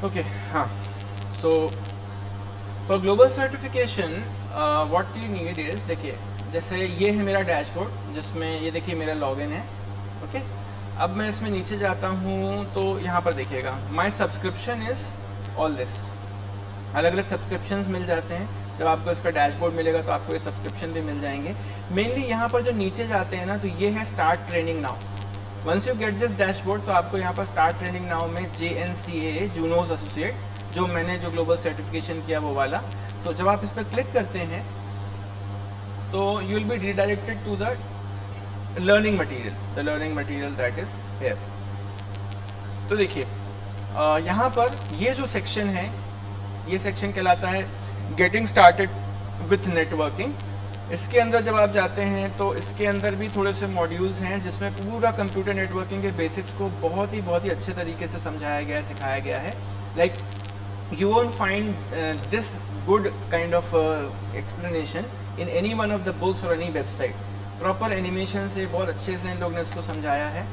Okay हाँ, so for global certification what you need is, देखिए जैसे ये है मेरा डैशबोर्ड जिसमें ये देखिए मेरा लॉगिन है। ओके अब मैं इसमें नीचे जाता हूँ तो यहाँ पर देखिएगा माई सब्सक्रिप्शन इज ऑल दिस, अलग अलग सब्सक्रिप्शंस मिल जाते हैं। जब आपको इसका डैशबोर्ड मिलेगा तो आपको ये सब्सक्रिप्शन भी मिल जाएंगे। मेनली यहाँ पर जो नीचे जाते हैं ना तो ये है start training now. Once you get this dashboard तो आपको यहाँ पर स्टार्ट ट्रेनिंग नाउ में JNCA जूनोज एसोसिएट, जो मैंने जो ग्लोबल सर्टिफिकेशन किया वो वाला, तो जब आप इस पर क्लिक करते हैं तो you will be redirected to the learning material, the learning material that is here. तो देखिए यहाँ पर ये जो सेक्शन है ये सेक्शन कहलाता है गेटिंग स्टार्टेड विथ नेटवर्किंग। इसके अंदर जब आप जाते हैं तो इसके अंदर भी थोड़े से मॉड्यूल्स हैं जिसमें पूरा कंप्यूटर नेटवर्किंग के बेसिक्स को बहुत ही अच्छे तरीके से समझाया गया है, सिखाया गया है। Like you won't find this good kind of explanation in any one of the books or any website. Proper animation से बहुत अच्छे से इन लोग ने इसको समझाया है।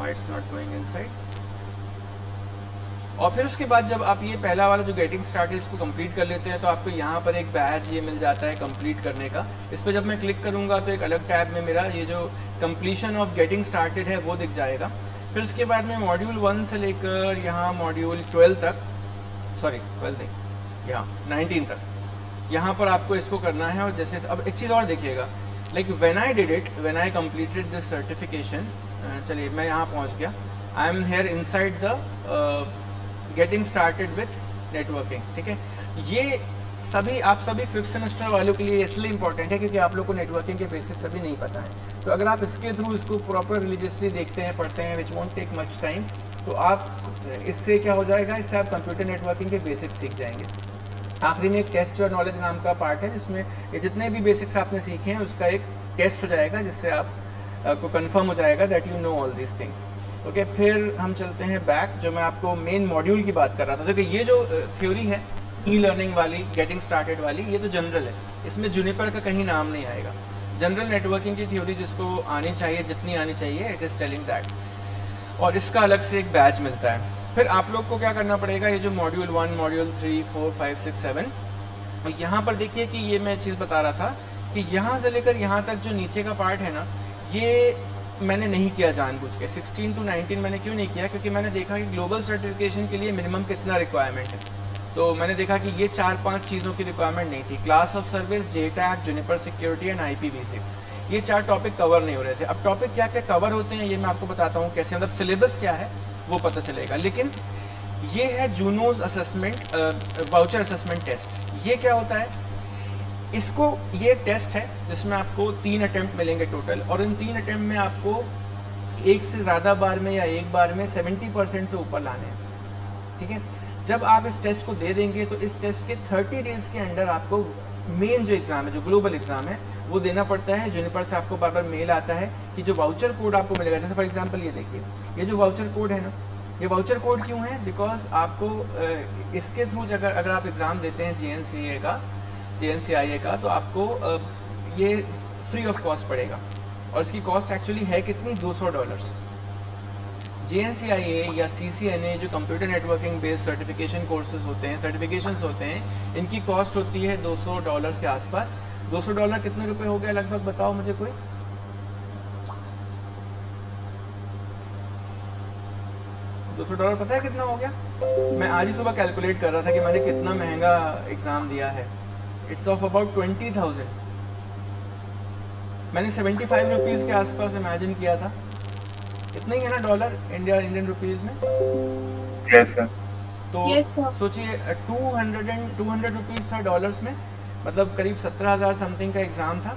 It's not going inside. और फिर उसके बाद जब आप ये पहला वाला जो गेटिंग स्टार्टेड इसको कंप्लीट कर लेते हैं तो आपको यहाँ पर एक बैच ये मिल जाता है कंप्लीट करने का। इस पर जब मैं क्लिक करूँगा तो एक अलग टैब में मेरा ये जो कंप्लीशन ऑफ गेटिंग स्टार्टेड है वो दिख जाएगा। फिर उसके बाद में मॉड्यूल 1 से लेकर यहाँ मॉड्यूल 12 तक, सॉरी 12 नहीं, यहाँ 19 तक, यहाँ पर आपको इसको करना है। और जैसे अब एक चीज़ और देखिएगा, like when I did it, when I completed this certification, चलिए मैं यहाँ पहुँच गया, I am here inside the getting started with networking. ठीक है, ये सभी आप सभी 5th सेमेस्टर वालों के लिए इसलिए इंपॉर्टेंट है क्योंकि आप लोग को नेटवर्किंग के बेसिक्स अभी नहीं पता है। तो अगर आप इसके थ्रू इसको प्रॉपर रिलीजियसली देखते हैं, पढ़ते हैं, विच वॉन्ट टेक मच टाइम, तो आप इससे क्या हो जाएगा, इससे आप कंप्यूटर नेटवर्किंग के बेसिक्स सीख जाएंगे। आखिरी में एक टेस्ट और नॉलेज नाम का पार्ट है जिसमें ये जितने भी बेसिक्स आपने सीखे हैं उसका एक टेस्ट हो जाएगा जिससे आपको कंफर्म हो जाएगा that you know all these things. Okay, फिर हम चलते हैं बैक, जो मैं आपको मेन मॉड्यूल की बात कर रहा था। देखिए ये जो थ्योरी है ई लर्निंग वाली, गेटिंग स्टार्टेड वाली, ये तो जनरल है, इसमें जूनिपर का कहीं नाम नहीं आएगा। जनरल नेटवर्किंग की थ्योरी जिसको आनी चाहिए, जितनी आनी चाहिए, इट इज़ टेलिंग दैट, और इसका अलग से एक बैच मिलता है। फिर आप लोग को क्या करना पड़ेगा, ये जो मॉड्यूल 1, मॉड्यूल 3, 4, 5, 6, 7, और यहाँ पर देखिए कि ये मैं चीज़ बता रहा था कि यहाँ से लेकर यहाँ तक जो नीचे का पार्ट है ना, ये मैंने नहीं किया जानबूझ के। 16 to 19 मैंने क्यों नहीं किया, क्योंकि मैंने देखा कि ग्लोबल सर्टिफिकेशन के लिए मिनिमम कितना रिक्वायरमेंट है। तो मैंने देखा कि ये 4-5 चीज़ों की रिक्वायरमेंट नहीं थी। Class of service, JTAG, Juniper security and IPv6, ये 4 टॉपिक कवर नहीं हो रहे थे। अब टॉपिक क्या क्या कवर होते हैं ये मैं आपको बताता हूँ, कैसे, मतलब सिलेबस क्या है वो पता चलेगा। लेकिन ये है Junos assessment, voucher assessment test. ये क्या होता है, इसको, ये टेस्ट है जिसमें आपको 3 अटेम्प्ट मिलेंगे टोटल, और इन 3 अटेम्प्ट में आपको एक से ज़्यादा बार में या एक बार में 70% से ऊपर लाने हैं। ठीक है, जब आप इस टेस्ट को दे देंगे तो इस टेस्ट के 30 डेज के अंदर आपको मेन जो एग्ज़ाम है, जो ग्लोबल एग्ज़ाम है, वो देना पड़ता है। जूनिपर से आपको बार बार मेल आता है कि जो वाउचर कोड आपको मिलेगा, जैसे फॉर एग्जांपल ये देखिए, ये जो वाउचर कोड है ना, ये वाउचर कोड क्यों है, बिकॉज आपको इसके थ्रू अगर आप एग्ज़ाम देते हैं JNCIA का, तो आपको ये फ्री ऑफ कॉस्ट पड़ेगा, और इसकी कॉस्ट एक्चुअली है कितनी, $200। JNCIA या CCNA जो computer networking based certification courses होते हैं, सर्टिफिकेशंस होते हैं, इनकी कॉस्ट होती है $200 के आसपास। $200 कितने रुपए हो गया लगभग, बताओ मुझे कोई। $200 पता है कितना हो गया? मैं आज ही सुबह कैलकुलेट कर रहा था कि मैंने कितना महंगा एग्जाम दिया है। It's of about 20,000। मैंने 75 रुपीज़ के आसपास इमेजिन किया था, इतना ही है ना डॉलर इंडियन रुपीज़ में। Yes sir. तो सोचिए 200 रुपीज़ था डॉलर्स में, मतलब करीब 17,000 समथिंग का एग्ज़ाम था,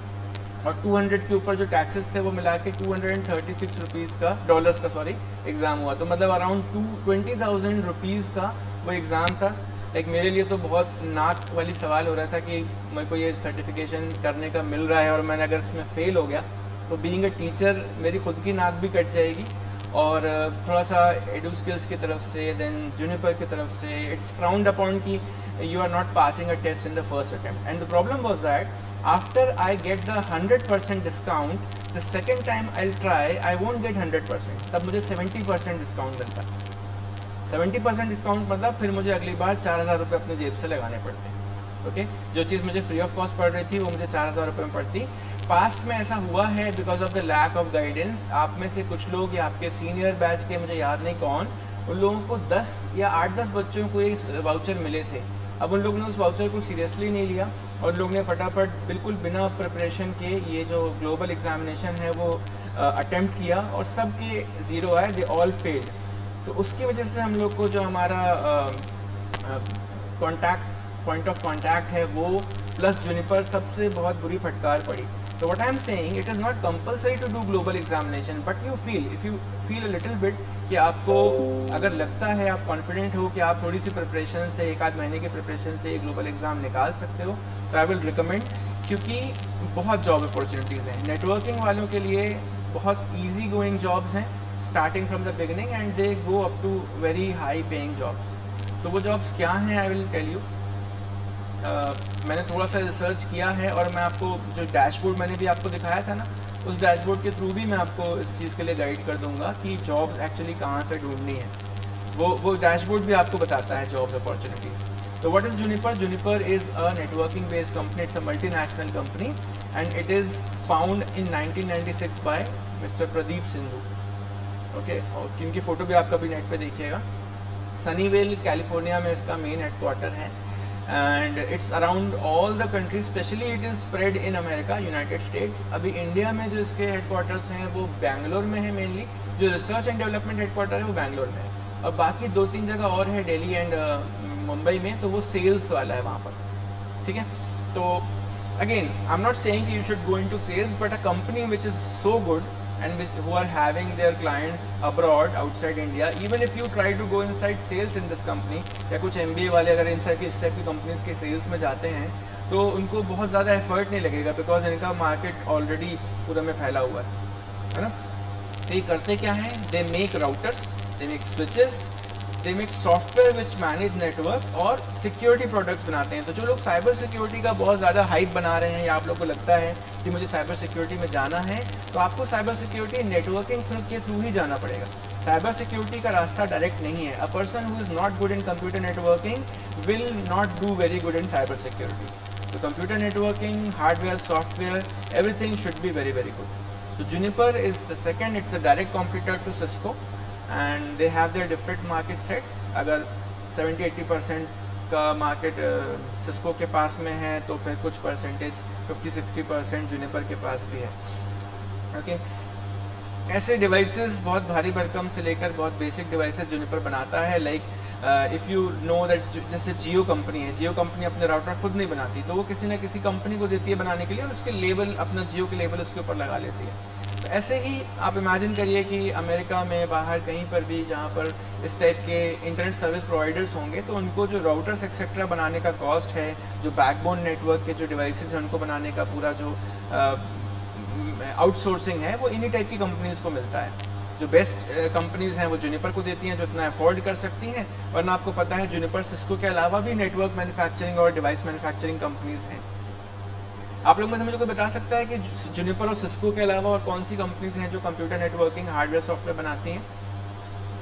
और 200 के ऊपर जो टैक्सेस थे वो मिला के 236 रुपीज़ का, डॉलर्स का सॉरी, एग्ज़ाम हुआ। तो मतलब अराउंड 20,000 रुपीज़ का वो एग्ज़ाम था। लाइक मेरे लिए तो बहुत नाक वाली सवाल हो रहा था कि मेरे को ये सर्टिफिकेशन करने का मिल रहा है, और मैंने अगर इसमें फ़ेल हो गया तो बीइंग अ टीचर मेरी खुद की नाक भी कट जाएगी, और थोड़ा सा एडू स्किल्स की तरफ से, देन जूनिपर की तरफ से इट्स फ्राउंड अपॉन कि you are not passing a test in the first attempt. And the problem was that after I get the 100% discount, the second time I'll try, I won't get 100%, तब मुझे 70% discount मिलता। 70% discount मतलब फिर मुझे अगली बार 4,000 रुपये अपने जेब से लगाने पड़ते हैं। ओके, जो चीज़ मुझे फ्री ऑफ कॉस्ट पड़ रही थी वो मुझे 4,000 रुपये में पड़ती। पास्ट में ऐसा हुआ है because of the lack of guidance. आप में से कुछ लोग या आपके सीनियर बैच के, मुझे याद नहीं कौन, उन लोगों को 10 या 8-10 बच्चों को ये वाउचर मिले थे। अब उन लोगों ने उस वाउचर को सीरियसली नहीं लिया और लोग ने फटाफट बिल्कुल बिना प्रिपरेशन के ये जो ग्लोबल एग्जामिनेशन है वो अटेम्प्ट किया और सब के ज़ीरो आए, दे ऑल फेल्ड। तो उसकी वजह से हम लोग को जो हमारा पॉइंट ऑफ कॉन्टैक्ट है वो प्लस जूनिपर सबसे बहुत बुरी फटकार पड़ी। तो what I am saying, it is not compulsory to do global examination, but you feel, if you feel a little bit कि आपको अगर लगता है, आप कॉन्फिडेंट हो कि आप थोड़ी सी प्रिपरेशन से, 1-8 महीने की प्रिपरेशन से ये ग्लोबल एग्ज़ाम निकाल सकते हो, तो आई विल रिकमेंड। क्योंकि बहुत जॉब अपॉर्चुनिटीज़ हैं नेटवर्किंग वालों के लिए, बहुत ईजी गोइंग जॉब्स हैं starting from the beginning and they go up to very high paying jobs. तो वो जॉब्स क्या हैं आई विल टेल यू। मैंने थोड़ा सा रिसर्च किया है और मैं आपको जो डैशबोर्ड मैंने भी आपको दिखाया था ना, उस डैशबोर्ड के थ्रू भी मैं आपको इस चीज़ के लिए गाइड कर दूंगा कि जॉब्स एक्चुअली कहाँ से ढूंढनी है। वो डैशबोर्ड भी आपको बताता है जॉब्स अपॉर्चुनिटीज़। तो what is Juniper? Juniper is a networking based company, it's a multinational company and it is found in 1996 by mister Pradeep Sindhu. Okay, और इनकी फ़ोटो भी आप कभी नेट पे देखिएगा। सनीवेल कैलिफोर्निया में इसका मेन हेडक्वार्टर है and it's around all the country, specially it is spread in America, United states. अभी इंडिया में जो इसके हेडक्वार्टर्स हैं वो बैंगलोर में है मेनली, जो रिसर्च एंड डेवलपमेंट हेडक्वार्टर है वो बैंगलोर में है, और बाकी 2-3 जगह और है दिल्ली एंड मुंबई में, तो वो सेल्स वाला है वहाँ पर। ठीक है, तो again I am not saying कि you should go into sales, but a company which is so good and who are having their clients abroad outside India, even if you try to go inside sales in this company, या कुछ MBA वाले अगर inside की इस type की companies के sales में जाते हैं तो उनको बहुत ज़्यादा एफर्ट नहीं लगेगा बिकॉज इनका मार्केट ऑलरेडी पूरा में फैला हुआ है ना। तो ये करते क्या हैं, they make routers, they make switches, they make software which manage network और सिक्योरिटी प्रोडक्ट्स बनाते हैं। तो जो लोग साइबर सिक्योरिटी का बहुत ज़्यादा हाइप बना रहे हैं या आप लोग को लगता है कि मुझे साइबर सिक्योरिटी में जाना है, तो आपको साइबर सिक्योरिटी नेटवर्किंग के थ्रू ही जाना पड़ेगा। साइबर सिक्योरिटी का रास्ता डायरेक्ट नहीं है। A person who is not good in computer networking will not do very good in cyber security. तो computer networking, hardware, software, everything should be very very good. So Juniper is the second, it's a direct competitor to Cisco and they have their different market sets. अगर 70-80% का market Cisco के पास में है तो फिर कुछ percentage 50-60% Juniper के पास भी है। ओके, ऐसे डिवाइसेस बहुत भारी भरकम से लेकर बहुत बेसिक डिवाइसेस Juniper बनाता है। Like if you know that, जैसे जियो कंपनी है, जियो कंपनी अपने राउटर खुद नहीं बनाती, तो वो किसी ना किसी कंपनी को देती है बनाने के लिए और उसके लेबल, अपना जियो के लेबल उसके ऊपर लगा लेती है। तो ऐसे ही आप इमेजिन करिए कि अमेरिका में, बाहर कहीं पर भी जहाँ पर इस टाइप के इंटरनेट सर्विस प्रोवाइडर्स होंगे, तो उनको जो राउटर्स एक्सेट्रा बनाने का कॉस्ट है, जो बैकबोन नेटवर्क के जो डिवाइसेस हैं उनको बनाने का पूरा जो आउटसोर्सिंग है, वो इन्हीं टाइप की कंपनीज को मिलता है। जो बेस्ट कंपनीज हैं वो जूनिपर को देती हैं, जो इतना अफोर्ड कर सकती हैं, वरना आपको पता है जूनिपर, सिस्को के अलावा भी नेटवर्क मैन्युफैक्चरिंग और डिवाइस मैन्युफैक्चरिंग कंपनीज हैं। आप लोग में से मुझे कोई बता सकता है कि जूनिपर और सिस्को के अलावा और कौन सी कंपनीज हैं जो कंप्यूटर नेटवर्किंग हार्डवेयर सॉफ्टवेयर बनाती हैं?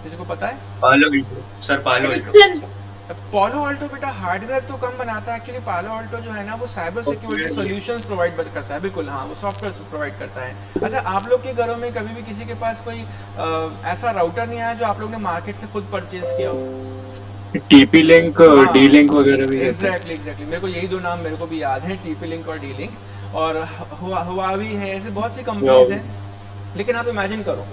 किसी को पता है? पालो अल्टो। पालो अल्टो बेटा हार्डवेयर तो कम बनाता है एक्चुअली। पालो अल्टो जो है ना वो साइबर सिक्योरिटी सॉल्यूशंस प्रोवाइड करता है, बिल्कुल हाँ, वो सॉफ्टवेयर प्रोवाइड करता है। अच्छा, आप लोग के घरों में कभी भी किसी के पास कोई ऐसा राउटर नहीं आया जो आप लोग ने मार्केट से खुद परचेज किया हो? टीपी लिंक, डी लिंक वगैरह भी। एग्जैक्टली मेरे को यही दो नाम मेरे को भी याद है, टीपी लिंक और डी लिंक, और हुआवी है, ऐसे बहुत सी कंपनीज हैं। लेकिन आप इमेजिन करो,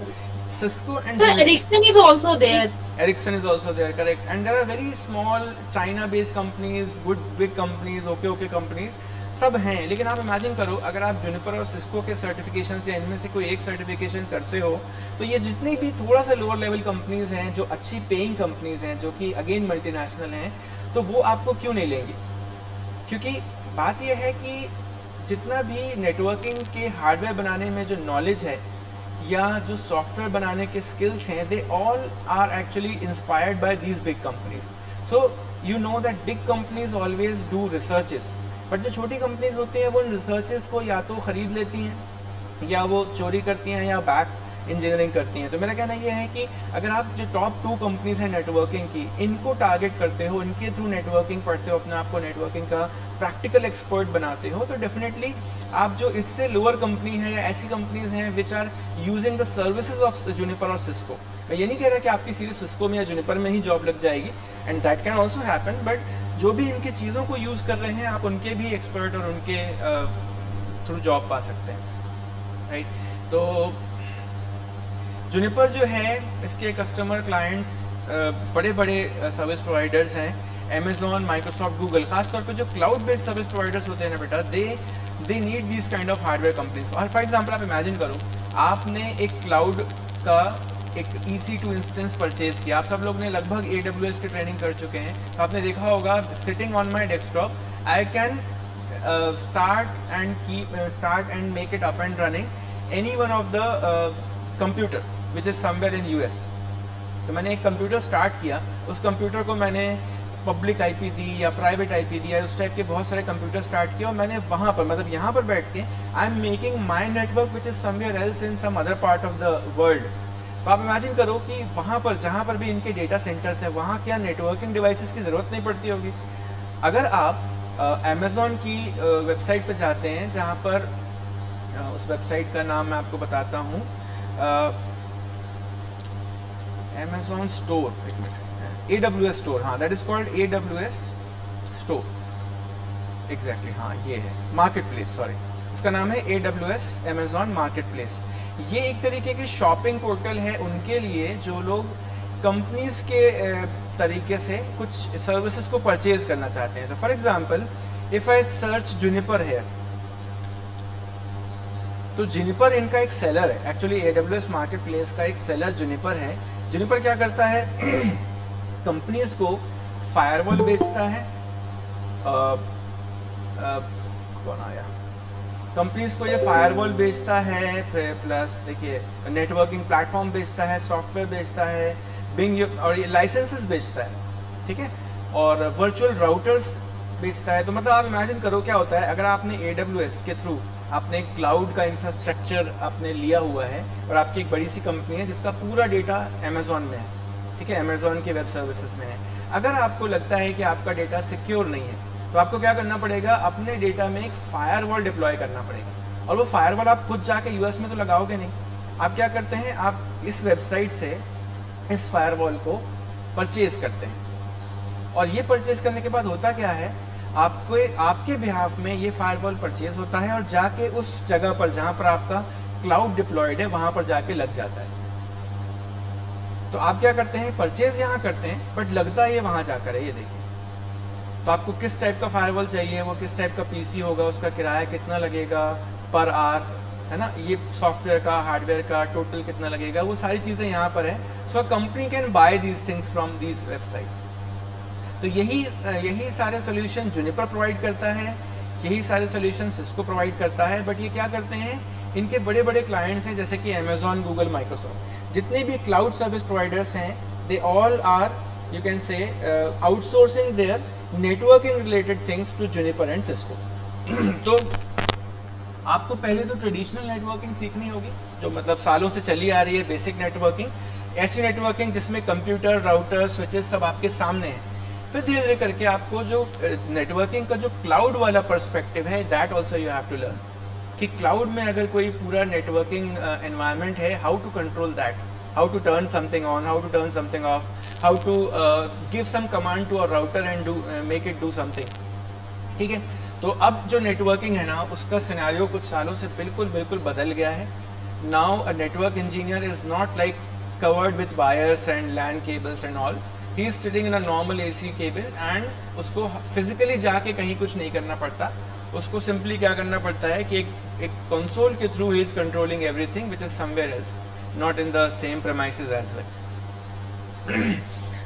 Cisco and Ericsson is also there. Ericsson is also there, correct. And there are very small China-based companies, good big companies, okay companies, सब हैं। लेकिन आप इमेजिन करो, अगर आप जूनिपर और सिस्को के सर्टिफिकेशन से इनमें से कोई एक सर्टिफिकेशन करते हो, तो ये जितनी भी थोड़ा सा लोअर लेवल कंपनीज हैं, जो अच्छी पेइंग कंपनीज हैं, जो कि अगेन मल्टीनेशनल हैं, तो वो आपको क्यों नहीं लेंगे? क्योंकि बात यह है कि जितना भी नेटवर्किंग के हार्डवेयर बनाने में जो नॉलेज है या जो सॉफ्टवेयर बनाने के स्किल्स हैं, they all are actually inspired by these big companies. So you know that big companies always do researches, but जो छोटी कंपनीज होती हैं वो इन रिसर्चेस को या तो ख़रीद लेती हैं या वो चोरी करती हैं या बैक इंजीनियरिंग करती हैं। तो मेरा कहना ये है कि अगर आप जो टॉप 2 कंपनीज हैं नेटवर्किंग की, इनको टारगेट करते हो, इनके थ्रू नेटवर्किंग पढ़ते हो, अपने आप को नेटवर्किंग का प्रैक्टिकल एक्सपर्ट बनाते हो, तो डेफिनेटली आप जो इससे लोअर कंपनी है या ऐसी कंपनीज हैं which are using the services of Juniper और सिस्को, मैं ये नहीं कह रहा कि आपकी सीधे सिस्को में या जूनिपर में ही जॉब लग जाएगी, and that can also happen, but जो भी इनकी चीज़ों को यूज़ कर रहे हैं आप उनके भी एक्सपर्ट और उनके थ्रू जॉब पा सकते हैं, राइट। तो जूनिपर जो है इसके कस्टमर क्लाइंट्स बड़े बड़े सर्विस प्रोवाइडर्स हैं, अमेजोन, माइक्रोसॉफ्ट, गूगल। खासतौर पे जो क्लाउड बेस्ड सर्विस प्रोवाइडर्स होते हैं ना बेटा, they need this kind of hardware companies. और फॉर एग्जांपल आप इमेजिन करो, आपने एक क्लाउड का एक EC2 इंस्टेंस परचेज किया। आप सब लोग ने लगभग AWS की ट्रेनिंग कर चुके हैं, तो आपने देखा होगा sitting on my desktop I can start and make it up and running any one of the computer which is somewhere in US। तो मैंने एक कंप्यूटर स्टार्ट किया, उस कंप्यूटर को मैंने पब्लिक IP दी या प्राइवेट IP दिया, उस टाइप के बहुत सारे कंप्यूटर स्टार्ट किया, और मैंने वहाँ पर मतलब यहाँ पर बैठ के I am making my network which is somewhere else in some other part of the world. तो आप इमेजिन करो कि वहाँ पर जहाँ पर भी इनके डेटा सेंटर्स हैं, वहाँ क्या नेटवर्किंग डिवाइसेस की ज़रूरत नहीं पड़ती होगी। अगर आप अमेज़ॉन की वेबसाइट पर जाते हैं, जहाँ पर उस वेबसाइट का नाम मैं आपको बताता हूँ, अमेज़ॉन स्टोर, एक मिनट, AWS स्टोर, हाँ, that is called AWS store, exactly, हाँ ये है मार्केट प्लेस, सॉरी, उसका नाम है AWS अमेज़ॉन मार्केट प्लेस। ये एक तरीके की शॉपिंग पोर्टल है उनके लिए जो लोग कंपनीज के तरीके से कुछ सर्विसेज को परचेज करना चाहते हैं। तो for example if I search Juniper here, तो जूनिपर इनका एक सेलर है, एक्चुअली AWS मार्केट प्लेस का एक सेलर जूनिपर है। जूनिपर क्या करता है, कंपनीज को फायरवॉल बेचता है, कौन आया, कंपनीज को ये फायरवॉल बेचता है, प्लस देखिए नेटवर्किंग प्लेटफॉर्म बेचता है, सॉफ्टवेयर बेचता है, बिंग और ये लाइसेंसेस बेचता है, ठीक है, और वर्चुअल राउटर्स बेचता है। तो मतलब आप इमेजिन करो क्या होता है, अगर आपने AWS के थ्रू आपने एक क्लाउड का इंफ्रास्ट्रक्चर आपने लिया हुआ है और आपकी एक बड़ी सी कंपनी है जिसका पूरा डेटा अमेज़ॉन में है, ठीक है, अमेज़ॉन के वेब सर्विसेज में है। अगर आपको लगता है कि आपका डेटा सिक्योर नहीं है, तो आपको क्या करना पड़ेगा, अपने डेटा में एक फायरवॉल डिप्लॉय करना पड़ेगा। और वो फायरवॉल आप खुद जाके US में तो लगाओगे नहीं, आप क्या करते हैं, आप इस वेबसाइट से इस फायरवॉल को परचेज करते हैं, और ये परचेज करने के बाद होता क्या है, आपको आपके बिहाफ में ये फायरवॉल परचेज होता है और जाके उस जगह पर जहाँ पर आपका क्लाउड डिप्लॉयड है वहाँ पर जाके लग जाता है। तो आप क्या करते हैं, परचेज यहाँ करते हैं बट लगता है ये वहाँ जाकर है, ये देखिए। तो आपको किस टाइप का फायरवॉल चाहिए, वो किस टाइप का PC होगा, उसका किराया कितना लगेगा पर आवर, है ना, ये सॉफ्टवेयर का, हार्डवेयर का टोटल कितना लगेगा, वो सारी चीज़ें यहाँ पर है। So company can buy these things from these websites. तो यही सारे सोल्यूशन जूनिपर प्रोवाइड करता है, यही सारे सोल्यूशन सिस्को प्रोवाइड करता है। बट ये क्या करते हैं, इनके बड़े बड़े क्लाइंट्स हैं जैसे कि अमेज़ॉन, गूगल, माइक्रोसॉफ्ट, जितने भी क्लाउड सर्विस प्रोवाइडर्स हैं, they all are you can say outsourcing their networking related things to Juniper and Cisco. तो आपको पहले तो ट्रेडिशनल नेटवर्किंग सीखनी होगी, जो मतलब सालों से चली आ रही है, बेसिक नेटवर्किंग, ऐसी नेटवर्किंग जिसमें कंप्यूटर, राउटर, स्विचेस सब आपके सामने हैं। फिर धीरे धीरे करके आपको जो नेटवर्किंग का जो क्लाउड वाला पर्सपेक्टिव है, that also you have to learn, कि क्लाउड में अगर कोई पूरा नेटवर्किंग एनवायरनमेंट है, how to control that, how to turn something on, how to turn something off, how to give some command to a router and do make it do something, ठीक है। तो अब जो नेटवर्किंग है ना, उसका scenario कुछ सालों से बिल्कुल बदल गया है। Now a network engineer is not like covered with wires and LAN cables and all. He is sitting in a normal AC cable and उसको physically जाके कहीं कुछ नहीं करना पड़ता, उसको simply क्या करना पड़ता है कि एक console के through he is controlling everything which is somewhere else, not in the same premises as well.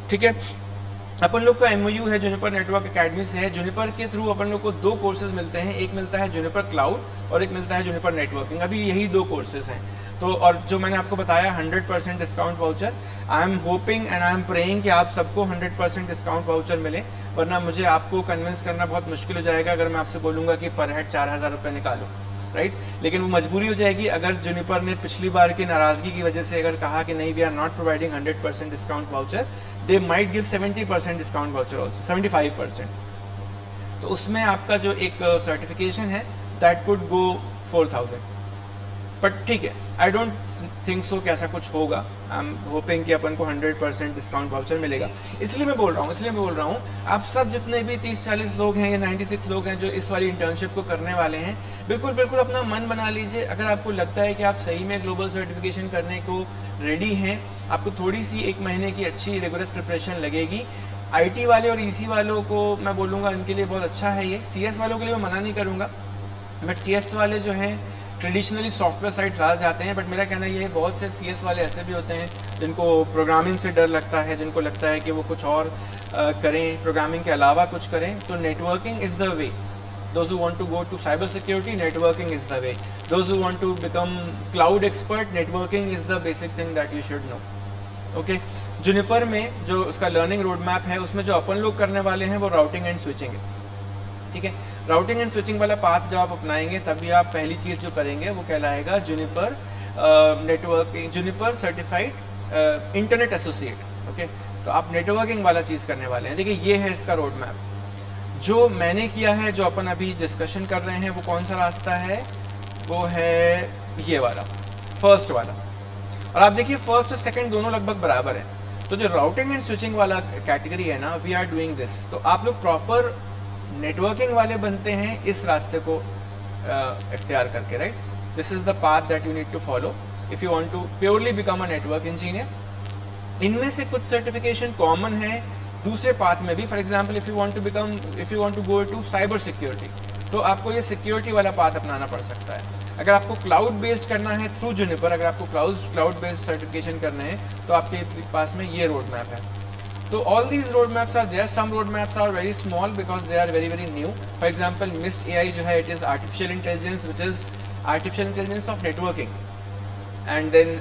ठीक है, अपन लोग का MOU है जूनिपर नेटवर्क एकेडमी से है। जूनिपर के थ्रू अपन लोग को 2 कोर्सेज मिलते हैं, एक मिलता है जूनिपर क्लाउड और एक मिलता है जूनिपर नेटवर्किंग। अभी यही 2 कोर्सेज हैं। तो और जो मैंने आपको बताया 100% discount voucher, I am hoping and I am praying कि आप सबको 100% डिस्काउंट वाउचर मिले, वरना मुझे आपको कन्विंस करना बहुत मुश्किल हो जाएगा अगर मैं आपसे बोलूँगा कि पर हेड 4000 रुपये निकालो। राइट लेकिन वो मजबूरी हो जाएगी अगर जुनिपर ने पिछली बार की नाराजगी की वजह से अगर कहा कि नहीं we are not providing 100% discount voucher, they might give 70% discount voucher also, 75%। तो उसमें आपका जो एक सर्टिफिकेशन है दैट कुड गो 4000, बट ठीक है आई डोंट थिंक सो कि ऐसा कुछ होगा। आई एम होपिंग कि अपन को 100% डिस्काउंट वाउचर मिलेगा। इसलिए मैं बोल रहा हूँ आप सब जितने भी 30-40 लोग हैं या 96 लोग हैं जो इस वाली इंटर्नशिप को करने वाले हैं, बिल्कुल अपना मन बना लीजिए। अगर आपको लगता है कि आप सही में ग्लोबल सर्टिफिकेशन करने को रेडी हैं, आपको थोड़ी सी 1 महीने की अच्छी रिगोरस प्रिपरेशन लगेगी। IT वाले और EC वालों को मैं बोलूँगा इनके लिए बहुत अच्छा है ये। CS वालों के लिए मैं मना नहीं करूँगा, बट CS वाले जो हैं ट्रेडिशनली सॉफ्टवेयर साइट ज़्यादा जाते हैं। बट मेरा कहना ये है बहुत से CS वाले ऐसे भी होते हैं जिनको प्रोग्रामिंग से डर लगता है, जिनको लगता है कि वो कुछ और करें, प्रोग्रामिंग के अलावा कुछ करें। तो networking is the way. Those who want to go to cyber security, networking is the way. Those who want to become cloud expert, networking is the basic thing that you should know. Okay? Juniper में जो उसका learning road map है उसमें जो अपन लोग करने वाले हैं वो राउटिंग एंड स्विचिंग है, ठीक है। राउटिंग एंड स्विचिंग वाला पाथ जब आप अपनाएंगे तभी आप पहली चीज़ जो करेंगे वो कहलाएगा juniper networking, juniper certified internet associate. Okay, तो आप नेटवर्किंग वाला चीज़ करने वाले हैं। देखिए ये है इसका रोड मैप जो मैंने किया है, जो अपन अभी डिस्कशन कर रहे हैं। वो कौन सा रास्ता है? वो है ये वाला, फर्स्ट वाला। और आप देखिए फर्स्ट और सेकंड दोनों लगभग बराबर है। तो जो राउटिंग एंड स्विचिंग वाला कैटेगरी है ना, वी आर डूइंग दिस। तो आप लोग प्रॉपर नेटवर्किंग वाले बनते हैं इस रास्ते को इख्तियार करके, right. This is the path that you need to follow if you want to purely become a network engineer. इनमें से कुछ सर्टिफिकेशन कॉमन है दूसरे पाथ में भी। For example if you want to go to cyber security, तो आपको ये सिक्योरिटी वाला पाथ अपनाना पड़ सकता है। अगर आपको क्लाउड बेस्ड करना है थ्रू जुनिपर, अगर आपको क्लाउड बेस्ड सर्टिफिकेशन करने हैं तो आपके पास में ये रोड मैप है। तो all these road maps are there. Some road maps are very small because they are very very new. For example mist AI जो है, it is artificial intelligence, which is artificial intelligence of networking. And then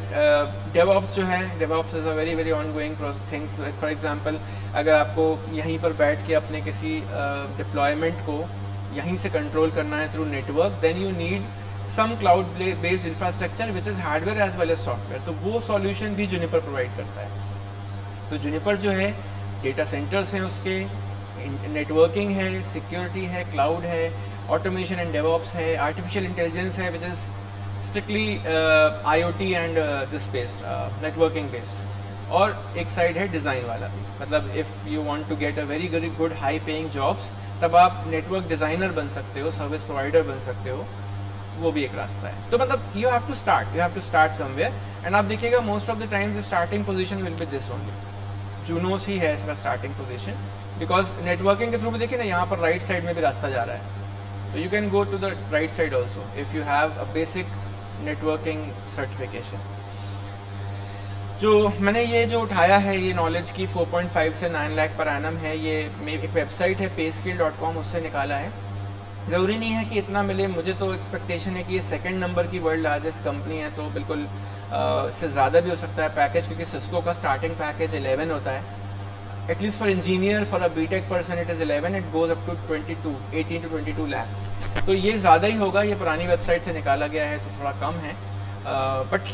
DevOps जो है, DevOps is a very very ongoing things. For example अगर आपको यहीं पर बैठ के अपने किसी डिप्लॉयमेंट को यहीं से कंट्रोल करना है through network, then you need some cloud based infrastructure which is hardware as well as software. तो वो सॉल्यूशन भी जुनिपर प्रोवाइड करता है। तो जुनिपर जो है डेटा सेंटर्स हैं उसके, नेटवर्किंग है, सिक्योरिटी है, क्लाउड है, ऑटोमेशन एंड डेवऑप्स है, आर्टिफिशियल इंटेलिजेंस है which is strictly IoT and this based networking based. और एक साइड है डिज़ाइन वाला भी। मतलब if you want to get a very good high paying jobs, तब आप नेटवर्क डिज़ाइनर बन सकते हो, सर्विस प्रोवाइडर बन सकते हो। वो भी एक रास्ता है। तो मतलब you have to start somewhere. And आप देखिएगा most of the time the starting position will be this only. Junos ही है इसका स्टार्टिंग पोजीशन, बिकॉज नेटवर्किंग के थ्रू भी देखिए ना, यहाँ पर राइट साइड में भी रास्ता जा रहा है। तो you can go to the right side also if you have a basic networking certification. जो मैंने ये जो उठाया है ये नॉलेज की 4.5 से 9 लाख पर एनम है। ये एक वेबसाइट है payscale.com, उससे निकाला है। ज़रूरी नहीं है कि इतना मिले, मुझे तो एक्सपेक्टेशन है कि ये 2nd नंबर की वर्ल्ड लार्जेस्ट कंपनी है, तो बिल्कुल इससे ज़्यादा भी हो सकता है पैकेज, क्योंकि सिस्को का स्टार्टिंग पैकेज 11 होता है। At least for engineer, for a BTech person it is 11, it goes up to 18 to 22 lakhs। तो ये ज़्यादा ही होगा, ये पुरानी वेबसाइट से निकाला गया है तो थोड़ा कम है। But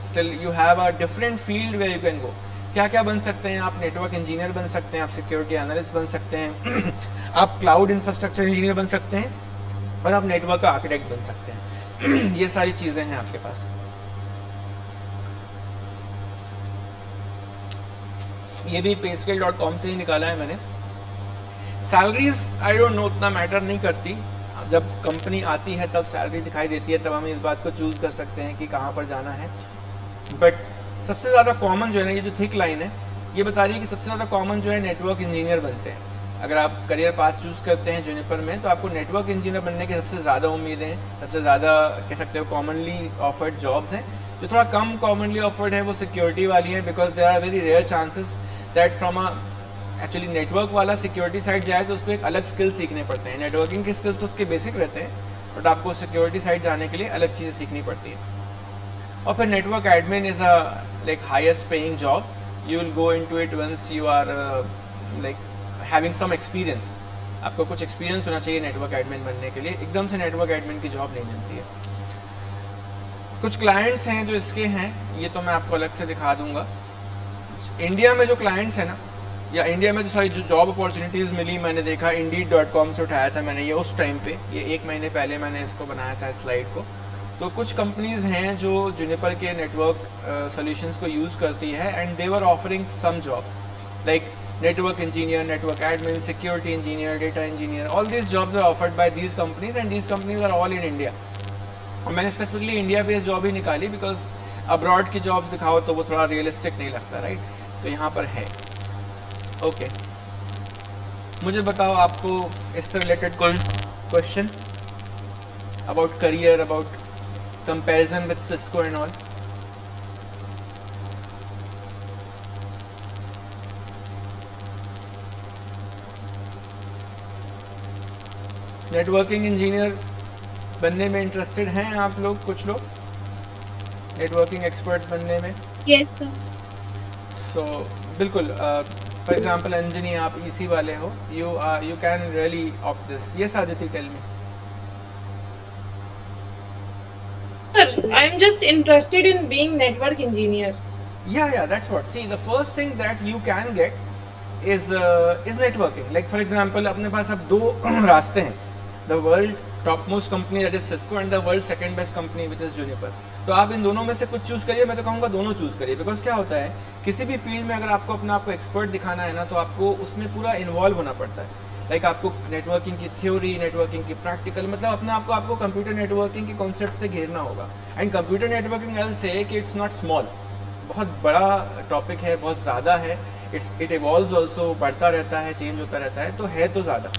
still you have a different field where you can go. क्या क्या बन सकते हैं आप? नेटवर्क इंजीनियर बन सकते हैं, आप सिक्योरिटी एनालिस्ट बन सकते हैं आप क्लाउड इंफ्रास्ट्रक्चर इंजीनियर बन सकते हैं, और आप नेटवर्क का आर्किटेक्ट बन सकते हैं ये सारी चीज़ें हैं आपके पास। ये भी payscale.com से ही निकाला है मैंने। सैलरीज आई डोंट नो, उतना मैटर नहीं करती। जब कंपनी आती है तब सैलरी दिखाई देती है, तब हम इस बात को चूज़ कर सकते हैं कि कहाँ पर जाना है। बट सबसे ज़्यादा कॉमन जो है ना, ये जो थिक लाइन है ये बता रही है कि सबसे ज़्यादा कॉमन जो है नेटवर्क इंजीनियर बनते हैं। अगर आप करियर पाथ चूज़ करते हैं जुनिपर में, तो आपको नेटवर्क इंजीनियर बनने की सबसे ज़्यादा उम्मीदें हैं, सबसे ज़्यादा कह सकते हो कॉमनली ऑफर्ड जॉब्स हैं। जो थोड़ा कम कॉमनली ऑफर्ड है वो सिक्योरिटी वाली है, because there are very rare chances that from a actually network वाला सिक्योरिटी साइड जाए तो उसको एक अलग स्किल सीखने पड़ते हैं। नेटवर्किंग के स्किल्स तो उसके बेसिक रहते हैं, बट आपको सिक्योरिटी साइड जाने के लिए अलग चीज़ें सीखनी पड़ती है। और फिर network admin is a like highest paying job. You will go into it once you are like having some experience. आपको कुछ एक्सपीरियंस होना चाहिए नेटवर्क एडमिन बनने के लिए, एकदम से नेटवर्क एडमिन की जॉब नहीं मिलती है। कुछ क्लाइंट्स हैं जो इसके हैं, ये तो मैं आपको अलग से दिखा दूंगा। इंडिया में जो क्लाइंट्स हैं ना, या इंडिया में जो सारी जो जॉब अपॉर्चुनिटीज़ मिली, मैंने देखा Indeed.com से उठाया था मैंने ये उस टाइम पे, ये 1 महीने पहले मैंने इसको बनाया था स्लाइड को। तो कुछ कंपनीज हैं जो जूनिपर के नेटवर्क सॉल्यूशंस को यूज़ करती है and they were offering some jobs like network engineer, network admin, security engineer, data engineer, all these jobs are offered by these companies and these companies are all in India. और मैंने specifically India based job ही निकाली because abroad की jobs दिखाओ तो वो थोड़ा realistic नहीं लगता, राइट? तो यहाँ पर है। ओके, मुझे बताओ आपको इससे रिलेटेड कोई question about career, about comparison with Cisco and all? Networking engineer बनने में इंटरेस्टेड हैं आप लोग? कुछ लोग नेटवर्किंग एक्सपर्ट बनने में? Yes sir. सो बिल्कुल, फॉर एग्जांपल अंजनी, आप ईसी वाले हो, you can really opt this. Yes Aditi, tell me. Sir, I am just interested in being network engineer. Yeah, that's what. See, the first thing that you can get is networking. Like for example, अपने पास अब दो रास्ते हैं, the world topmost company that is Cisco and the world second best company which is Juniper. तो आप इन दोनों में से कुछ चूज करिए। मैं तो कहूँगा दोनों चूज करिए, बिकॉज क्या होता है किसी भी फील्ड में अगर आपको अपना आपको एक्सपर्ट दिखाना है ना, तो आपको उसमें पूरा इन्वॉल्व होना पड़ता है। लाइक आपको नेटवर्किंग की थ्योरी, नेटवर्किंग की प्रैक्टिकल, मतलब अपने आपको आपको कंप्यूटर नेटवर्किंग के कॉन्सेप्ट से घेरना होगा। And computer networking I will say कि इट्स नॉट स्मॉल, बहुत बड़ा टॉपिक है, बहुत ज़्यादा है। इट इवॉल्व्स ऑल्सो, बढ़ता रहता है, चेंज होता रहता है, तो है तो ज़्यादा।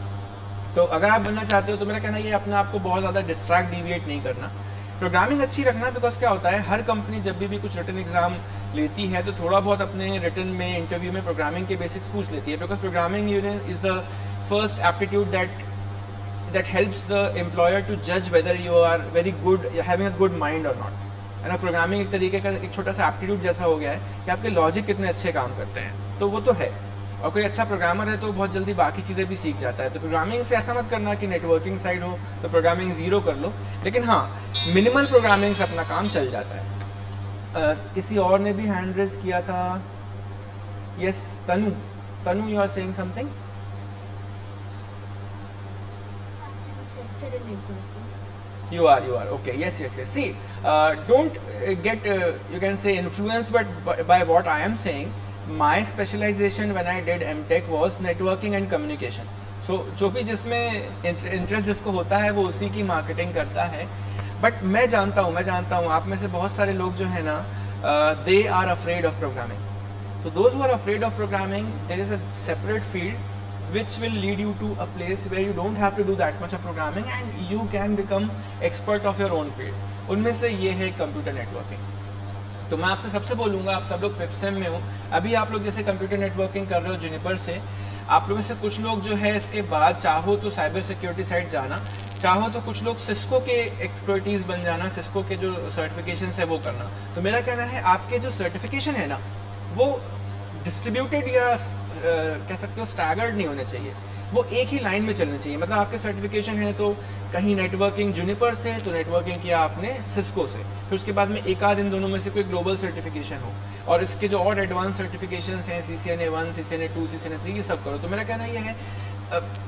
तो अगर आप बनना चाहते हो तो मेरा कहना ये अपने आप को बहुत ज़्यादा डिस्ट्रैक्ट, डिविएट नहीं करना। प्रोग्रामिंग अच्छी रखना, बिकॉज क्या होता है हर कंपनी जब भी कुछ रिटन एग्जाम लेती है तो थोड़ा बहुत अपने रिटन में, इंटरव्यू में प्रोग्रामिंग के बेसिक्स पूछ लेती है, because programming is the first aptitude that helps the employer to judge whether you are very good, having a good mind or not. है ना, प्रोग्रामिंग एक तरीके का एक छोटा सा एप्टीट्यूड जैसा हो गया है कि आपके लॉजिक कितने अच्छे काम करते हैं, तो वो तो है। और कोई अच्छा प्रोग्रामर है तो बहुत जल्दी बाकी चीज़ें भी सीख जाता है। तो प्रोग्रामिंग से ऐसा मत करना कि नेटवर्किंग साइड हो तो प्रोग्रामिंग ज़ीरो कर लो, लेकिन हाँ मिनिमल प्रोग्रामिंग से अपना काम चल जाता है। किसी और ने भी हैंड रेज किया था। Yes Tanu, you are saying something? You are okay. Yes. See, don't get you can say influenced by what I am saying. My specialization when I did MTech was networking and communication. So जो भी जिसमें interest जिसको होता है वो उसी की marketing करता है। बट मैं जानता हूँ आप में से बहुत सारे लोग जो है ना, they are afraid of programming. So those who are afraid of programming, there is a separate field which will lead you to a place where you don't have to do that much of programming and you can become expert of your own field. उनमें से ये है computer networking. तो मैं आपसे सबसे बोलूँगा, आप सब लोग 5th सेम में हो, अभी आप लोग जैसे कंप्यूटर नेटवर्किंग कर रहे हो जूनिपर से, आप लोग में से कुछ लोग जो है इसके बाद चाहो तो साइबर सिक्योरिटी साइड जाना, चाहो तो कुछ लोग सिस्को के एक्सपर्टीज बन जाना, सिस्को के जो सर्टिफिकेशन है वो करना। तो मेरा कहना है आपके जो सर्टिफिकेशन है ना वो डिस्ट्रीब्यूटेड या कह सकते हो स्टैगर्ड नहीं होने चाहिए, वो एक ही लाइन में चलने चाहिए। मतलब आपके सर्टिफिकेशन है तो कहीं नेटवर्किंग जूनिपर से, तो नेटवर्किंग किया आपने सिस्को से, फिर उसके बाद में एक आध इन दोनों में से कोई ग्लोबल सर्टिफिकेशन हो, और इसके जो और एडवांस सर्टिफिकेशन हैं CCNA 1, CCNA 2, CCNA 3, ये सब करो। तो मेरा कहना ये है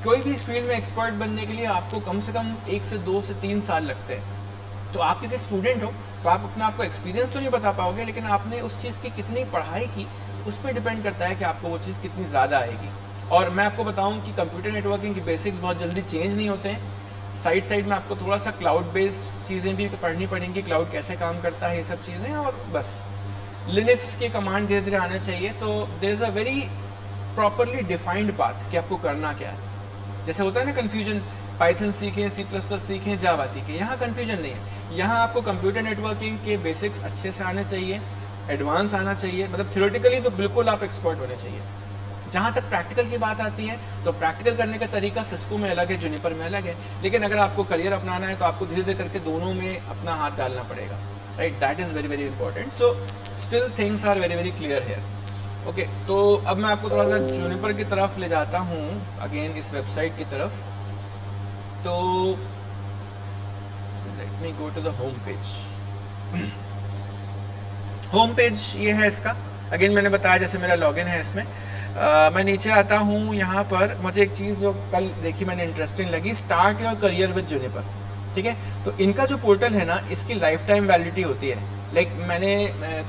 कोई भी इस फील्ड में एक्सपर्ट बनने के लिए आपको कम से कम 1 से 2 से 3 साल लगते हैं। तो आप क्योंकि स्टूडेंट हो तो आप अपना आपको एक्सपीरियंस तो नहीं बता पाओगे, लेकिन आपने उस चीज़ की कितनी पढ़ाई की उस पर डिपेंड करता है कि आपको वो चीज़ कितनी ज़्यादा आएगी। और मैं आपको बताऊं कि कंप्यूटर नेटवर्किंग के बेसिक्स बहुत जल्दी चेंज नहीं होते हैं। साइड में आपको थोड़ा सा क्लाउड बेस्ड चीज़ें भी पढ़नी पड़ेंगी, क्लाउड कैसे काम करता है, ये सब चीज़ें, और बस लिनक्स के कमांड धीरे धीरे आने चाहिए। तो there is a very properly defined path कि आपको करना क्या है। जैसे होता है ना कन्फ्यूजन, पाइथन सीखें, C++ सीखें, जावा सीखें, यहाँ कन्फ्यूजन नहीं है। यहाँ आपको कंप्यूटर नेटवर्किंग के बेसिक्स अच्छे से आने चाहिए, एडवांस आना चाहिए, मतलब थ्योरेटिकली तो बिल्कुल आप एक्सपर्ट होने चाहिए। जहाँ तक प्रैक्टिकल की बात आती है तो प्रैक्टिकल करने का तरीका सिस्को में अलग है, जूनिपर में अलग है, लेकिन अगर आपको करियर अपनाना है तो आपको धीरे धीरे करके दोनों में अपना हाथ डालना पड़ेगा, right? That is very very important. So still things are very very clear here. Okay तो अब मैं आपको थोड़ा सा जूनिपर की तरफ ले जाता हूँ, अगेन इस वेबसाइट की तरफ। तो let me go to the home page. Home page ये है इसका। अगेन मैंने बताया जैसे मेरा लॉगिन है इसमें। मैं नीचे आता हूँ, यहाँ पर मुझे एक चीज़ जो कल देखी मैंने इंटरेस्टिंग लगी, start your career with Juniper. ठीक है, तो इनका जो पोर्टल है ना, इसकी लाइफ टाइम वैलिडिटी होती है। लाइक मैंने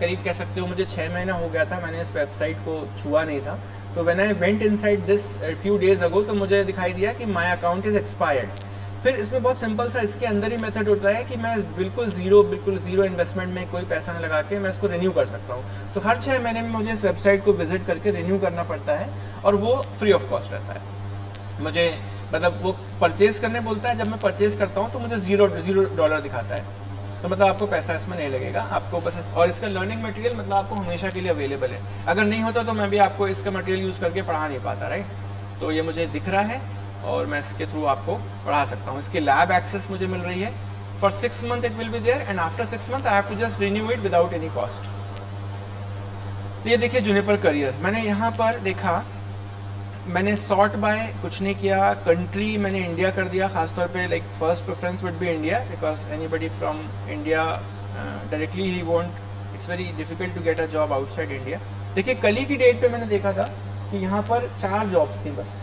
करीब कह सकते हो मुझे 6 महीना हो गया था, मैंने इस वेबसाइट को छुआ नहीं था। तो when I went inside this few days ago, तो मुझे दिखाई दिया कि माय अकाउंट इज़ एक्सपायर्ड। फिर इसमें बहुत सिंपल सा इसके अंदर ही मेथड होता है कि मैं बिल्कुल ज़ीरो इन्वेस्टमेंट में कोई पैसा न लगा के मैं इसको रिन्यू कर सकता हूँ। तो हर 6 महीने में मुझे इस वेबसाइट को विजिट करके रिन्यू करना पड़ता है, और वो फ्री ऑफ कॉस्ट रहता है। मुझे मतलब वो परचेज करने बोलता है, जब मैं परचेज करता हूँ तो मुझे $0 दिखाता है। तो मतलब आपको पैसा इसमें नहीं लगेगा, आपको बस और इसका लर्निंग मटेरियल मतलब आपको हमेशा के लिए अवेलेबल है। अगर नहीं होता तो मैं भी आपको इसका मटेरियल यूज़ करके पढ़ा नहीं पाता, राइट। तो ये मुझे दिख रहा है और मैं इसके थ्रू आपको पढ़ा सकता हूँ। इसकी लैब एक्सेस मुझे मिल रही है। For 6 month it will be there, and after 6 month I have to just renew it without any cost. ये देखिए जूनिपर करियर, मैंने यहाँ पर देखा, मैंने सॉर्ट बाय कुछ नहीं किया, कंट्री मैंने इंडिया कर दिया, खासतौर पे like first preference would be India, because anybody from India directly ही want, it's very difficult to get a job outside India. देखिए कल ही की डेट पे मैंने देखा था कि यहाँ पर 4 जॉब्स थी बस,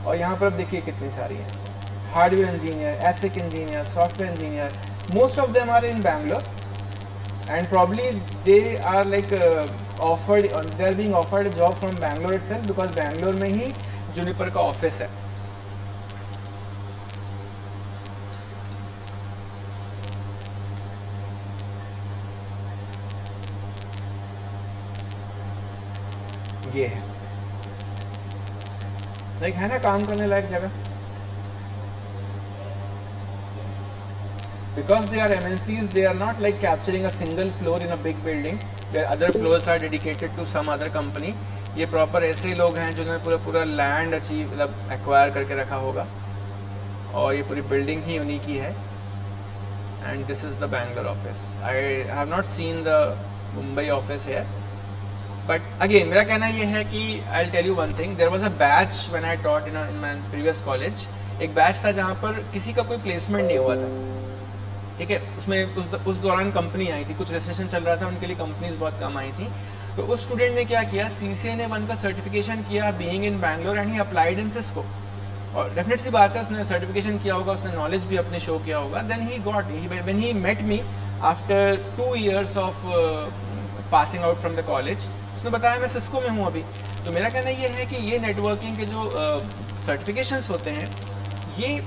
और यहाँ पर अब देखिए कितनी सारी हैं। Hardware engineer, ASIC engineer, software engineer, most of them are in Bangalore, and probably they are like they are being offered a job from Bangalore itself, because Bangalore में ही जूनिपर का ऑफिस है। ये है लाइक है ना काम करने लायक जगह, because they are MNCs, they are not like capturing a single floor in a big building where other floors are dedicated to some other company। ये प्रॉपर ऐसे लोग हैं जिन्होंने पूरा लैंड अचीव मतलब एक्वायर करके रखा होगा, और ये पूरी बिल्डिंग ही उन्हीं की है। And this is the Bangalore office. I have not seen the Mumbai office है, बट अगेन मेरा कहना ये है कि I will tell you one thing, there was a batch when I taught in my previous college. एक बैच था जहाँ पर किसी का कोई प्लेसमेंट नहीं हुआ था, ठीक है। उसमें उस दौरान कंपनी आई थी, कुछ रिसेशन चल रहा था, उनके लिए कंपनीज बहुत कम आई थी। तो उस स्टूडेंट ने क्या किया, CCNA 1 का सर्टिफिकेशन किया being in Bangalore, and he applied in Cisco. और डेफिनेट सी बात है, उसने सर्टिफिकेशन किया होगा, उसने नॉलेज भी अपने शो किया होगा। Then he got, when he met me after 2 years of passing out from the college, उसने बताया मैं सिस्को में हूँ अभी। तो मेरा कहना ये है कि ये नेटवर्किंग के जो सर्टिफिकेशंस होते हैं, ये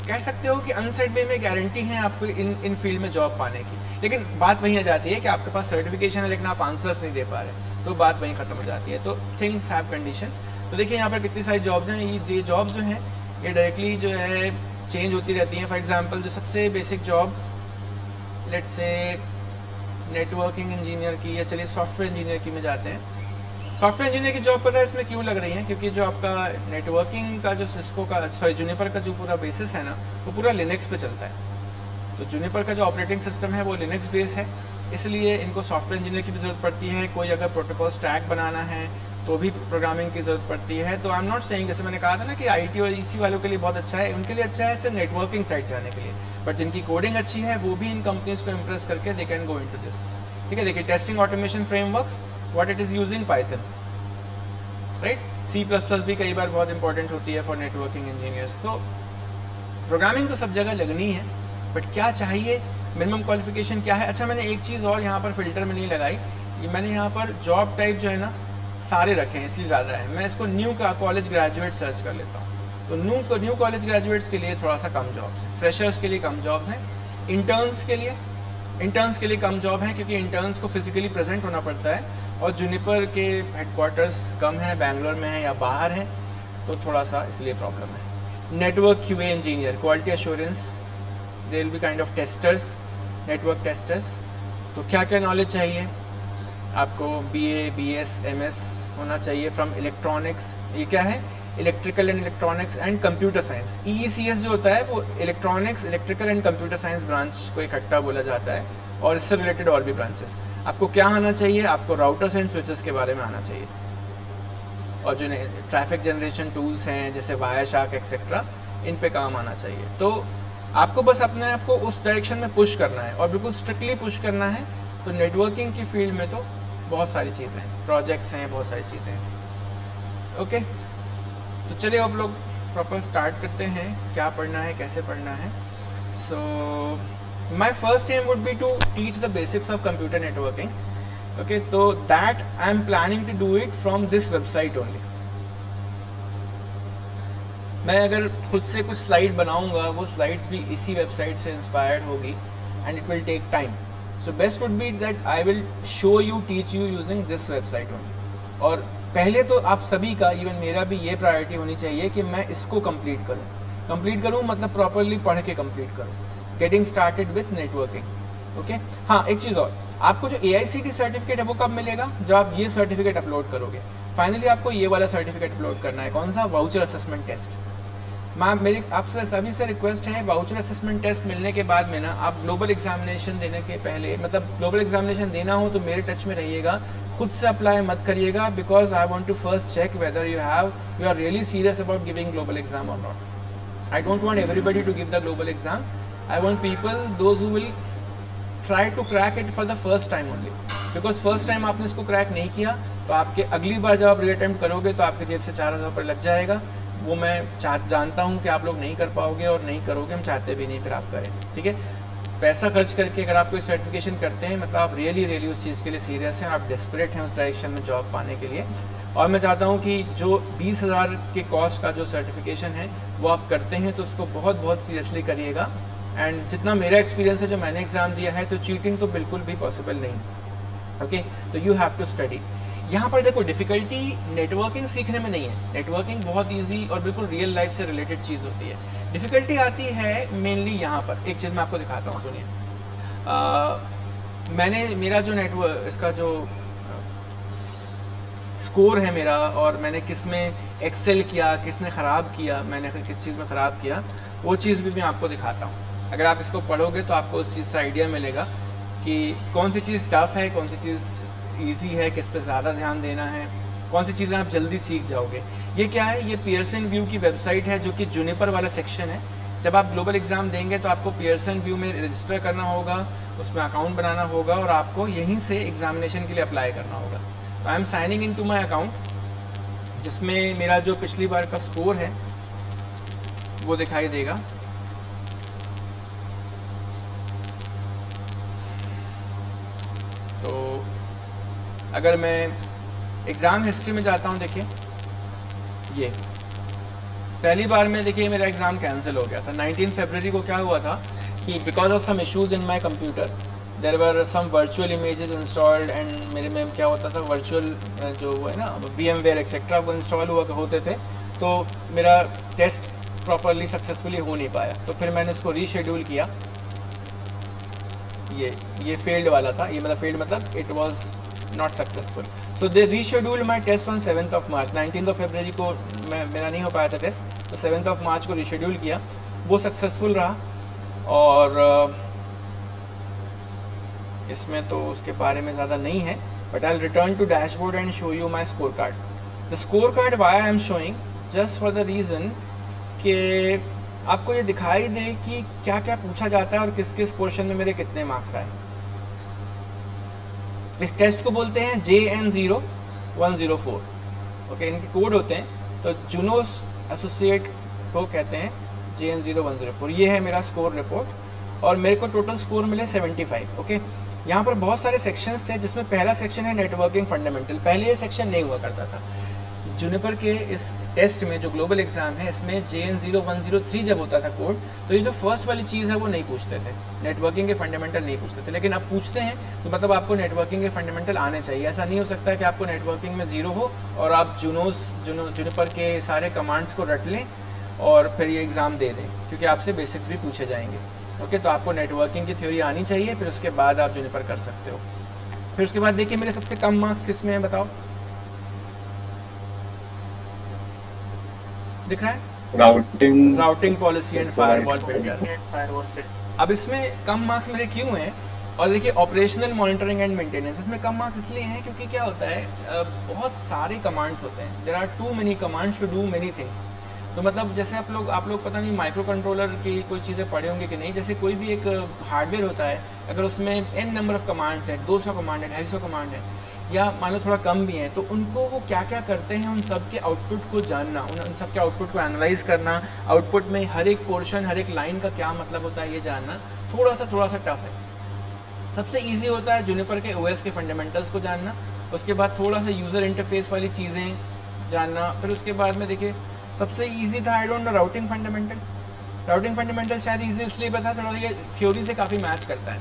कह सकते हो कि अनसेट वे में गारंटी है आपको इन फील्ड में जॉब पाने की। लेकिन बात वहीं आ जाती है कि आपके पास सर्टिफिकेशन है लेकिन आप आंसर्स नहीं दे पा रहे, तो बात वहीं ख़त्म हो जाती है। तो थिंग्स हैव कंडीशन। तो देखिए यहाँ पर कितनी सारी जॉब्स हैं। ये जॉब जो हैं ये डायरेक्टली जो है चेंज होती रहती हैं। फॉर एग्जांपल जो सबसे basic job let's say networking engineer की, या चलिए सॉफ्टवेयर इंजीनियर की में जाते हैं। सॉफ्टवेयर इंजीनियर की जॉब पता है इसमें क्यों लग रही है, क्योंकि जो आपका नेटवर्किंग का जो सिस्को का जूनिपर का जो पूरा बेसिस है ना, वो पूरा लिनक्स पे चलता है। तो जूनिपर का जो ऑपरेटिंग सिस्टम है वो लिनक्स बेस है, इसलिए इनको सॉफ्टवेयर इंजीनियर की भी ज़रूरत पड़ती है। कोई अगर प्रोटोकॉल स्टैक बनाना है तो भी प्रोग्रामिंग की ज़रूरत पड़ती है। तो आई एम नॉट सेइंग, जैसे मैंने कहा था ना कि IT और EC वालों के लिए बहुत अच्छा है, उनके लिए अच्छा है सिर्फ नेटवर्किंग साइड जाने के लिए, बट जिनकी कोडिंग अच्छी है वो भी इन कंपनीज को इम्प्रेस करके they can go into this. ठीक है, देखिए testing automation frameworks, what it is using Python, right. C++ भी कई बार बहुत इंपॉर्टेंट होती है फॉर नेटवर्किंग इंजीनियर्स। तो प्रोग्रामिंग तो सब जगह लगनी है, बट क्या चाहिए, मिनिमम क्वालिफिकेशन क्या है। अच्छा, मैंने एक चीज़ और यहाँ पर फिल्टर में नहीं लगाई, ये मैंने यहाँ पर जॉब टाइप जो है ना सारे रखे हैं, इसलिए ज़्यादा है। मैं इसको न्यू का कॉलेज ग्रेजुएट सर्च कर लेता हूँ। तो न्यू कॉलेज ग्रेजुएट्स के लिए थोड़ा सा कम जॉब्स हैं, फ्रेशर्स के लिए कम जॉब्स हैं, इंटर्न्स के लिए कम जॉब हैं, क्योंकि इंटर्न्स को फिजिकली प्रेजेंट होना पड़ता है, और जूनिपर के हेडक्वार्टर्स कम है, बैंगलोर में है या बाहर है, तो थोड़ा सा इसलिए प्रॉब्लम है। Network QA engineer, quality assurance, they will be kind of testers, network testers. तो क्या क्या नॉलेज चाहिए आपको, BA BS MS होना चाहिए फ्रॉम इलेक्ट्रॉनिक्स। ये क्या है, electrical and electronics and computer science. EECS जो होता है वो electronics, electrical and computer science branch को इकट्ठा बोला जाता है, और इससे रिलेटेड और भी ब्रांचेस। आपको क्या आना चाहिए, आपको राउटर्स एंड स्विचेस के बारे में आना चाहिए, और जो ट्रैफिक जनरेशन टूल्स हैं जैसे वायरशार्क एक्सेट्रा, इन पे काम आना चाहिए। तो आपको बस अपने आप को उस डायरेक्शन में पुश करना है और बिल्कुल स्ट्रिक्टली पुश करना है। तो नेटवर्किंग की फील्ड में तो बहुत सारी चीज़ें हैं, प्रोजेक्ट्स हैं, बहुत सारी चीज़ें हैं। ओके, तो चलिए अब लोग प्रॉपर स्टार्ट करते हैं, क्या पढ़ना है, कैसे पढ़ना है। So my first aim would be to teach the basics of computer networking. Okay, तो that I am planning to do it from this website only. मैं अगर खुद से कुछ स्लाइड बनाऊंगा, वो स्लाइड्स भी इसी वेबसाइट से इंस्पायर्ड होगी and it will take time. So best would be that I will show you, teach you using this website only. और पहले तो आप सभी का, इवन मेरा भी ये प्रायोरिटी होनी चाहिए कि मैं इसको कंप्लीट करूँ मतलब प्रॉपरली पढ़ के कंप्लीट करूँ। Getting started with networking. Okay, हाँ एक चीज़ और, आपको जो AICTE सर्टिफिकेट है वो कब मिलेगा, जब आप ये सर्टिफिकेट अपलोड करोगे। फाइनली आपको ये वाला सर्टिफिकेट अपलोड करना है, कौन सा, वाउचर असेसमेंट टेस्ट। मेरी आपसे सभी से रिक्वेस्ट है, वाउचर असेसमेंट टेस्ट मिलने के बाद में ना आप ग्लोबल एग्जामिनेशन देने के पहले, मतलब ग्लोबल एग्जामिनेशन देना हो तो मेरे टच में रहिएगा, खुद से अप्लाई मत करिएगा, because I want to first check whether you are really serious about giving global exam और not. I don't want everybody to give the global exam, I want people those who will try to crack it for the first time only, because first time आपने इसको crack नहीं किया तो आपके अगली बार जब आप रीअटेम्प्ट करोगे तो आपके जेब से 4000 रुपये लग जाएगा। वो मैं जानता हूँ कि आप लोग नहीं कर पाओगे और नहीं करोगे, हम चाहते भी नहीं फिर आप करें, ठीक है। पैसा खर्च करके अगर आप कोई सर्टिफिकेशन करते हैं मतलब आप रियली उस चीज़ के लिए सीरियस हैं, आप डेस्परेट हैं उस डायरेक्शन में जॉब पाने के लिए। और मैं चाहता हूँ कि जो 20,000 के कॉस्ट का जो सर्टिफिकेशन है वो आप करते हैं तो उसको बहुत सीरियसली करिएगा। एंड जितना मेरा एक्सपीरियंस है, जो मैंने एग्ज़ाम दिया है, तो चीटिंग तो बिल्कुल भी पॉसिबल नहीं। ओके, तो यू हैव टू स्टडी। यहाँ पर देखो डिफ़िकल्टी नेटवर्किंग सीखने में नहीं है, नेटवर्किंग बहुत इजी और बिल्कुल रियल लाइफ से रिलेटेड चीज़ होती है। डिफ़िकल्टी आती है मेनली यहाँ पर, एक चीज़ मैं आपको दिखाता हूँ, सुनिए। मैंने मेरा जो नेटवर्क, इसका जो स्कोर है मेरा, और मैंने किस में एक्सेल किया, किसने ख़राब किया, मैंने किस चीज़ में ख़राब किया, वो चीज़ भी मैं आपको दिखाता हूँ। अगर आप इसको पढ़ोगे तो आपको उस चीज़ से आइडिया मिलेगा कि कौन सी चीज़ टफ है, कौन सी चीज़ ईजी है, किस पे ज़्यादा ध्यान देना है, कौन सी चीज़ें आप जल्दी सीख जाओगे। ये क्या है, ये पियर्सन व्यू की वेबसाइट है जो कि जूनिपर वाला सेक्शन है। जब आप ग्लोबल एग्ज़ाम देंगे तो आपको पियर्सन व्यू में रजिस्टर करना होगा, उसमें अकाउंट बनाना होगा और आपको यहीं से एग्जामिनेशन के लिए अप्लाई करना होगा। तो I am signing in to my account, जिसमें मेरा जो पिछली बार का स्कोर है वो दिखाई देगा। तो अगर मैं एग्ज़ाम हिस्ट्री में जाता हूँ, देखिए ये पहली बार में, देखिए मेरा एग्ज़ाम कैंसिल हो गया था 19 फरवरी को। क्या हुआ था कि because of some issues in my computer there were some virtual images installed, and मेरे में क्या होता था, वर्चुअल जो वो है ना VMware एक्सेट्रा वो इंस्टॉल होते थे, तो मेरा टेस्ट प्रॉपरली सक्सेसफुली हो नहीं पाया। तो फिर मैंने इसको रीशेड्यूल किया। ये फेल्ड वाला था, ये मतलब फेल्ड मतलब it was not successful. So they reschedule my test on 7th of March. 19 फरवरी को मेरा नहीं हो पाया था टेस्ट, तो 7th ऑफ मार्च को रीशेड्यूल किया, वो सक्सेसफुल रहा। और इसमें तो उसके बारे में ज़्यादा नहीं है, but I will return to dashboard and show you my score card. The score card why I am showing just for the reason कि आपको ये दिखाई दे कि क्या क्या पूछा जाता है और किस किस पोर्शन में मेरे कितने मार्क्स आए। इस टेस्ट को बोलते हैं JN0104। ओके, इनके कोड होते हैं, तो जूनोस एसोसिएट को कहते हैं JN0104। ये है मेरा स्कोर रिपोर्ट और मेरे को टोटल स्कोर मिले 75। ओके, यहाँ पर बहुत सारे सेक्शंस थे, जिसमें पहला सेक्शन है नेटवर्किंग फंडामेंटल। पहले ये सेक्शन नहीं हुआ करता था। जूनिपर के इस टेस्ट में जो ग्लोबल एग्जाम है, इसमें JN0103 जब होता था कोड, तो ये जो फर्स्ट वाली चीज़ है वो नहीं पूछते थे, नेटवर्किंग के फंडामेंटल नहीं पूछते थे। लेकिन अब पूछते हैं तो मतलब आपको नेटवर्किंग के फंडामेंटल आने चाहिए। ऐसा नहीं हो सकता कि आपको नेटवर्किंग में 0 हो और आप जूनिपर के सारे कमांड्स को रट लें और फिर ये एग्ज़ाम दे दें, क्योंकि आपसे बेसिक्स भी पूछे जाएंगे। ओके, तो आपको नेटवर्किंग की थ्योरी आनी चाहिए, फिर उसके बाद आप जूनिपर कर सकते हो। फिर उसके बाद देखिए मेरे सबसे कम मार्क्स किस में है, बताओ, दिख रहा है, routing policy and firewall filter. अब इसमें कम मार्क्स मेरे क्यों हैं, और देखिए ऑपरेशनल मॉनिटरिंग एंड मेंटेनेंस, इसमें कम मार्क्स इसलिए हैं क्योंकि क्या होता है बहुत सारे कमांड्स होते हैं, there are too many commands to do many things. तो मतलब जैसे आप लोग पता नहीं माइक्रो कंट्रोलर की कोई चीज़ें पढ़े होंगे कि नहीं, जैसे कोई भी एक हार्डवेयर होता है, अगर उसमें n नंबर ऑफ कमांड्स है, 200 कमांड है, 250 कमांड है, या मान लो थोड़ा कम भी है, तो उनको वो क्या क्या करते हैं उन सब के आउटपुट को जानना, उन सब के आउटपुट को एनालाइज करना, आउटपुट में हर एक पोर्शन, हर एक लाइन का क्या मतलब होता है ये जानना थोड़ा सा टफ है। सबसे इजी होता है जूनिपर के ओएस के फंडामेंटल्स को जानना, उसके बाद थोड़ा सा यूज़र इंटरफेस वाली चीज़ें जानना, फिर उसके बाद में देखिए सबसे इजी था I don't know routing fundamental शायद इजी इसलिए पता, थोड़ा ये थ्योरी से काफ़ी मैच करता है।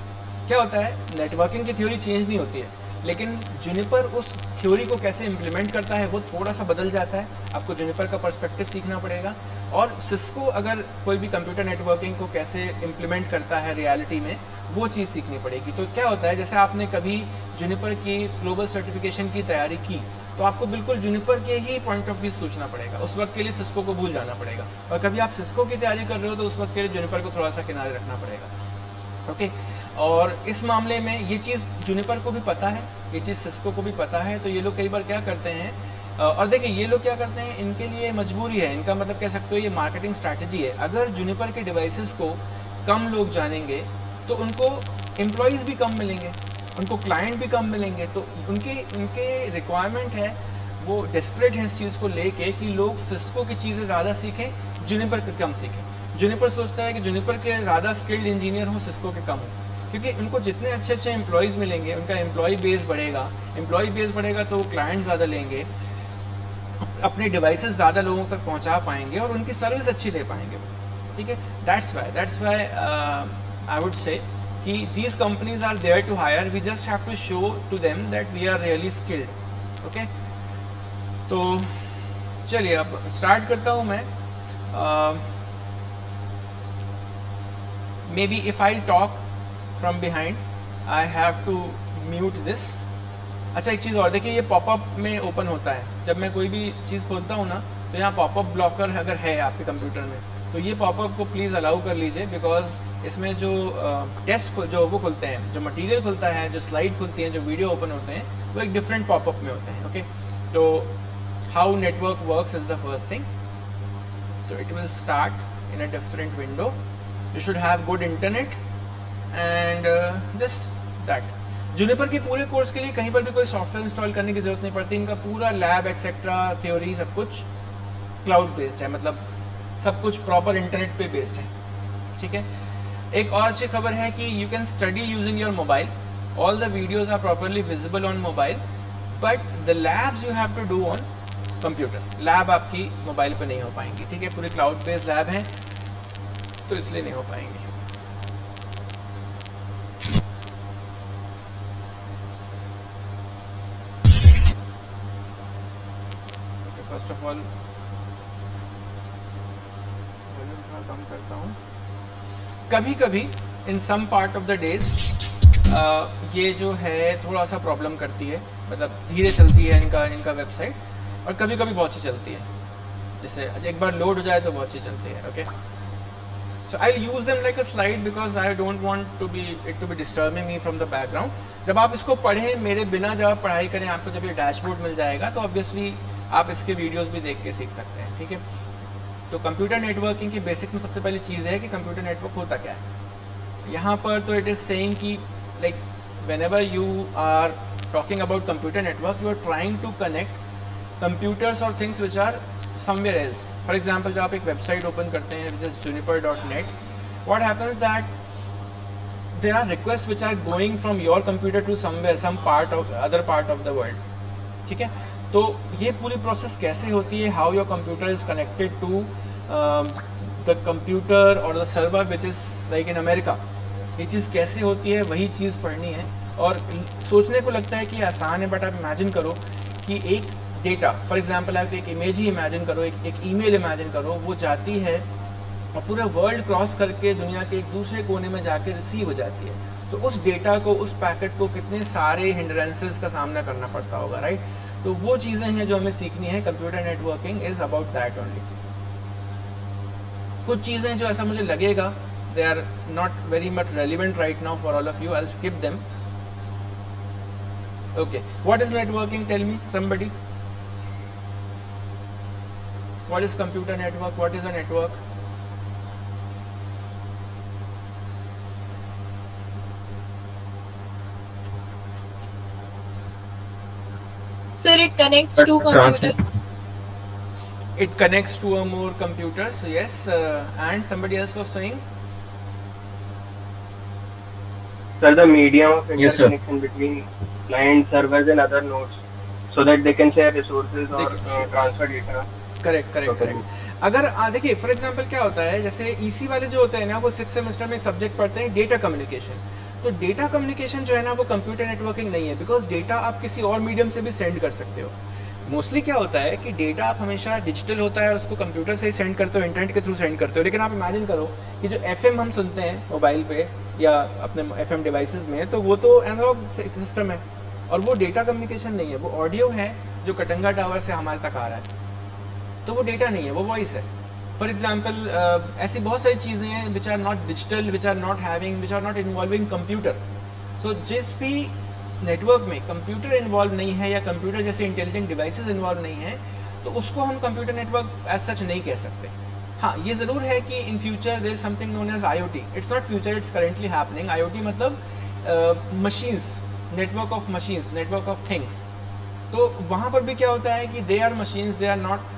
क्या होता है, नेटवर्किंग की थ्योरी चेंज नहीं होती है, लेकिन जूनिपर उस थ्योरी को कैसे इम्प्लीमेंट करता है वो थोड़ा सा बदल जाता है, आपको जूनिपर का पर्सपेक्टिव सीखना पड़ेगा। और सिस्को अगर कोई भी कंप्यूटर नेटवर्किंग को कैसे इम्प्लीमेंट करता है रियलिटी में, वो चीज़ सीखनी पड़ेगी। तो क्या होता है, जैसे आपने कभी जूनिपर की ग्लोबल सर्टिफिकेशन की तैयारी की, तो आपको बिल्कुल जूनिपर के ही पॉइंट ऑफ व्यू सोचना पड़ेगा, उस वक्त के लिए सिस्को को भूल जाना पड़ेगा। और कभी आप सिस्को की तैयारी कर रहे हो तो उस वक्त के लिए जूनिपर को थोड़ा सा किनारे रखना पड़ेगा। ओके, और इस मामले में ये चीज़ जूनिपर को भी पता है, ये चीज़ सिस्को को भी पता है, तो ये लोग कई बार क्या करते हैं, और देखिए ये लोग क्या करते हैं, इनके लिए मजबूरी है, इनका मतलब कह सकते हो ये मार्केटिंग स्ट्रैटेजी है। अगर जूनिपर के डिवाइसेस को कम लोग जानेंगे तो उनको एम्प्लॉयज़ भी कम मिलेंगे, उनको क्लाइंट भी कम मिलेंगे, तो उनके रिक्वायरमेंट है, वो डेस्परेट हैं इस चीज़ को लेके कि लोग सिस्को की चीज़ें ज़्यादा सीखें, जूनिपर के कम सीखें। जूनिपर सोचता है कि जूनिपर के ज़्यादा स्किल्ड इंजीनियर हो, सिस्को के कम हो, क्योंकि उनको जितने अच्छे एम्प्लॉयज़ मिलेंगे उनका एम्प्लॉय बेस बढ़ेगा तो क्लाइंट ज़्यादा लेंगे, अपने डिवाइसेस ज़्यादा लोगों तक पहुंचा पाएंगे और उनकी सर्विस अच्छी दे पाएंगे। ठीक है, that's why I would say कि these companies are there to hire, we just have to show to them that we are really skilled। Okay, तो चलिए अब स्टार्ट करता हूँ मैं। Maybe if I talk from behind I have to mute this. अच्छा एक चीज़ और देखिए, ये पॉपअप में ओपन होता है, जब मैं कोई भी चीज़ खोलता हूँ ना, तो यहाँ पॉपअप ब्लॉकर अगर है आपके कंप्यूटर में, तो ये पॉपअप को प्लीज़ अलाउ कर लीजिए, बिकॉज इसमें जो टेस्ट जो वो खुलते हैं, जो मटेरियल खुलता है, जो स्लाइड खुलती हैं, जो वीडियो ओपन होते हैं, वो एक डिफरेंट पॉपअप में होते हैं। ओके, तो how network works is the first thing, so it will start in a different window, you should have good internet and just that. Juniper के पूरे कोर्स के लिए कहीं पर भी कोई सॉफ्टवेयर इंस्टॉल करने की जरूरत नहीं पड़ती, इनका पूरा लैब एक्सेट्रा थ्योरी सब कुछ क्लाउड बेस्ड है, मतलब सब कुछ प्रॉपर इंटरनेट पे बेस्ड है। ठीक है, एक और अच्छी खबर है कि you can study using your mobile, all the videos are properly visible on mobile, but the labs you have to do on computer. Lab आपकी मोबाइल पे नहीं हो पाएंगी, ठीक है, पूरे क्लाउड बेस्ड लैब हैं तो इसलिए नहीं हो पाएंगी। फर्स्ट ऑफ ऑल कम करता हूँ। कभी कभी in some part of the days ये जो है थोड़ा सा प्रॉब्लम करती है, मतलब धीरे चलती है इनका वेबसाइट, और कभी कभी बहुत अच्छी चलती है, जैसे एक बार लोड हो जाए तो बहुत अच्छी चलती है। Okay, so I will use them like a slide because I don't want to be disturbing me from the background. जब आप इसको पढ़ें मेरे बिना, जब आप पढ़ाई करें, आपको जब ये डैशबोर्ड मिल जाएगा तो ऑब्वियसली आप इसके वीडियोस भी देख के सीख सकते हैं। ठीक है, तो कंप्यूटर नेटवर्किंग की बेसिक में सबसे पहली चीज़ है कि कंप्यूटर नेटवर्क होता क्या है। यहाँ पर तो इट इज़ सेइंग कि like whenever you are talking about computer network, you are trying to connect computers और things which are somewhere else. For example, जब आप एक वेबसाइट ओपन करते हैं which is juniper.net, what happens that there are request which are going from your computer to somewhere, some part of other part of the world. ठीक है, तो ये पूरी प्रोसेस कैसे होती है, how your computer is connected to the computer और the server which is like in America, ये चीज़ कैसे होती है, वही चीज़ पढ़नी है। और सोचने को लगता है कि आसान है, बट आप इमेजिन करो कि एक डेटा, फॉर एग्जांपल आप एक इमेज ही इमेजिन करो, एक ईमेल इमेजिन करो, वो जाती है और पूरे वर्ल्ड क्रॉस करके दुनिया के एक दूसरे कोने में जाके रिसीव हो जाती है, तो उस डेटा को, उस पैकेट को कितने सारे हिंड्रेंसेस का सामना करना पड़ता होगा, राइट। तो वो चीज़ें हैं जो हमें सीखनी है। Computer networking is about that only. कुछ चीज़ें जो ऐसा मुझे लगेगा they are not very much relevant right now for all of you. I'll skip them. Okay, what is networking? Tell me, somebody. What is computer network? What is a network? Sir, it connects to computers. It connects to a more computers, yes. And somebody else was saying? Sir, the medium of Yes, sir. interconnection between client servers and other nodes, so that they can share resources or transfer data. Correct. अगर देखिए for example क्या होता है, जैसे EC वाले जो होते हैं ना, वो 6th सेमेस्टर में एक सब्जेक्ट पढ़ते हैं डेटा कम्युनिकेशन. तो डेटा कम्युनिकेशन जो है ना, वो कंप्यूटर नेटवर्किंग नहीं है, बिकॉज डेटा आप किसी और मीडियम से भी सेंड कर सकते हो. मोस्टली क्या होता है कि डेटा आप हमेशा डिजिटल होता है और उसको कंप्यूटर से ही सेंड करते हो, इंटरनेट के थ्रू सेंड करते हो. लेकिन आप इमेजिन करो कि जो एफएम हम सुनते हैं मोबाइल पे या अपने एफएम डिवाइसेस में, तो वो तो एनालॉग सिस्टम है और वो डेटा कम्युनिकेशन नहीं है, वो ऑडियो है जो कटंगा टावर से हमारे तक आ रहा है. तो वो डेटा नहीं है, वो वॉइस है. फॉर एग्जाम्पल ऐसी बहुत सारी चीज़ें हैं which are not digital, which are not having, which are not involving computer. So जिस भी नेटवर्क में कंप्यूटर इन्वॉल्व नहीं है या कंप्यूटर जैसे इंटेलिजेंट डिवाइसेस इन्वॉल्व नहीं है, तो उसको हम कंप्यूटर नेटवर्क एज सच नहीं कह सकते. हाँ, ये ज़रूर है कि in future there is something known as IoT. It's not future, it's currently happening. IoT मतलब machines, network of machines, network of things. तो वहाँ पर भी क्या होता है कि they are machines, they are not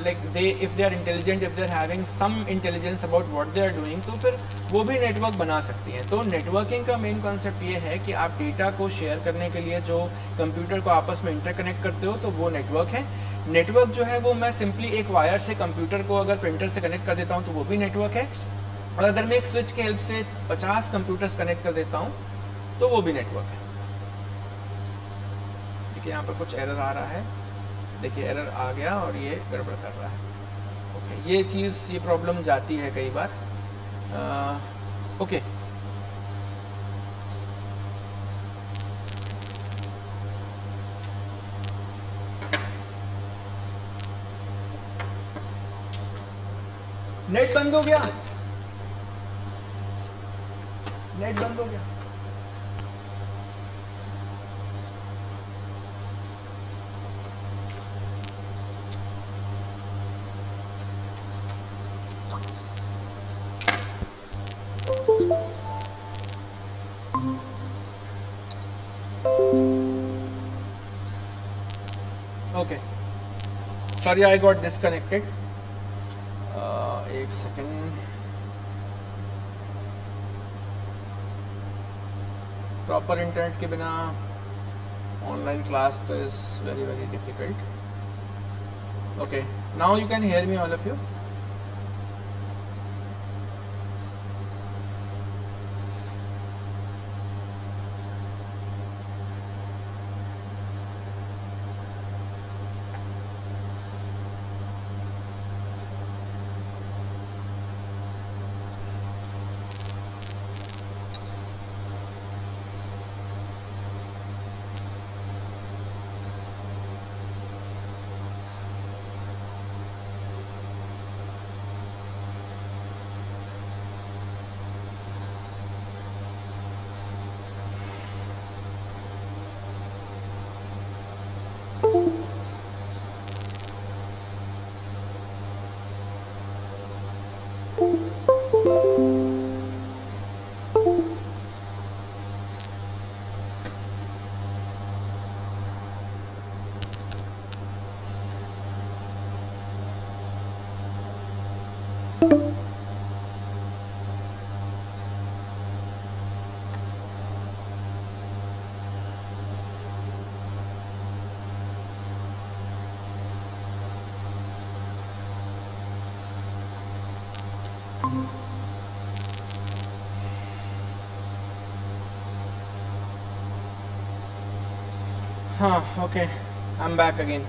like if they are intelligent, if they are having some intelligence about what they are doing, तो फिर वो भी नेटवर्क बना सकती हैं. तो नेटवर्किंग का मेन कॉन्सेप्ट ये है कि आप डेटा को शेयर करने के लिए जो कंप्यूटर को आपस में इंटरकनेक्ट करते हो, तो वो नेटवर्क है. नेटवर्क जो है वो मैं सिंपली एक वायर से कंप्यूटर को अगर प्रिंटर से कनेक्ट कर देता हूँ तो वो भी नेटवर्क है. और अगर मैं एक स्विच के हेल्प से 50 कंप्यूटर्स कनेक्ट कर देता हूँ तो वो भी नेटवर्क है. देखिए यहाँ पर कुछ एरर आ रहा है. देखिए एरर आ गया और ये गड़बड़ कर रहा है. ओके, ये चीज़, ये प्रॉब्लम जाती है कई बार. ओके, नेट बंद हो गया, नेट बंद हो गया. Okay, sorry I got disconnected. एक सेकेंड. प्रॉपर इंटरनेट के बिना ऑनलाइन क्लास तो is very very difficult. Okay, now you can hear me all of you. Okay, I'm back again.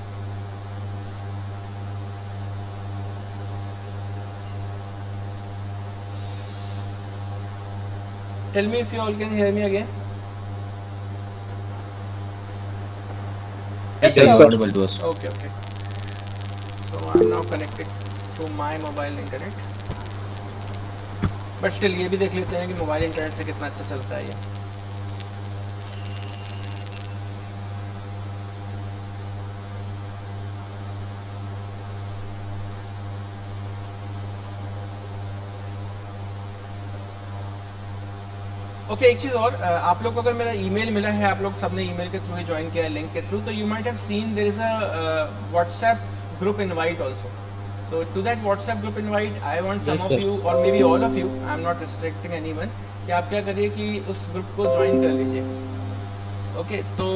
Tell me if you all can hear me again. Yes, sir. Audible to us. Okay. So I'm now connected to my mobile internet. But still ये भी देख लेते हैं कि mobile internet से कितना अच्छा चलता है ये। ओके एक चीज़ और, आप लोग को अगर मेरा ईमेल मिला है, आप लोग सबने ईमेल के थ्रू ही ज्वाइन किया है लिंक के थ्रू, तो you might have seen there is a WhatsApp group invite also. So to that WhatsApp group invite, I want some of you or maybe all of you, I am not restricting anyone, कि आप क्या करिए कि उस group को join कर लीजिए। Okay तो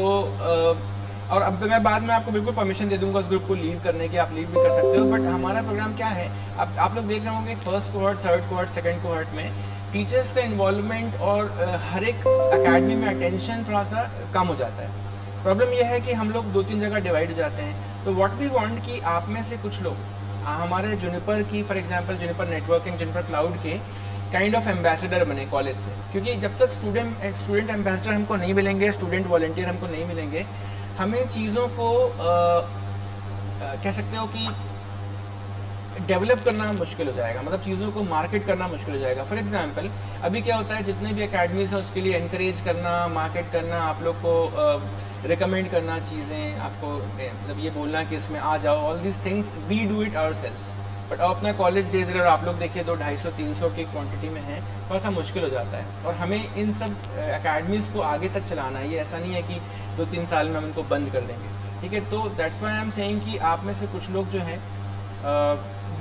और अब मैं बाद में आपको बिल्कुल परमिशन दे दूंगा उस ग्रुप को लीड करने की, आप लीड भी कर सकते हो। बट हमारा प्रोग्राम क्या है, आप लोग देख रहे होंगे first cohort, third cohort, second cohort में टीचर्स का इन्वॉल्वमेंट और हर एक अकेडमी में अटेंशन थोड़ा सा कम हो जाता है। प्रॉब्लम यह है कि हम लोग 2-3 जगह डिवाइड हो जाते हैं। तो व्हाट वी वांट कि आप में से कुछ लोग हमारे जुनिपर की, for example juniper networking, juniper cloud के काइंड ऑफ एम्बेसडर बने कॉलेज से, क्योंकि जब तक स्टूडेंट एम्बेसडर हमको नहीं मिलेंगे, स्टूडेंट वॉलंटियर हमको नहीं मिलेंगे, हमें चीज़ों को कह सकते हो कि डेवलप करना मुश्किल हो जाएगा, मतलब चीज़ों को मार्केट करना मुश्किल हो जाएगा। फॉर एग्जांपल अभी क्या होता है, जितने भी अकेडमीज हैं उसके लिए एनकरेज करना, मार्केट करना, आप लोग को रिकमेंड करना चीज़ें, आपको मतलब ये बोलना कि इसमें आ जाओ, all these things we do it ourselves. But अब अपना कॉलेज दे रहे और आप लोग देखिए 200-250-300 की क्वांटिटी में है, थोड़ा सा मुश्किल हो जाता है। और हमें इन सब अकेडमीज़ को आगे तक चलाना है, ये ऐसा नहीं है कि 2-3 साल में हम इनको बंद कर देंगे, ठीक है। तो that's why I am saying कि आप में से कुछ लोग जो हैं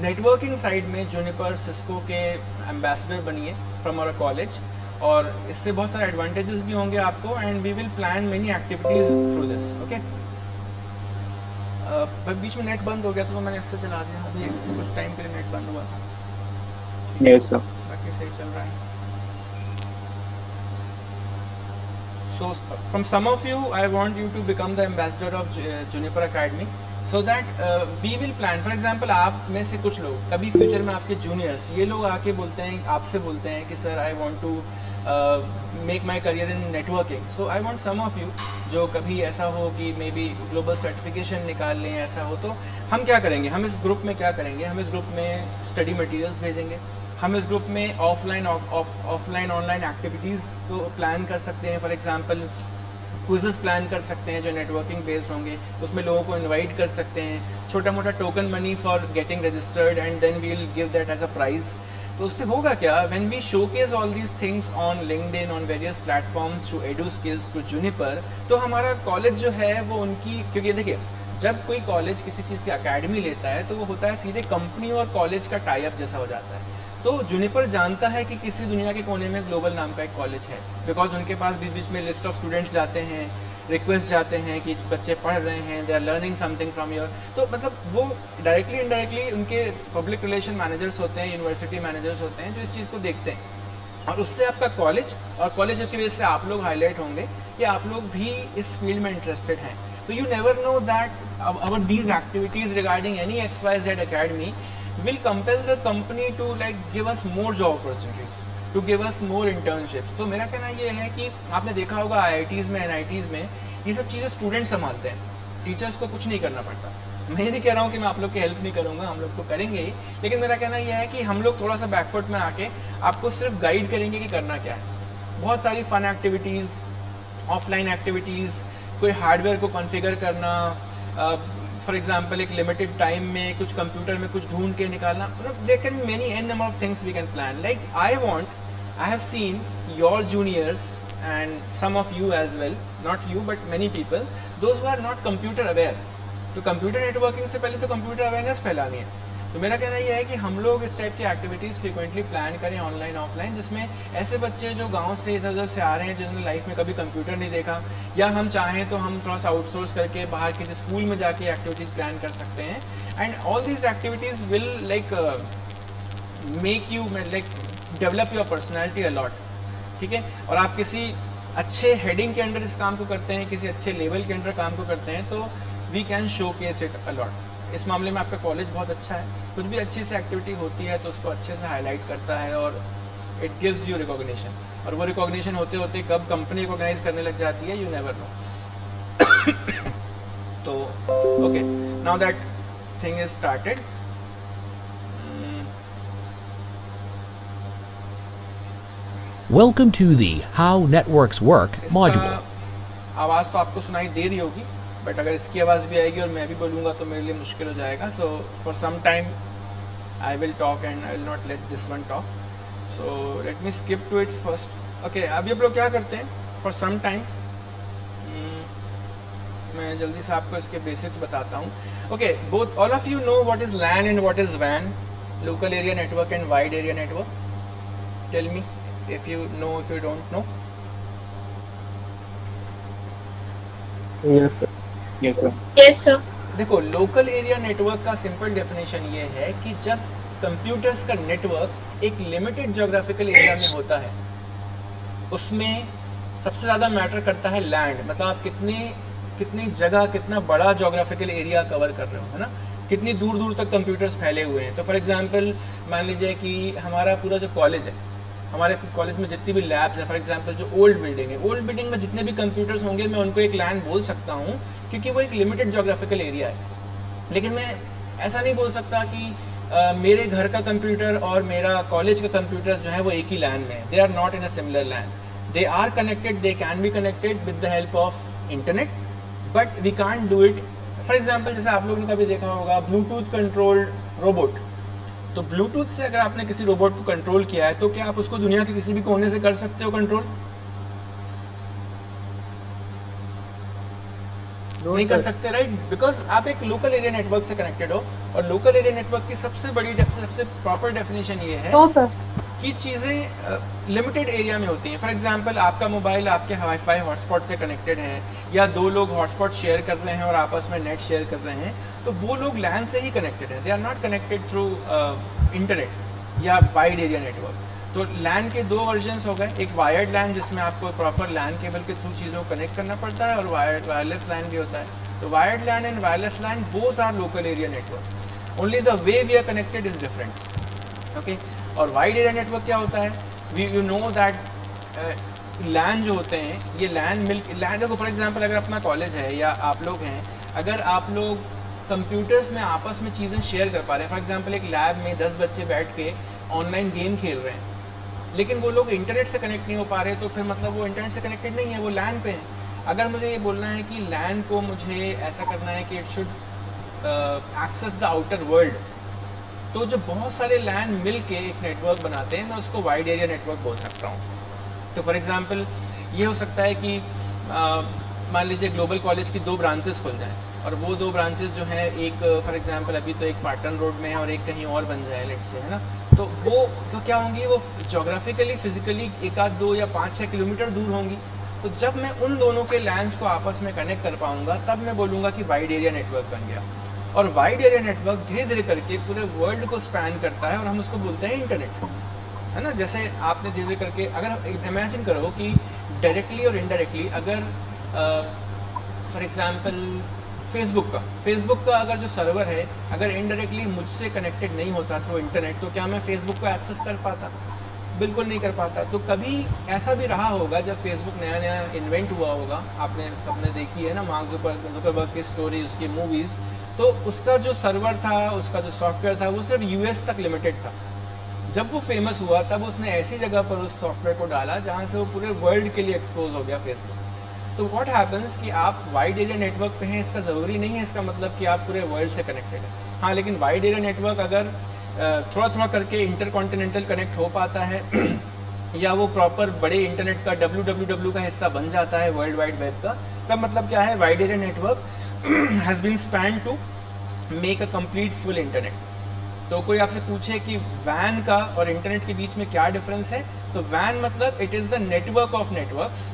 नेटवर्किंग साइड में जुनिपर सिस्को के एम्बेसडर बनिए फ्रॉम आवर कॉलेज, और इससे बहुत सारे एडवांटेजेस भी होंगे आपको, and we will plan many activities through this. Okay, बीच में नेट बंद हो गया तो मैंने इससे चला दिया, अभी कुछ टाइम के लिए नेट बंद हुआ था। यस सर, बाकी सही चल रहा है। So from some of you, I want you to become the ambassador of Juniper Academy, so that we will plan. For example, आप में से कुछ लोग कभी फ्यूचर में आपके जूनियर्स ये लोग आके बोलते हैं, आपसे बोलते हैं कि sir I want to make my career in networking. So I want some of you, जो कभी ऐसा हो कि मे बी ग्लोबल सर्टिफिकेशन निकाल लें, ऐसा हो तो हम क्या करेंगे, हम इस ग्रुप में क्या करेंगे, हम इस ग्रुप में स्टडी मटेरियल्स भेजेंगे, हम इस ग्रुप में ऑफलाइन ऑनलाइन एक्टिविटीज़ को प्लान कर सकते हैं। फॉर एग्जांपल क्विज़ेस प्लान कर सकते हैं जो नेटवर्किंग बेस्ड होंगे, उसमें लोगों को इनवाइट कर सकते हैं, छोटा मोटा token money for getting registered, and then we will give that as a prize. तो उससे होगा क्या, when we showcase all these things on LinkedIn, on various platforms to EduSkills to Juniper, तो हमारा कॉलेज जो है वो उनकी, क्योंकि देखिए जब कोई कॉलेज किसी चीज़ की अकेडमी लेता है तो वो होता है सीधे कंपनी और कॉलेज का टाई अप जैसा हो जाता है। तो जूनिपर जानता है कि किसी दुनिया के कोने में ग्लोबल नाम का एक कॉलेज है, बिकॉज उनके पास बीच बीच में लिस्ट ऑफ स्टूडेंट्स जाते हैं, रिक्वेस्ट जाते हैं कि बच्चे पढ़ रहे हैं, they are learning something from your. तो मतलब वो डायरेक्टली इनडायरेक्टली उनके पब्लिक रिलेशन मैनेजर्स होते हैं, यूनिवर्सिटी मैनेजर्स होते हैं जो इस चीज़ को देखते हैं, और उससे आपका कॉलेज, और कॉलेज की वजह से आप लोग हाईलाइट होंगे कि आप लोग भी इस फील्ड में इंटरेस्टेड हैं। तो you never know that about these activities regarding any XYZ academy will compel the company to like give us more job opportunities, to give us more internships। तो मेरा कहना ये है कि आपने देखा होगा IITs में, NITs में ये सब चीज़ें स्टूडेंट संभालते हैं, टीचर्स को कुछ नहीं करना पड़ता। मैं ये नहीं कह रहा हूँ कि मैं आप लोग की हेल्प नहीं करूँगा, हम लोग तो करेंगे ही, लेकिन मेरा कहना यह है कि हम लोग थोड़ा सा बैकफुट में आके आपको सिर्फ गाइड करेंगे कि करना क्या है। बहुत सारी फन एक्टिविटीज़, ऑफलाइन एक्टिविटीज़, कोई हार्डवेयर को कॉन्फ़िगर करना, फॉर एग्जाम्पल एक लिमिटेड टाइम में कुछ कंप्यूटर में कुछ ढूंढ के निकालना, मतलब there can be many an number of things we can plan. Like I have seen your juniors and some of you as well, not you but many people, those who are not computer aware. तो computer networking से पहले तो computer awareness फैलानी है। तो मेरा कहना यह है कि हम लोग इस टाइप की एक्टिविटीज़ फ्रीक्वेंटली प्लान करें ऑनलाइन ऑफलाइन, जिसमें ऐसे बच्चे जो गांव से इधर उधर से आ रहे हैं, जिन्होंने लाइफ में कभी कंप्यूटर नहीं देखा, या हम चाहें तो हम थोड़ा सा आउटसोर्स करके बाहर किसी स्कूल में जाके एक्टिविटीज़ प्लान कर सकते हैं। And all these activities will like make you like develop your personality a lot, ठीक है। और आप किसी अच्छे हेडिंग के अंडर इस काम को करते हैं, किसी अच्छे लेवल के अंडर काम को करते हैं, तो we can showcase it a lot. इस मामले में आपका कॉलेज बहुत अच्छा है, कुछ भी अच्छी सी एक्टिविटी होती है तो उसको अच्छे से हाईलाइट करता है और इट गिव्स यू रिकॉग्निशन, और वो रिकॉग्निशन होते होते कब कंपनी रिकॉग्नाइज करने लग जाती है, यू नेवर नो। तो okay, now that thing is started, Welcome to the How Networks Work module. आवाज़ तो आपको सुनाई दे रही होगी, बट अगर इसकी आवाज़ भी आएगी और मैं भी बोलूँगा तो मेरे लिए मुश्किल हो जाएगा. So for some time I will talk and I will not let this one talk. So let me skip to it first. Okay, अभी आप लोग क्या करते हैं फॉर सम टाइम, मैं जल्दी से आपको इसके बेसिक्स बताता हूँ. Okay, both all of you know what is LAN and what is वैन, local area network and wide area network. Tell me if you know, if you don't know. Yes, sir. Yes, sir. Yes, sir. देखो, local area network का simple definition ये है कि जब computers का network एक limited geographical area में होता है, उसमें सबसे ज़्यादा मैटर करता है लैंड, मतलब आप कितनी जगह, कितना बड़ा ज्योग्राफिकल एरिया कवर कर रहे हो, है ना, कितनी दूर दूर तक कंप्यूटर्स फैले हुए हैं. तो फॉर एग्जांपल मान लीजिए कि हमारा पूरा जो कॉलेज है, हमारे कॉलेज में जितनी भी लैब्स हैं, फॉर एग्जांपल जो ओल्ड बिल्डिंग है, ओल्ड बिल्डिंग में जितने भी कंप्यूटर्स होंगे मैं उनको एक लैन बोल सकता हूँ क्योंकि वो एक लिमिटेड ज्योग्राफिकल एरिया है. लेकिन मैं ऐसा नहीं बोल सकता कि मेरे घर का कंप्यूटर और मेरा कॉलेज का कंप्यूटर जो है वो एक ही लैन में है. They are not in a similar LAN. They are connected, they can be connected with the help of internet, but we can't do it. For example जैसे आप लोगों ने कभी देखा होगा ब्लूटूथ कंट्रोल्ड रोबोट. तो ब्लूटूथ से अगर आपने किसी रोबोट को कंट्रोल किया है तो क्या आप उसको दुनिया के किसी भी कोने से कर सकते हो कंट्रोल? नहीं कर सकते, राइट? बिकॉज आप एक लोकल एरिया नेटवर्क से कनेक्टेड हो, और लोकल एरिया नेटवर्क की सबसे प्रॉपर डेफिनेशन ये है कि चीज़ें लिमिटेड एरिया में होती हैं. फॉर एग्जांपल आपका मोबाइल आपके वाईफाई हॉटस्पॉट से कनेक्टेड है, या दो लोग हॉटस्पॉट शेयर कर रहे हैं और आपस में नेट शेयर कर रहे हैं, तो वो लोग लैन से ही कनेक्टेड हैं. They are not connected through internet या वाइड एरिया नेटवर्क. तो लैन के दो वर्जन्स हो गए, एक वायर्ड लैन जिसमें आपको प्रॉपर लैन केबल के थ्रू चीज़ों को कनेक्ट करना पड़ता है, और वायरलेस लैन भी होता है. तो wired LAN and wireless LAN both are local area network, only the way we are connected is different. Okay, और वाइड एरिया नेटवर्क क्या होता है? यू नो दैट लैन जो होते हैं, ये लैन देखो फॉर एग्जांपल अगर अपना कॉलेज है या आप लोग हैं, अगर आप लोग कंप्यूटर्स में आपस में चीज़ें शेयर कर पा रहे हैं, फॉर एग्जांपल एक लैब में 10 बच्चे बैठ के ऑनलाइन गेम खेल रहे हैं, लेकिन वो लोग इंटरनेट से कनेक्ट नहीं हो पा रहे, तो फिर मतलब वो इंटरनेट से कनेक्टेड नहीं है, वो लैन पे है. अगर मुझे ये बोलना है कि लैन को मुझे ऐसा करना है कि it should access the outer world, तो जो बहुत सारे लैन मिल के एक नेटवर्क बनाते हैं, मैं उसको वाइड एरिया नेटवर्क बोल सकता हूँ. तो फॉर एग्जांपल ये हो सकता है कि मान लीजिए ग्लोबल कॉलेज की 2 ब्रांचेस खुल जाएं, और वो 2 ब्रांचेस जो हैं, एक फॉर एग्जांपल अभी तो एक पाटन रोड में है और एक कहीं और बन जाए लेट्स से, है ना, तो वो तो क्या होंगी, वो ज्योग्राफिकली फिजिकली 1, 2 या 5, 6 किलोमीटर दूर होंगी. तो जब मैं उन दोनों के लैंड्स को आपस में कनेक्ट कर पाऊंगा, तब मैं बोलूँगा कि वाइड एरिया नेटवर्क बन गया. और वाइड एरिया नेटवर्क धीरे धीरे करके पूरे वर्ल्ड को स्पैन करता है, और हम उसको बोलते हैं इंटरनेट, है ना. जैसे आपने धीरे धीरे करके, अगर इमेजिन करो कि डायरेक्टली और इनडायरेक्टली, अगर फॉर एग्जांपल फेसबुक का अगर जो सर्वर है, अगर इनडायरेक्टली मुझसे कनेक्टेड नहीं होता थ्रू इंटरनेट, तो क्या मैं फेसबुक को एक्सेस कर पाता? बिल्कुल नहीं कर पाता. तो कभी ऐसा भी रहा होगा जब फेसबुक नया इन्वेंट हुआ होगा, आपने सबने देखी है ना मार्क जुकरबर्ग की स्टोरी, उसकी मूवीज़, तो उसका जो सर्वर था, उसका जो सॉफ्टवेयर था, वो सिर्फ यूएस तक लिमिटेड था. जब वो फेमस हुआ तब उसने ऐसी जगह पर उस सॉफ्टवेयर को डाला जहाँ से वो पूरे वर्ल्ड के लिए एक्सपोज हो गया फेसबुक. तो व्हाट हैपन्स कि आप वाइड एरिया नेटवर्क पे हैं, इसका ज़रूरी नहीं है इसका मतलब कि आप पूरे वर्ल्ड से कनेक्टेड है. हाँ, लेकिन वाइड एरिया नेटवर्क अगर थोड़ा थोड़ा करके इंटरकॉन्टिनेंटल कनेक्ट हो पाता है या वो प्रॉपर बड़े इंटरनेट का www का हिस्सा बन जाता है, वर्ल्ड वाइड वेब का, तब मतलब क्या है, wide area network has been span to make a complete full internet. तो कोई आपसे पूछे कि वैन का और इंटरनेट के बीच में क्या डिफरेंस है, तो वैन मतलब it is the network of networks,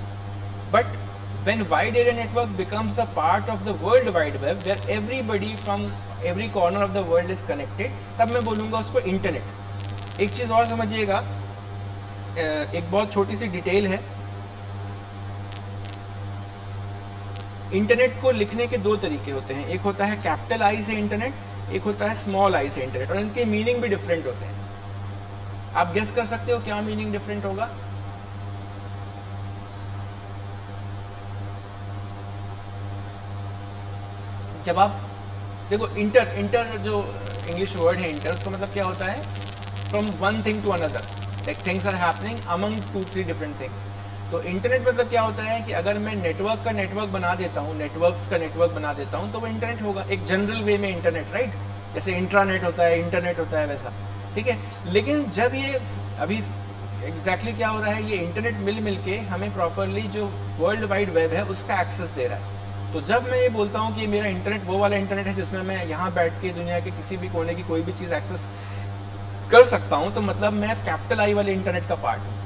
but when wide area network becomes the part of the world wide web where everybody from every corner of the world is connected, तब मैं बोलूँगा उसको internet. एक चीज़ और समझिएगा, एक बहुत छोटी सी डिटेल है. इंटरनेट को लिखने के 2 तरीके होते हैं, एक होता है कैपिटल आई से इंटरनेट, एक होता है स्मॉल आई से इंटरनेट, और इनके मीनिंग भी डिफरेंट होते हैं. आप गेस कर सकते हो क्या मीनिंग डिफरेंट होगा? जब आप देखो इंटर जो इंग्लिश वर्ड है इंटर, उसका मतलब क्या होता है, from one thing to another. Like things are happening among 2-3 different things. तो इंटरनेट मतलब क्या होता है कि अगर मैं नेटवर्क का नेटवर्क बना देता हूँ, नेटवर्क्स का नेटवर्क बना देता हूँ, तो वो इंटरनेट होगा एक जनरल वे में इंटरनेट, राइट? जैसे इंट्रानेट होता है, इंटरनेट होता है, वैसा, ठीक है। लेकिन जब ये अभी एग्जैक्टली क्या हो रहा है, ये इंटरनेट मिल के हमें प्रॉपरली जो वर्ल्ड वाइड वेब है उसका एक्सेस दे रहा है। तो जब मैं ये बोलता हूँ कि मेरा इंटरनेट वो वाला इंटरनेट है जिसमें मैं यहाँ बैठ के दुनिया के किसी भी कोने की कोई भी चीज़ एक्सेस कर सकता हूँ, तो मतलब मैं कैपिटल आई वाले इंटरनेट का पार्ट हूँ,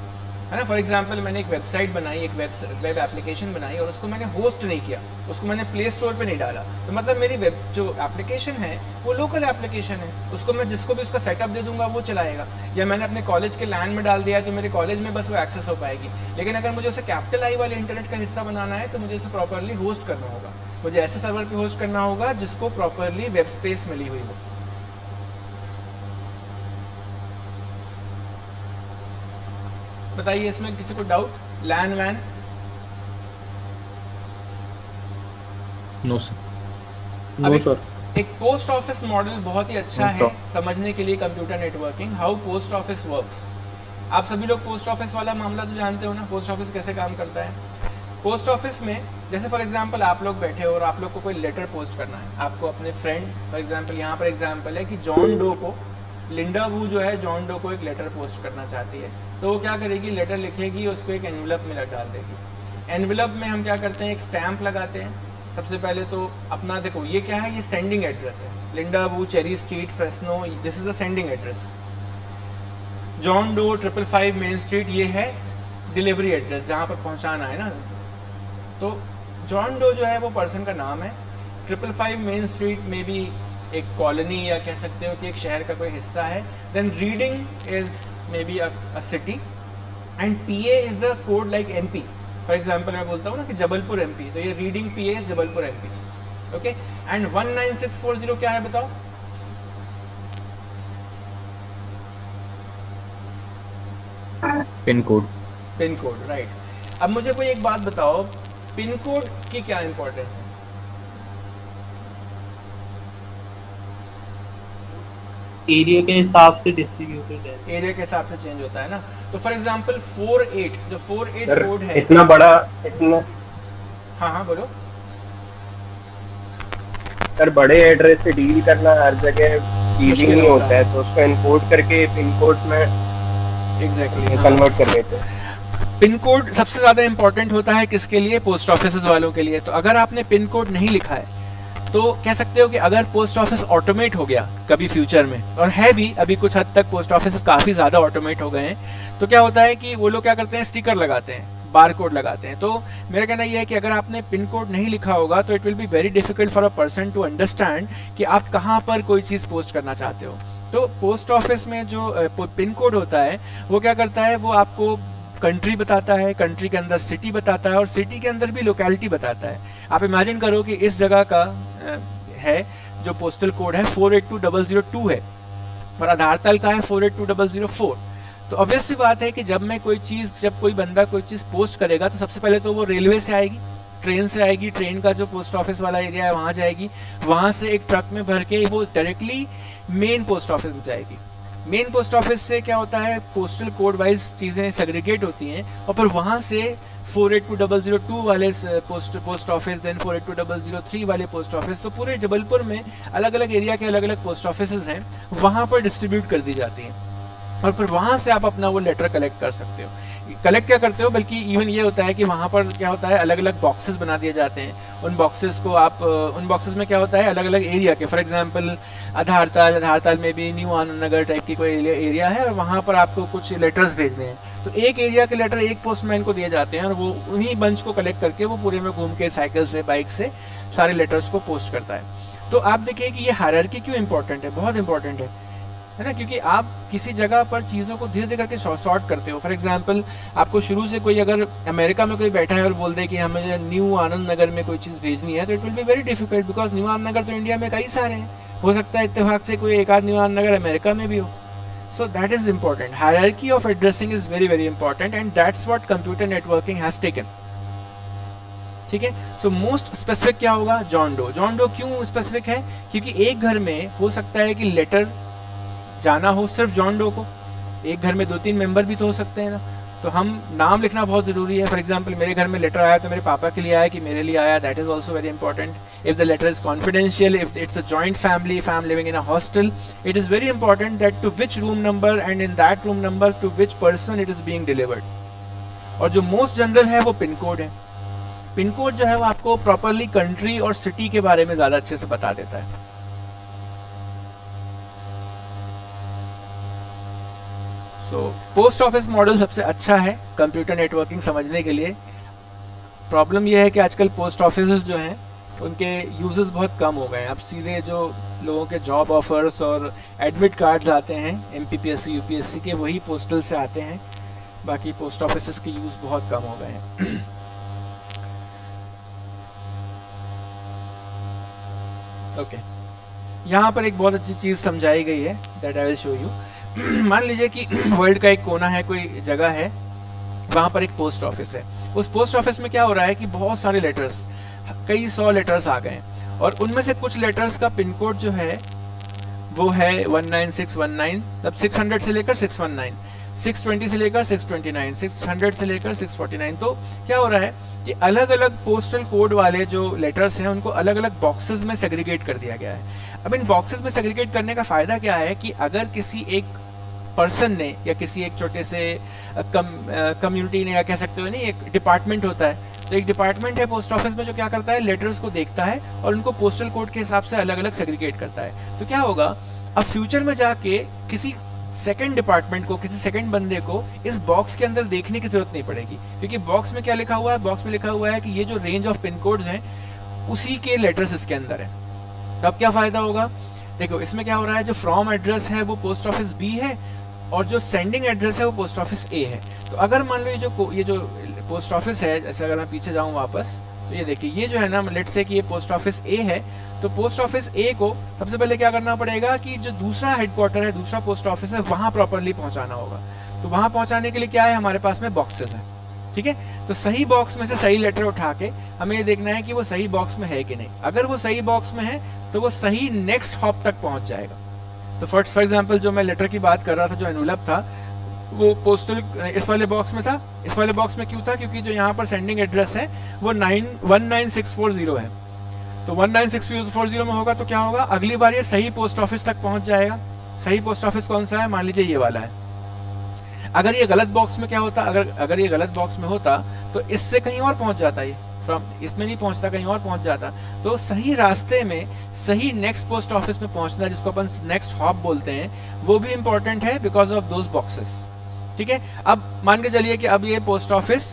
है ना। फॉर एग्जाम्पल मैंने एक वेबसाइट बनाई, एक वेब एप्लीकेशन बनाई और उसको मैंने होस्ट नहीं किया, उसको मैंने प्ले स्टोर पे नहीं डाला, तो मतलब मेरी वेब जो एप्लीकेशन है वो लोकल एप्लीकेशन है, उसको मैं जिसको भी उसका सेटअप दे दूंगा वो चलाएगा। या मैंने अपने कॉलेज के लैन में डाल दिया है तो मेरे कॉलेज में बस वो एक्सेस हो पाएगी। लेकिन अगर मुझे उसे कैपिटल आई वाले इंटरनेट का हिस्सा बनाना है तो मुझे उसे प्रॉपरली होस्ट करना होगा, मुझे ऐसे सर्वर पे होस्ट करना होगा जिसको प्रॉपरली वेब स्पेस मिली हुई हो। बताइए इसमें किसी को डाउट? लैन वैन? No sir, no sir. एक पोस्ट ऑफिस मॉडल बहुत ही अच्छा है समझने के लिए computer networking, how post office works. आप सभी लोग पोस्ट ऑफिस वाला मामला तो जानते हो ना, पोस्ट ऑफिस कैसे काम करता है। पोस्ट ऑफिस में जैसे फॉर एग्जांपल आप लोग बैठे हो और आप लोग को कोई लेटर पोस्ट करना है, आपको अपने फ्रेंड, फॉर एग्जांपल यहाँ पर एग्जांपल है कि जॉन डो को, लिंडा वू जो है जॉन डो को एक लेटर पोस्ट करना चाहती है, तो वो क्या करेगी, लेटर लिखेगी, उसको एक एनवेलप में डाल देगी। एनवेलप में हम क्या करते हैं, एक स्टैंप लगाते हैं। सबसे पहले तो अपना देखो ये क्या है, ये सेंडिंग एड्रेस है, Linda Wu, Cherry Street, Fresno, this is the sending address. John Doe 555 Main Street, ये है डिलीवरी एड्रेस जहाँ पर पहुँचाना है ना। तो जॉन डो जो है वो पर्सन का नाम है, 555 मेन स्ट्रीट में भी एक कॉलोनी या कह सकते हो कि एक शहर का कोई हिस्सा है। Then reading is maybe a city and PA is the code like MP। For example मैं बोलता हूँ ना कि जबलपुर MP, तो ये reading PA is Jabalpur MP, okay. And 19640 क्या है बताओ? Pin code. Pin code, right. अब मुझे कोई एक बात बताओ, पिन कोड की क्या इंपॉर्टेंस है? एरिया के हिसाब से डिस्ट्रीब्यूटेड है, एरिया के हिसाब से चेंज होता है ना। तो फॉर एग्जांपल 48 जो 48 कोड है, इतना बड़ा, इतना, हाँ बोलो सर बड़े एड्रेस से डील करना हर जगह इजी नहीं होता है, तो उसको एनकोड करके पिन कोड में एग्जैक्टली कन्वर्ट कर देते हैं। पिन कोड सबसे ज्यादा इंपॉर्टेंट होता है किसके लिए? पोस्ट ऑफिस वालों के लिए। तो अगर आपने पिन कोड नहीं लिखा है तो कह सकते हो कि अगर पोस्ट ऑफिस ऑटोमेट हो गया कभी फ्यूचर में, और है भी अभी कुछ हद तक पोस्ट ऑफिस काफी ज्यादा ऑटोमेट हो गए हैं, तो क्या होता है कि वो लोग क्या करते हैं, स्टिकर लगाते हैं, बार कोड लगाते हैं। तो मेरा कहना यह है कि अगर आपने पिन कोड नहीं लिखा होगा तो it will be very difficult for a person to understand कि आप कहाँ पर कोई चीज पोस्ट करना चाहते हो। तो पोस्ट ऑफिस में जो पिन कोड होता है वो क्या करता है, वो आपको कंट्री बताता है, कंट्री के अंदर सिटी बताता है और सिटी के अंदर भी लोकेलिटी बताता है। आप इमेजिन करो कि इस जगह का है जो पोस्टल कोड है 482002 है और आधार ताल का है 482004। तो ऑब्वियस सी बात है कि जब कोई बंदा कोई चीज पोस्ट करेगा तो सबसे पहले तो वो रेलवे से आएगी, ट्रेन से आएगी, ट्रेन का जो पोस्ट ऑफिस वाला एरिया है वहां जाएगी, वहां से एक ट्रक में भर के वो डायरेक्टली मेन पोस्ट ऑफिस में जाएगी। मेन पोस्ट ऑफिस से क्या होता है, पोस्टल कोड वाइज चीजें सेग्रीगेट होती हैं और फिर वहां से 482002 वाले पोस्ट ऑफिस, देन 482003 वाले पोस्ट ऑफिस, तो पूरे जबलपुर में अलग अलग एरिया के अलग अलग पोस्ट ऑफिसेज हैं, वहां पर डिस्ट्रीब्यूट कर दी जाती हैं और फिर वहां से आप अपना वो लेटर कलेक्ट कर सकते हो। कलेक्ट क्या करते हो, बल्कि इवन ये होता है कि वहां पर क्या होता है, अलग अलग बॉक्सेस बना दिए जाते हैं। उन बॉक्सेस में क्या होता है, अलग अलग एरिया के, फॉर एग्जांपल आधार ताल में भी न्यू आनंद नगर टाइप की कोई एरिया है और वहां पर आपको कुछ लेटर्स भेजने हैं, तो एक एरिया के लेटर एक पोस्टमैन को दिए जाते हैं और वो उन्हीं बंच को कलेक्ट करके वो पूरे में घूम के साइकिल से, बाइक से सारे लेटर्स को पोस्ट करता है। तो आप देखिए कि ये हायरार्की क्यों इंपॉर्टेंट है, बहुत इंपॉर्टेंट है ना, क्योंकि आप किसी जगह पर चीज़ों को धीरे धीरे करके सॉर्ट करते हो। फॉर एग्जांपल आपको शुरू से कोई अगर अमेरिका में कोई बैठा है और बोल दे कि हमें न्यू आनंद नगर में कोई चीज़ भेजनी है, तो it will be very difficult, because new Anand Nagar तो इंडिया में कई सारे हैं, हो सकता है इत्तेफाक से कोई एक आध न्यू आनंद नगर अमेरिका में भी हो। So that is important. Hierarchy of addressing is very very important and that's what computer networking has taken. ठीक है, so most specific क्या होगा, जॉन डो। जॉन डो क्यों स्पेसिफिक है, क्योंकि एक घर में हो सकता है कि लेटर जाना हो सिर्फ जॉन डो को, एक घर में 2-3 मेंबर भी तो हो सकते हैं ना, तो हम नाम लिखना बहुत ज़रूरी है. फॉर एग्जांपल मेरे घर में लेटर आया तो मेरे पापा के लिए आया कि मेरे लिए आया, that is also very important. If the letter is confidential, if it's a joint family, if I am living in a hostel, it is very important that to which room number and in that room number to which person it is being delivered. और जो most general है वो pin code है. Pin code जो है वो आपको properly country और सिटी के बारे में ज़्यादा अच्छे से बता देता है. तो पोस्ट ऑफिस मॉडल सबसे अच्छा है कंप्यूटर नेटवर्किंग समझने के लिए. प्रॉब्लम यह है कि आजकल पोस्ट ऑफिस जो हैं उनके यूजेस बहुत कम हो गए हैं. अब सीधे जो लोगों के जॉब ऑफर्स और एडमिट कार्ड्स आते हैं MPPSC UPSC के, वही पोस्टल से आते हैं. बाकी पोस्ट ऑफिस के यूज बहुत कम हो गए हैं. ओके, यहाँ पर एक बहुत अच्छी चीज़ समझाई गई है, that I will show you. मान लीजिए कि वर्ल्ड का एक कोना है, कोई जगह है, वहाँ पर एक पोस्ट ऑफिस है. उस पोस्ट ऑफिस में क्या हो रहा है कि बहुत सारे लेटर्स, कई 100 लेटर्स आ गए, और उनमें से कुछ लेटर्स का पिन कोड जो है वो है 19619, मतलब 600 से लेकर 619, 620 से लेकर 629, 600 से लेकर 649. तो क्या हो रहा है कि अलग अलग पोस्टल कोड वाले जो लेटर्स हैं उनको अलग अलग बॉक्सेस में सेग्रीगेट कर दिया गया है. अब इन बॉक्सेस में सेग्रीगेट करने का फ़ायदा क्या है कि अगर किसी एक पर्सन ने या किसी एक छोटे से कम्युनिटी ने, या कह सकते हो नहीं, एक डिपार्टमेंट होता है, तो एक डिपार्टमेंट है पोस्ट ऑफिस में जो क्या करता है, लेटर्स को देखता है और उनको पोस्टल कोड के हिसाब से अलग अलग सेग्रीगेट करता है. तो क्या होगा, अब फ्यूचर में जाके किसी सेकंड डिपार्टमेंट को, किसी सेकंड बंदे को इस बॉक्स के अंदर देखने की जरूरत नहीं पड़ेगी, क्योंकि बॉक्स में क्या लिखा हुआ है, बॉक्स में लिखा हुआ है कि ये जो रेंज ऑफ पिन कोड्स हैं उसी के लेटर्स इसके अंदर है. तो अब क्या फायदा होगा, देखो इसमें क्या हो रहा है, जो फ्रॉम एड्रेस है वो पोस्ट ऑफिस B है और जो सेंडिंग एड्रेस है वो पोस्ट ऑफिस A है. तो अगर मान लो ये जो पोस्ट ऑफिस है, जैसे अगर मैं पीछे जाऊं वापस, तो ये देखिए, ये जो है ना, लेट्स से कि ये पोस्ट ऑफिस A है, तो पोस्ट ऑफिस A को सबसे पहले क्या करना पड़ेगा कि जो दूसरा हेडक्वार्टर है, दूसरा पोस्ट ऑफिस है, वहां प्रॉपरली पहुंचाना होगा. तो वहां पहुंचाने के लिए क्या है, हमारे पास में बॉक्सेस है. ठीक है, तो सही बॉक्स में से सही लेटर उठा के हमें ये देखना है कि वो सही बॉक्स में है कि नहीं. अगर वो सही बॉक्स में है तो वो सही नेक्स्ट हॉप तक पहुंच जाएगा. तो फॉर एग्जांपल जो मैं लेटर की बात कर रहा था, जो एनवलप था, वो पोस्टल इस वाले बॉक्स में था. इस वाले बॉक्स में क्यों था, क्योंकि जो यहाँ पर सेंडिंग एड्रेस है वो 19640 है. तो 19640 में होगा तो क्या होगा, अगली बार ये सही पोस्ट ऑफिस तक पहुंच जाएगा. सही पोस्ट ऑफिस कौन सा है, मान लीजिए ये वाला है. अगर ये गलत बॉक्स में क्या होता, अगर ये गलत बॉक्स में होता तो इससे कहीं और पहुंच जाता, ये इसमें नहीं पहुंचता, कहीं और पहुंच जाता. तो सही रास्ते में सही नेक्स्ट पोस्ट ऑफिस में पहुंचना, जिसको अपन नेक्स्ट हॉप बोलते हैं, वो भी इंपॉर्टेंट है बिकॉज ऑफ दोज बॉक्सेस. ठीक है, अब मान के चलिए कि अब ये पोस्ट ऑफिस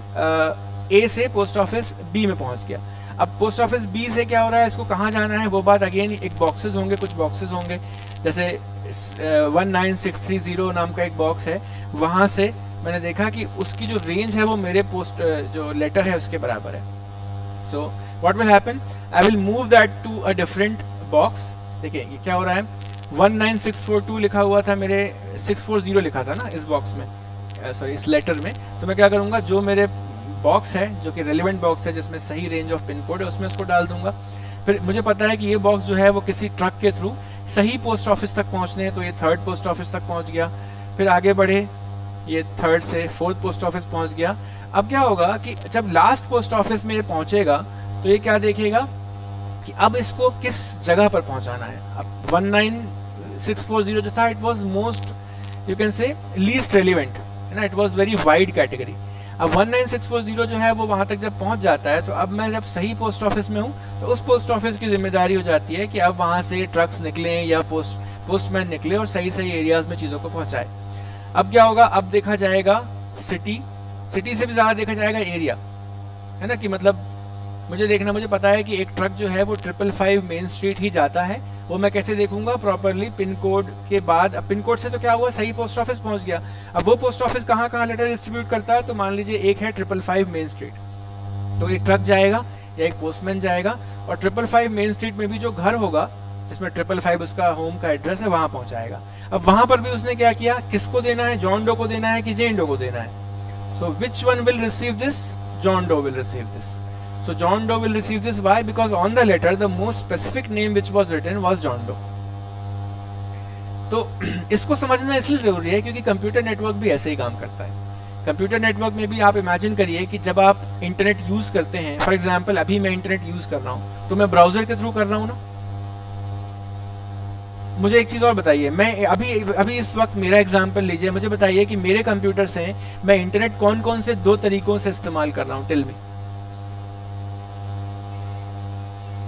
A से पोस्ट ऑफिस B में पहुंच गया. अब पोस्ट ऑफिस B से क्या हो रहा है, इसको कहाँ जाना है, वो बात अगेन एक बॉक्सेस होंगे, कुछ बॉक्सेस होंगे, जैसे 19630 नाम का एक बॉक्स है. वहां से मैंने देखा कि उसकी जो रेंज है वो मेरे पोस्ट जो लेटर है उसके बराबर है. So what will happen, I will move that to a different box. देखिए ये क्या हो रहा है, 19642 लिखा हुआ था, मेरे 640 लिखा था ना इस बॉक्स में, सॉरी इस लेटर में. तो मैं क्या करूंगा, जो मेरे बॉक्स है, जो कि रेलिवेंट बॉक्स है जिसमें सही रेंज ऑफ पिन कोड है, उसमें उसको डाल दूंगा. फिर मुझे पता है कि ये बॉक्स जो है वो किसी ट्रक के थ्रू सही पोस्ट ऑफिस तक पहुंचने हैं, तो ये 3rd पोस्ट ऑफिस तक पहुंच गया. फिर आगे बढ़े, ये 3rd से 4th पोस्ट ऑफिस पहुंच गया. अब क्या होगा कि जब लास्ट पोस्ट ऑफिस में ये पहुंचेगा तो ये क्या देखेगा कि अब इसको किस जगह पर पहुंचाना है. अब 19640 जो था, it was most, you can से लीस्ट रेलिवेंट है ना, it was very wide category. अब 19640 जो है वो वहां तक जब पहुंच जाता है, तो अब मैं जब सही पोस्ट ऑफिस में हूँ तो उस पोस्ट ऑफिस की जिम्मेदारी हो जाती है कि अब वहां से ट्रक्स निकले या पोस्टमैन निकले और सही सही एरियाज में चीजों को पहुंचाए. अब क्या होगा, अब देखा जाएगा सिटी से भी ज्यादा देखा जाएगा एरिया, है ना, कि मतलब मुझे पता है कि एक ट्रक जो है वो 555 मेन स्ट्रीट ही जाता है. वो मैं कैसे देखूंगा, प्रॉपरली पिन कोड के बाद. अब पिन कोड से तो क्या हुआ, सही पोस्ट ऑफिस पहुंच गया. अब वो पोस्ट ऑफिस कहाँ कहाँ लेटर डिस्ट्रीब्यूट करता है, तो मान लीजिए एक है 555 मेन स्ट्रीट, तो एक ट्रक जाएगा या एक पोस्टमैन जाएगा और 555 मेन स्ट्रीट में भी जो घर होगा जिसमें 555 उसका होम का एड्रेस है, वहां पहुंचाएगा. अब वहां पर भी उसने क्या किया, किसको देना है, जॉन डो को देना है कि जेन डो को देना है. So which one will receive this, John Doe will receive this. So John Doe will receive this. Why? Because on the letter the most specific name which was written was John Doe. तो इसको समझना इसलिए ज़रूरी है क्योंकि computer network भी ऐसे ही काम करता है। कंप्यूटर नेटवर्क में भी आप इमेजिन करिए कि जब आप इंटरनेट यूज़ करते हैं, फॉर एग्जांपल अभी मैं इंटरनेट यूज़ कर रहा हूँ तो मैं ब्राउज़र के थ्रू कर रहा हूँ ना। मुझे एक चीज़ और बताइए, मैं अभी इस वक्त मेरा एग्जांपल लीजिए, मुझे बताइए कि मेरे कंप्यूटर से मैं इंटरनेट कौन कौन से 2 तरीकों से इस्तेमाल कर रहा हूँ, टेल मी।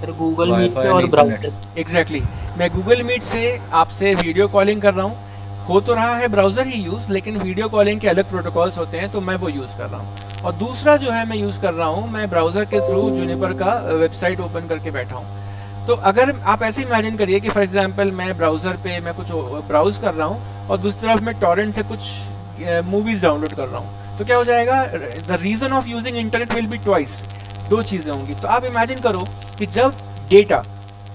गूगल मीट पे और ब्राउज़र। एग्जैक्टली, मैं गूगल मीट से आपसे वीडियो कॉलिंग कर रहा हूँ, हो तो रहा है ब्राउज़र ही यूज़, लेकिन वीडियो कॉलिंग के अलग प्रोटोकॉल्स होते हैं तो मैं वो यूज़ कर रहा हूँ। और दूसरा जो है मैं यूज़ कर रहा हूँ, मैं ब्राउज़र के थ्रू जूनिपर का वेबसाइट ओपन करके बैठा हूँ। तो अगर आप ऐसे इमेजिन करिए कि फॉर एग्जांपल मैं ब्राउज़र पे मैं कुछ ब्राउज़ कर रहा हूँ और दूसरी तरफ मैं टॉरेंट से कुछ मूवीज़ डाउनलोड कर रहा हूँ, तो क्या हो जाएगा, the reason of using internet will be twice, 2 चीज़ें होंगी। तो आप इमेजिन करो कि जब डेटा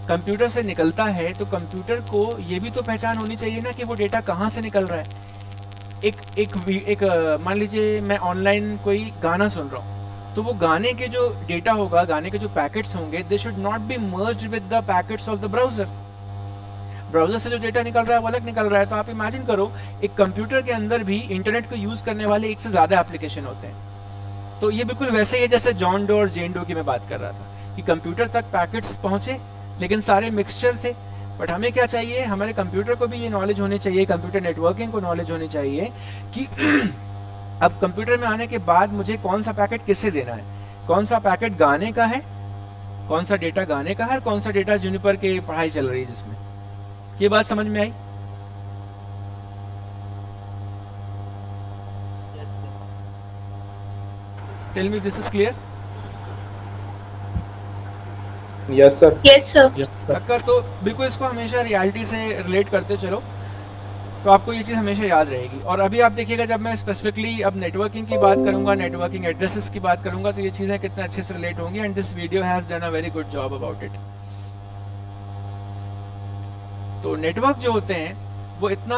कंप्यूटर से निकलता है तो कंप्यूटर को ये भी तो पहचान होनी चाहिए ना कि वो डेटा कहाँ से निकल रहा है। एक मान लीजिए मैं ऑनलाइन कोई गाना सुन रहा हूँ, तो वो गाने के जो डेटा होगा, गाने के जो पैकेट्स होंगे, they should not be merged with the packets of the browser. Browser से जो डेटा निकल रहा है वो अलग निकल रहा है। तो आप इमेजिन करो एक कंप्यूटर के अंदर भी इंटरनेट को यूज़ करने वाले 1 से ज़्यादा एप्लीकेशन होते हैं। तो ये बिल्कुल वैसे ही है जैसे जॉन डो और जेन डो की मैं बात कर रहा था कि कंप्यूटर तक पैकेट्स पहुँचे लेकिन सारे मिक्सचर थे। बट हमें क्या चाहिए, हमारे कंप्यूटर को भी ये नॉलेज होनी चाहिए, कंप्यूटर नेटवर्किंग को नॉलेज होनी चाहिए कि अब कंप्यूटर में आने के बाद मुझे कौन सा पैकेट किससे देना है, कौन सा पैकेट गाने का है, कौन सा डेटा गाने का है, कौन सा डेटा जूनिपर के पढ़ाई चल रही है जिसमें। ये बात समझ में आई? Tell me this is clear? Yes sir. Yes, sir. पक्का? तो बिल्कुल इसको हमेशा रियलिटी से रिलेट करते चलो तो आपको ये चीज़ हमेशा याद रहेगी। और अभी आप देखिएगा जब मैं स्पेसिफिकली अब नेटवर्किंग की बात करूंगा, नेटवर्किंग एड्रेसेस की बात करूंगा, तो ये चीज़ें कितने अच्छे से रिलेट होंगी। And this video has done a very good job about it. तो नेटवर्क जो होते हैं वो इतना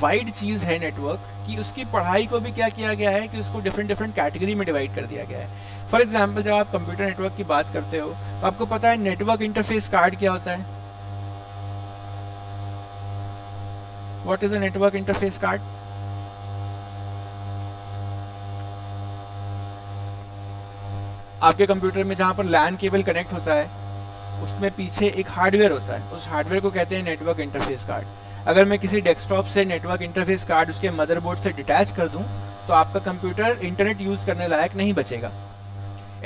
वाइड चीज़ है नेटवर्क कि उसकी पढ़ाई को भी क्या किया गया है कि उसको डिफरेंट कैटेगरी में डिवाइड कर दिया गया है। फॉर एग्जाम्पल जब आप कंप्यूटर नेटवर्क की बात करते हो तो आपको पता है नेटवर्क इंटरफेस कार्ड क्या होता है? What is a network interface card? आपके कंप्यूटर में जहां पर लैन केबल कनेक्ट होता है उसमें पीछे एक हार्डवेयर होता है, उस हार्डवेयर को कहते हैं नेटवर्क इंटरफेस कार्ड। अगर मैं किसी डेस्कटॉप से नेटवर्क इंटरफेस कार्ड उसके मदरबोर्ड से डिटैच कर दूं तो आपका कंप्यूटर इंटरनेट यूज करने लायक नहीं बचेगा।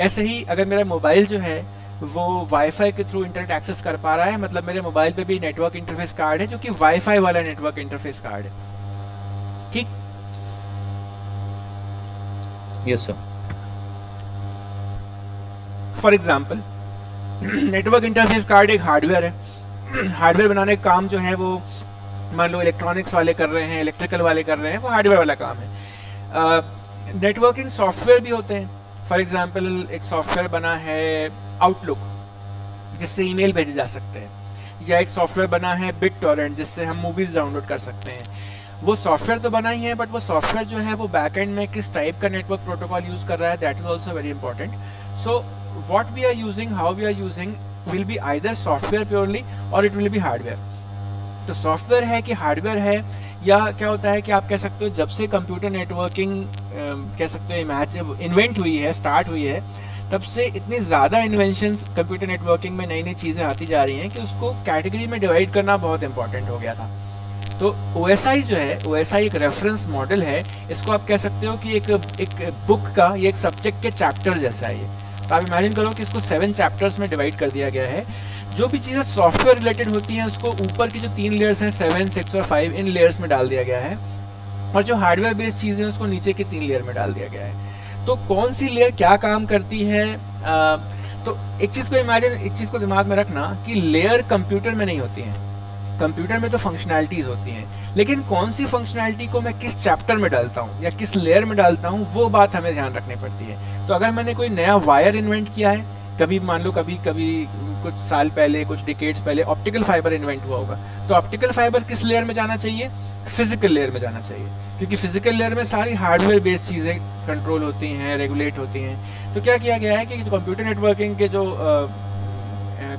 ऐसे ही अगर मेरा मोबाइल जो है वो वाईफाई के थ्रू इंटरनेट एक्सेस कर पा रहा है, मतलब मेरे मोबाइल पे भी नेटवर्क इंटरफेस कार्ड है जो कि वाईफाई वाला नेटवर्क इंटरफेस कार्ड है। ठीक? Yes sir. For example network interface card एक हार्डवेयर है। हार्डवेयर बनाने का काम जो है वो मान लो इलेक्ट्रॉनिक्स वाले कर रहे हैं, इलेक्ट्रिकल वाले कर रहे हैं, वो हार्डवेयर वाला काम है। नेटवर्किंग सॉफ्टवेयर भी होते हैं। फॉर एग्जाम्पल एक सॉफ्टवेयर बना है आउटलुक जिससे ईमेल भेजे जा सकते हैं, या एक सॉफ्टवेयर बना है BitTorrent जिससे हम मूवीज डाउनलोड कर सकते हैं। वो सॉफ्टवेयर तो बना ही है बट वो सॉफ्टवेयर जो है वो बैकएंड में किस टाइप का नेटवर्क प्रोटोकॉल यूज कर रहा है, that is also very important. So what we are using, how we are using will be either software purely or it will be hardware. तो सॉफ्टवेयर है कि हार्डवेयर है, या क्या होता है कि आप कह सकते हो जब से कंप्यूटर नेटवर्किंग कह सकते हो इन्वेंट हुई है, स्टार्ट हुई है, तब से इतनी ज़्यादा इन्वेंशंस कंप्यूटर नेटवर्किंग में नई नई चीज़ें आती जा रही हैं कि उसको कैटेगरी में डिवाइड करना बहुत इंपॉर्टेंट हो गया था। तो OSI जो है, OSI एक रेफरेंस मॉडल है। इसको आप कह सकते हो कि एक बुक का, ये एक सब्जेक्ट के चैप्टर जैसा है ये। तो आप इमेजिन करो कि इसको 7 चैप्टर्स में डिवाइड कर दिया गया है। जो भी चीज़ें सॉफ्टवेयर रिलेटेड होती हैं उसको ऊपर की जो 3 लेयर्स हैं 7, 6 और 5 इन लेयर्स में डाल दिया गया है, और जो हार्डवेयर बेस्ड चीज़ें हैं उसको नीचे की 3 लेयर में डाल दिया गया है। तो कौन सी लेयर क्या काम करती है, तो एक चीज़ को दिमाग में रखना कि लेयर कंप्यूटर में नहीं होती हैं। कंप्यूटर में तो फंक्शनैलिटीज होती हैं, लेकिन कौन सी फंक्शनैलिटी को मैं किस चैप्टर में डालता हूँ या किस लेयर में डालता हूँ वो बात हमें ध्यान रखनी पड़ती है। तो अगर मैंने कोई नया वायर इन्वेंट किया है, कभी मान लो कभी कुछ साल पहले, कुछ डिकेड्स पहले ऑप्टिकल फाइबर इन्वेंट हुआ होगा, तो ऑप्टिकल फाइबर किस लेयर में जाना चाहिए? फिजिकल लेयर में जाना चाहिए, क्योंकि फिजिकल लेयर में सारी हार्डवेयर बेस्ड चीज़ें कंट्रोल होती हैं, रेगुलेट होती हैं। तो क्या किया गया है कि कंप्यूटर नेटवर्किंग के जो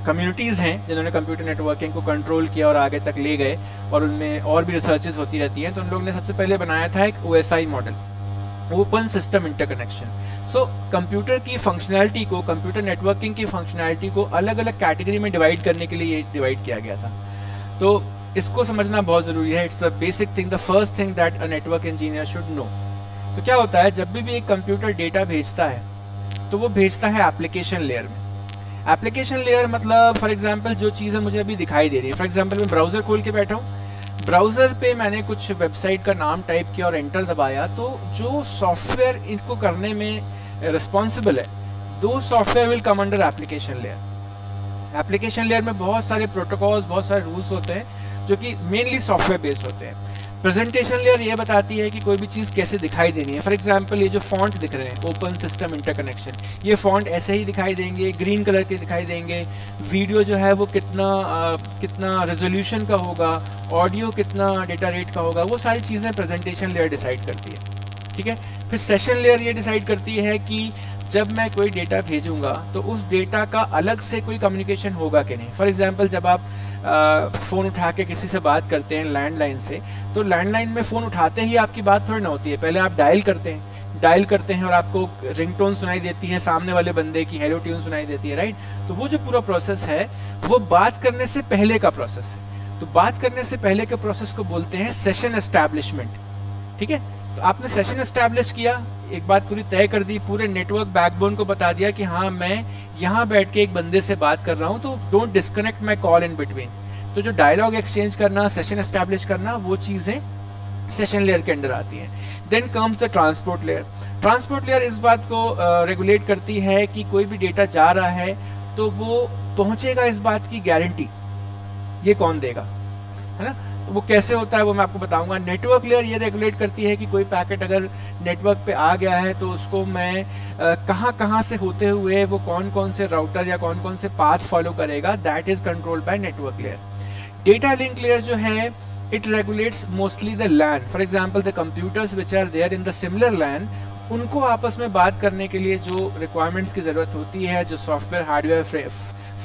कम्युनिटीज़ हैं जिन्होंने कंप्यूटर नेटवर्किंग को कंट्रोल किया और आगे तक ले गए, और उनमें और भी रिसर्चेस होती रहती हैं, तो उन लोगों ने सबसे पहले बनाया था एक OSI model, open system interconnection. So computer की फंक्शनैलिटी को, कंप्यूटर नेटवर्किंग की फंक्शनैलिटी को अलग अलग कैटेगरी में डिवाइड करने के लिए ये डिवाइड किया गया था। तो इसको समझना बहुत ज़रूरी है। It's the basic thing, the first thing that a network engineer should know. तो क्या होता है, जब भी एक कंप्यूटर डेटा भेजता है तो वो भेजता है एप्लीकेशन लेयर में। एप्लीकेशन लेयर मतलब फॉर एग्जांपल जो चीज़ें मुझे अभी दिखाई दे रही है, फॉर एग्जांपल मैं ब्राउज़र खोल के बैठा हूँ, ब्राउज़र पे मैंने कुछ वेबसाइट का नाम टाइप किया और एंटर दबाया, तो जो सॉफ्टवेयर इनको करने में रिस्पॉन्सिबल है, दो software will come under application layer. Application layer में बहुत सारे प्रोटोकॉल्स, बहुत सारे रूल्स होते हैं जो कि मेनली सॉफ्टवेयर बेस्ड होते हैं। प्रेजेंटेशन लेयर ये बताती है कि कोई भी चीज़ कैसे दिखाई देनी है। फॉर एग्जांपल ये जो फॉन्ट दिख रहे हैं, ओपन सिस्टम इंटरकनेक्शन, ये फॉन्ट ऐसे ही दिखाई देंगे, ग्रीन कलर के दिखाई देंगे। वीडियो जो है वो कितना रेजोल्यूशन का होगा, ऑडियो कितना डेटा रेट का होगा, वो सारी चीज़ें प्रेजेंटेशन लेयर डिसाइड करती है। ठीक है, फिर सेशन लेयर ये डिसाइड करती है कि जब मैं कोई डेटा भेजूंगा तो उस डेटा का अलग से कोई कम्युनिकेशन होगा कि नहीं। फॉर एग्जांपल जब आप फ़ोन उठा के किसी से बात करते हैं लैंडलाइन से, तो लैंडलाइन में फ़ोन उठाते ही आपकी बात थोड़ी ना होती है, पहले आप डायल करते हैं और आपको रिंगटोन सुनाई देती है, सामने वाले बंदे की हेलो ट्यून सुनाई देती है, राइट। तो वो जो पूरा प्रोसेस है वो बात करने से पहले का प्रोसेस है। तो बात करने से पहले के प्रोसेस को बोलते हैं सेशन एस्टैब्लिशमेंट। ठीक है, तो आपने सेशन एस्टैब्लिश किया, एक बात पूरी तय कर दी, पूरे नेटवर्क बैकबोन को बता दिया कि हाँ मैं यहाँ बैठ के एक बंदे से बात कर रहा हूँ, तो don't disconnect my call in between. तो जो डायलॉग एक्सचेंज करना, सेशन एस्टैब्लिश करना, वो चीज़ें सेशन लेयर के अंडर आती हैं। Then comes the transport layer. Transport layer इस बात को रेगुलेट करती है कि कोई भी डेटा जा रहा है तो वो पहुँचेगा, इस बात की गारंटी ये कौन देगा, है ना। वो कैसे होता है वो मैं आपको बताऊंगा। नेटवर्क लेयर ये रेगुलेट करती है कि कोई पैकेट अगर नेटवर्क पे आ गया है तो उसको मैं कहाँ से होते हुए वो कौन कौन से राउटर या कौन कौन से पाथ फॉलो करेगा, that is controlled by network layer. Data link layer जो है, it regulates mostly the LAN. For example the computers which are there in the similar LAN, उनको आपस में बात करने के लिए जो रिक्वायरमेंट्स की जरूरत होती है, जो सॉफ्टवेयर हार्डवेयर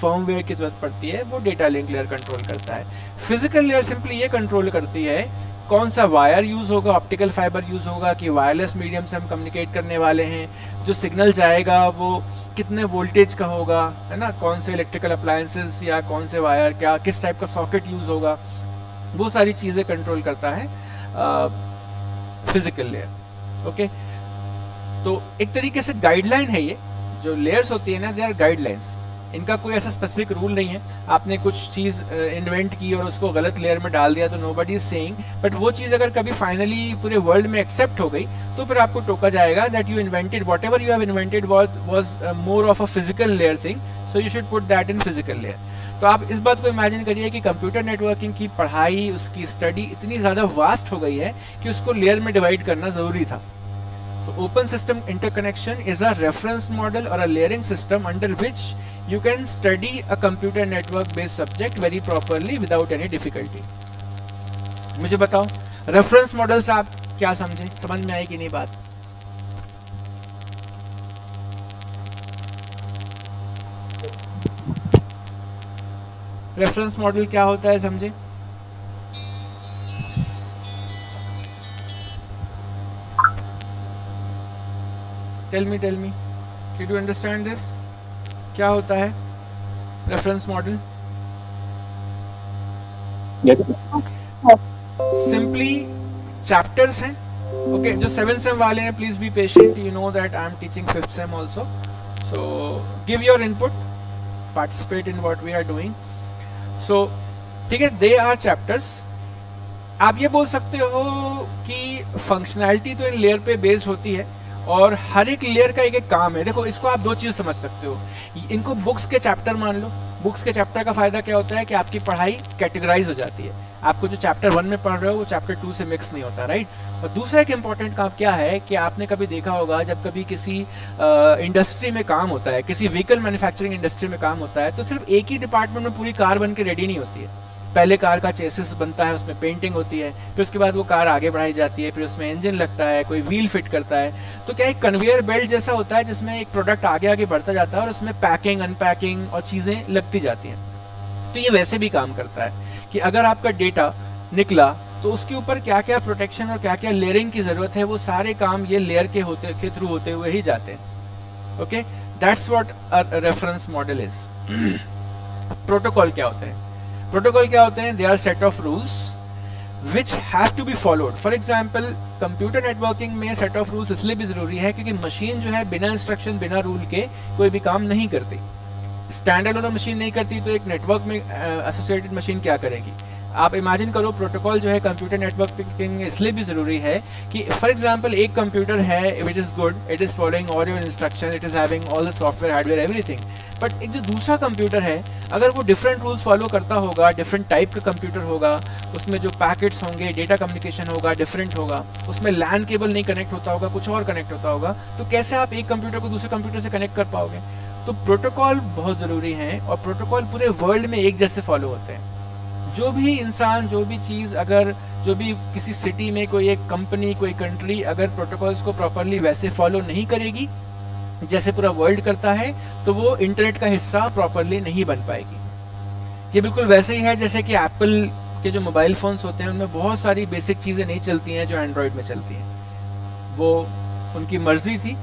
फर्मवेयर की जरूरत पड़ती है, वो डेटा लिंक लेयर कंट्रोल करता है। फिजिकल लेयर सिंपली ये कंट्रोल करती है कौन सा वायर यूज होगा, ऑप्टिकल फाइबर यूज होगा कि वायरलेस मीडियम से हम कम्युनिकेट करने वाले हैं, जो सिग्नल जाएगा वो कितने वोल्टेज का होगा, है ना, कौन से इलेक्ट्रिकल अप्लायंसेस या कौन से वायर, क्या किस टाइप का सॉकेट यूज होगा, वो सारी चीज़ें कंट्रोल करता है फिजिकल लेयर। ओके, तो एक तरीके से गाइडलाइन है ये, जो लेयर्स होती है ना, दे आर गाइडलाइंस। इनका कोई ऐसा स्पेसिफिक रूल नहीं है, आपने कुछ चीज़ इन्वेंट की और उसको गलत लेयर में डाल दिया तो नोबडी इज सेइंग, बट वो चीज़ अगर कभी फाइनली पूरे वर्ल्ड में एक्सेप्ट हो गई तो फिर आपको टोका जाएगा that you invented, what ever you have invented was more of a physical layer thing, so you should put that in physical layer. तो आप इस बात को इमेजिन करिए कि कंप्यूटर नेटवर्किंग की पढ़ाई, उसकी स्टडी इतनी ज़्यादा वास्ट हो गई है कि उसको लेयर में डिवाइड करना ज़रूरी था। So open system interconnection is a reference model or a layering system under which you can study a computer network based subject very properly without any difficulty. मुझे बताओ रेफरेंस मॉडल से आप क्या समझे, समझ में आई कि नहीं बात? रेफरेंस मॉडल क्या होता है समझे? Tell me, did you understand this? क्या होता है reference model? Yes simply chapters हैं, ओके, जो 7th सेम वाले हैं please be patient, you know that I am teaching 5th sem also, so give your input, participate in what we are doing. So ठीक है, they are chapters. आप ये बोल सकते हो कि फंक्शनैलिटी तो इन लेयर पे बेस्ड होती है और हर एक लेयर का एक एक काम है। देखो इसको आप दो चीज़ समझ सकते हो, इनको बुक्स के चैप्टर मान लो। बुक्स के चैप्टर का फायदा क्या होता है कि आपकी पढ़ाई कैटेगराइज हो जाती है, आपको जो चैप्टर 1 में पढ़ रहे हो वो चैप्टर 2 से मिक्स नहीं होता, राइट। और दूसरा एक इंपॉर्टेंट काम क्या है कि आपने कभी देखा होगा जब कभी किसी इंडस्ट्री में काम होता है, किसी व्हीकल मैन्युफैक्चरिंग इंडस्ट्री में काम होता है, तो सिर्फ एक ही डिपार्टमेंट में पूरी कार बन के रेडी नहीं होती है। पहले कार का चेसिस बनता है, उसमें पेंटिंग होती है, फिर उसके बाद वो कार आगे बढ़ाई जाती है, फिर उसमें इंजन लगता है, कोई व्हील फिट करता है। तो तो क्या एक कन्वेयर बेल्ट जैसा होता है जिसमें एक प्रोडक्ट आगे आगे बढ़ता जाता है और उसमें पैकिंग अनपैकिंग और चीजें लगती जाती हैं। तो ये वैसे भी काम करता है कि अगर आपका डेटा निकला तो उसके ऊपर क्या क्या प्रोटेक्शन और क्या क्या लेयरिंग की जरूरत है, वो सारे काम ये लेयर के थ्रू होते हुए ही जाते हैं। Okay, that's what a reference model is. Protocol क्या होते हैं? प्रोटोकॉल क्या होते हैं? They are set of rules which have to be followed। For example computer networking में सेट ऑफ रूल्स इसलिए भी जरूरी है क्योंकि मशीन जो है बिना इंस्ट्रक्शन बिना रूल के कोई भी काम नहीं करती। स्टैंड अलोन मशीन नहीं करती तो एक नेटवर्क में एसोसिएटेड मशीन क्या करेगी? आप इमेजिन करो, प्रोटोकॉल जो है कंप्यूटर नेटवर्किंग में इसलिए भी जरूरी है कि फॉर एग्जांपल एक कंप्यूटर है which is good, it is following all your instruction, it is having all the software hardware everything, but एक जो दूसरा कंप्यूटर है अगर वो डिफरेंट रूल्स फॉलो करता होगा, डिफरेंट टाइप का कंप्यूटर होगा, उसमें जो पैकेट्स होंगे, डेटा कम्युनिकेशन होगा डिफरेंट होगा, उसमें लैन केबल नहीं कनेक्ट होता होगा, कुछ और कनेक्ट होता होगा, तो कैसे आप एक कंप्यूटर को दूसरे कंप्यूटर से कनेक्ट कर पाओगे? तो प्रोटोकॉल बहुत ज़रूरी हैं और प्रोटोकॉल पूरे वर्ल्ड में एक जैसे फॉलो होते हैं। जो भी इंसान, जो भी चीज़, अगर जो भी किसी सिटी में कोई एक कंपनी, कोई कंट्री अगर प्रोटोकॉल्स को प्रॉपरली वैसे फॉलो नहीं करेगी जैसे पूरा वर्ल्ड करता है तो वो इंटरनेट का हिस्सा प्रॉपरली नहीं बन पाएगी। ये बिल्कुल वैसे ही है जैसे कि एप्पल के जो मोबाइल फोन्स होते हैं उनमें बहुत सारी बेसिक चीज़ें नहीं चलती हैं जो एंड्रॉयड में चलती हैं। वो उनकी मर्जी थी,